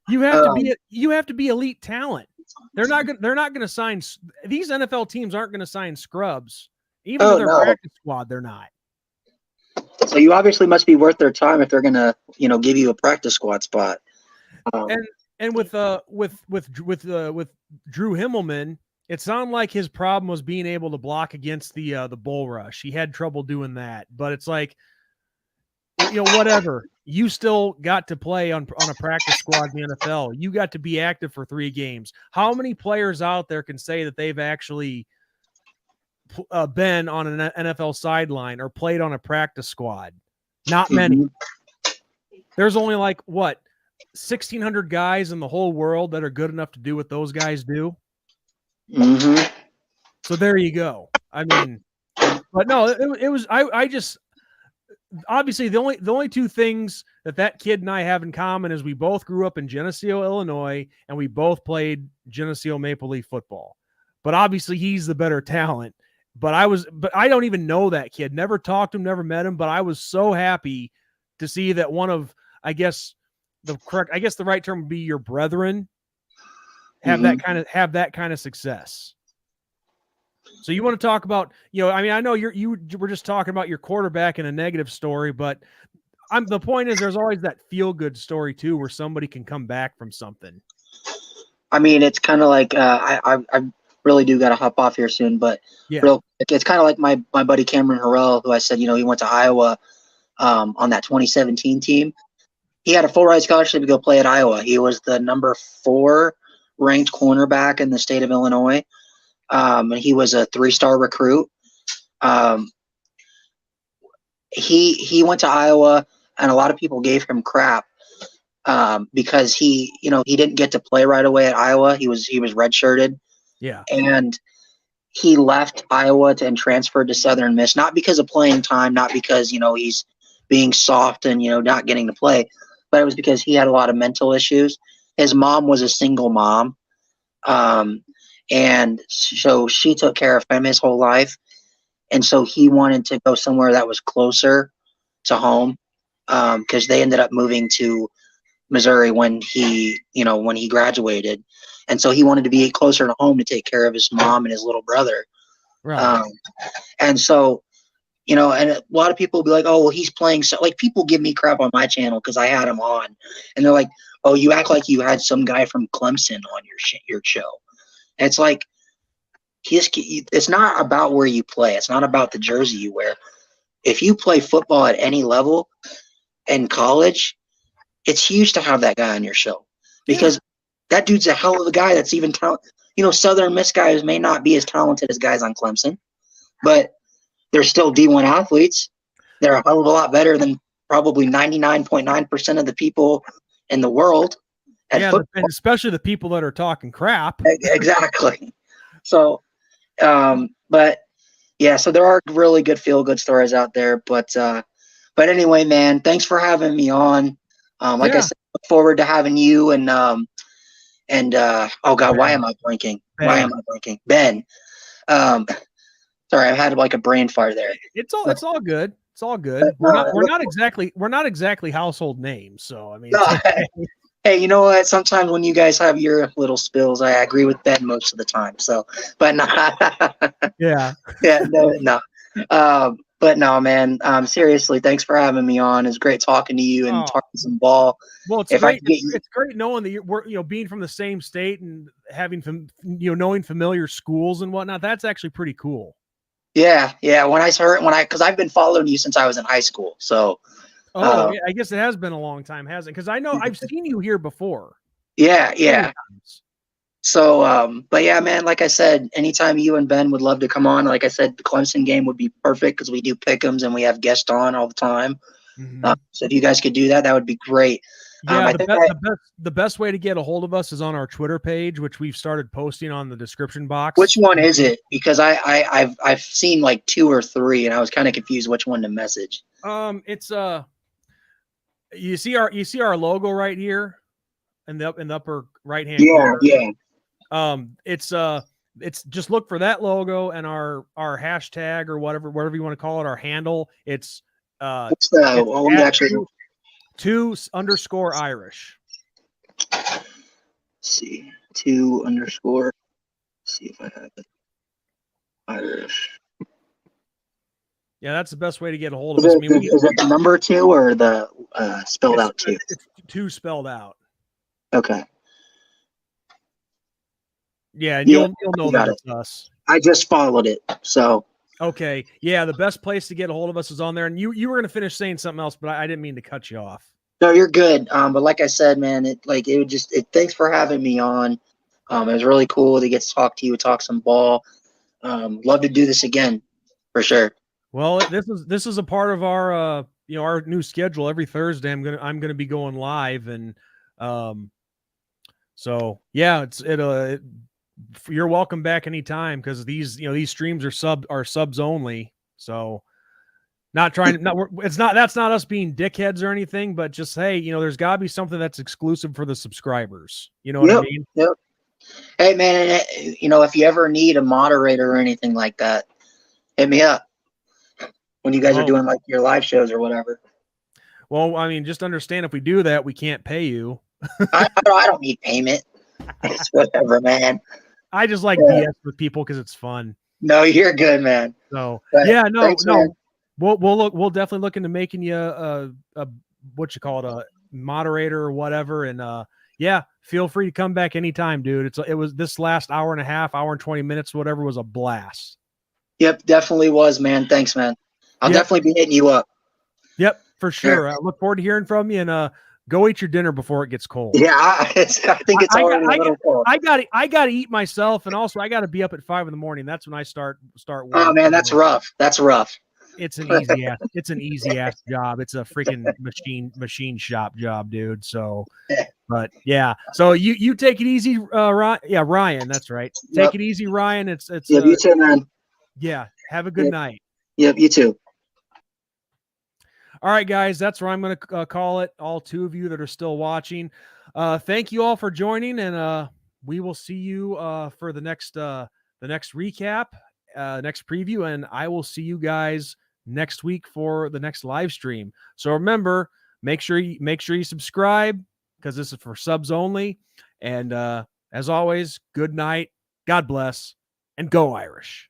you have to be elite talent. They're not going to sign. These NFL teams aren't going to sign scrubs, even to their practice squad. They're not. So you obviously must be worth their time if they're going to, give you a practice squad spot. And with Drew Himmelman, it sounded like his problem was being able to block against the bull rush. He had trouble doing that, but it's like, whatever. You still got to play on a practice squad in the NFL. You got to be active for 3 games. How many players out there can say that they've actually been on an NFL sideline or played on a practice squad? Not many. Mm-hmm. There's only 1,600 guys in the whole world that are good enough to do what those guys do. Mm-hmm. So there you go. I mean, but no, it was. I just obviously the only 2 things that kid and I have in common is we both grew up in Geneseo, Illinois, and we both played Geneseo Maple Leaf football. But obviously he's the better talent. But I don't even know that kid. Never talked to him, never met him. But I was so happy to see that one of, I guess the right term would be your brethren have that kind of success. So you want to talk about, I know you were just talking about your quarterback in a negative story, but the point is there's always that feel good story too, where somebody can come back from something. I mean, it's kind of like, I really do got to hop off here soon, but it's kind of like my buddy Cameron Harrell, who I said, he went to Iowa on that 2017 team. He had a full ride scholarship to go play at Iowa. He was the number 4 ranked cornerback in the state of Illinois. And he was a 3-star recruit. He went to Iowa, and a lot of people gave him crap because he didn't get to play right away at Iowa. He was redshirted. Yeah. And he left Iowa and transferred to Southern Miss, not because of playing time, not because, he's being soft and, not getting to play, but it was because he had a lot of mental issues. His mom was a single mom. And so she took care of him his whole life. And so he wanted to go somewhere that was closer to home. Cause they ended up moving to Missouri when he graduated. And so he wanted to be closer to home to take care of his mom and his little brother. Right. And so, and a lot of people will be like, oh, well, he's playing. So people give me crap on my channel cause I had him on, and they're like, oh, you act like you had some guy from Clemson on your show. And it's like, it's not about where you play. It's not about the jersey you wear. If you play football at any level in college, it's huge to have that guy on your show because that dude's a hell of a guy that's even talented. Southern Miss guys may not be as talented as guys on Clemson, but they're still D1 athletes. They're a hell of a lot better than probably 99.9% of the people in the world at Yeah, football. and especially the people that are talking crap. Exactly. So, but yeah, so there are really good feel-good stories out there. But anyway, man, thanks for having me on. Like I Yeah. said, look forward to having you and oh God, why Ben. am I blanking? Ben. Why am I blanking? Ben. Sorry, I had like a brain fart there. It's all good. It's all good. We're not exactly household names, so I mean, No, it's okay. hey, you know what? Sometimes when you guys have your little spills, I agree with Ben most of the time. So, but no, Yeah. yeah, no. But no, man. Seriously, thanks for having me on. It's great talking to you and Oh. talking some ball. Well, it's If I great. could get you, It's great knowing that we're being from the same state and having knowing familiar schools and whatnot. That's actually pretty cool. yeah. Because I've been following you since I was in high school. So, Oh, yeah, I guess it has been a long time, hasn't it? Because I know I've seen you here before. yeah. Sometimes. So, but yeah, man, like I said, anytime you and Ben would love to come on, like I said, the Clemson game would be perfect because we do pick'ems and we have guests on all the time. Mhm. So if you guys could do that, that would be great. Yeah, the best way to get a hold of us is on our Twitter page, which we've started posting on the description box. Which one is it? Because I've seen like 2 or 3, and I was kind of confused which one to message. It's you see our logo right here in the upper right hand corner. Yeah. It's just look for that logo and our hashtag or whatever you want to call it, our handle. It's What's the? Let me actually 2_Irish. see 2_. See if I have it. Irish. Yeah, that's the best way to get a hold of us. Is it the number 2 or the spelled out 2? It's 2 spelled out. Okay. Yeah, and you'll know that it's us. I just followed it. So okay. Yeah, the best place to get a hold of us is on there. And you were gonna finish saying something else, but I didn't mean to cut you off. no, you're good. But like I said, man, thanks for having me on. It was really cool to get to talk to you, talk some ball. Love to do this again, for sure. Well, this is a part of our our new schedule. Every Thursday I'm gonna be going live, and so yeah, you're welcome back anytime because these streams are subs only. So that's not us being dickheads or anything, but just hey, there's got to be something that's exclusive for the subscribers. You know what I mean? Yep. Hey man, if you ever need a moderator or anything like that, hit me up when you guys are doing like your live shows or whatever. Well, I mean, just understand if we do that, we can't pay you. I don't need payment. It's whatever, man. I just like BS with people because it's fun. No, you're good, man. So thanks, no. Man. We'll definitely look into making you a what you call it, a moderator or whatever. And yeah, feel free to come back anytime, dude. It was this last hour and a half, hour and 20 minutes, whatever, was a blast. Yep, definitely was, man. Thanks, man. I'll definitely be hitting you up. Yep, for sure. I look forward to hearing from you, and go eat your dinner before it gets cold. Yeah, I think it's already a little cold. I got to eat myself, and also I got to be up at 5 a.m. That's when I start work. Oh man, that's rough. That's rough. It's an easy ass job. It's a freaking machine shop job, dude. So, but yeah. So you take it easy, Ryan. Yeah, Ryan. That's right. Take it easy, Ryan. It's you too, man. Yeah. Have a good night. Yep, you too. All right, guys, that's where I'm going to call it. All 2 of you that are still watching. Thank you all for joining, and we will see you for the next recap, next preview, and I will see you guys next week for the next live stream. So remember, make sure you subscribe because this is for subs only. And as always, good night, God bless, and go Irish.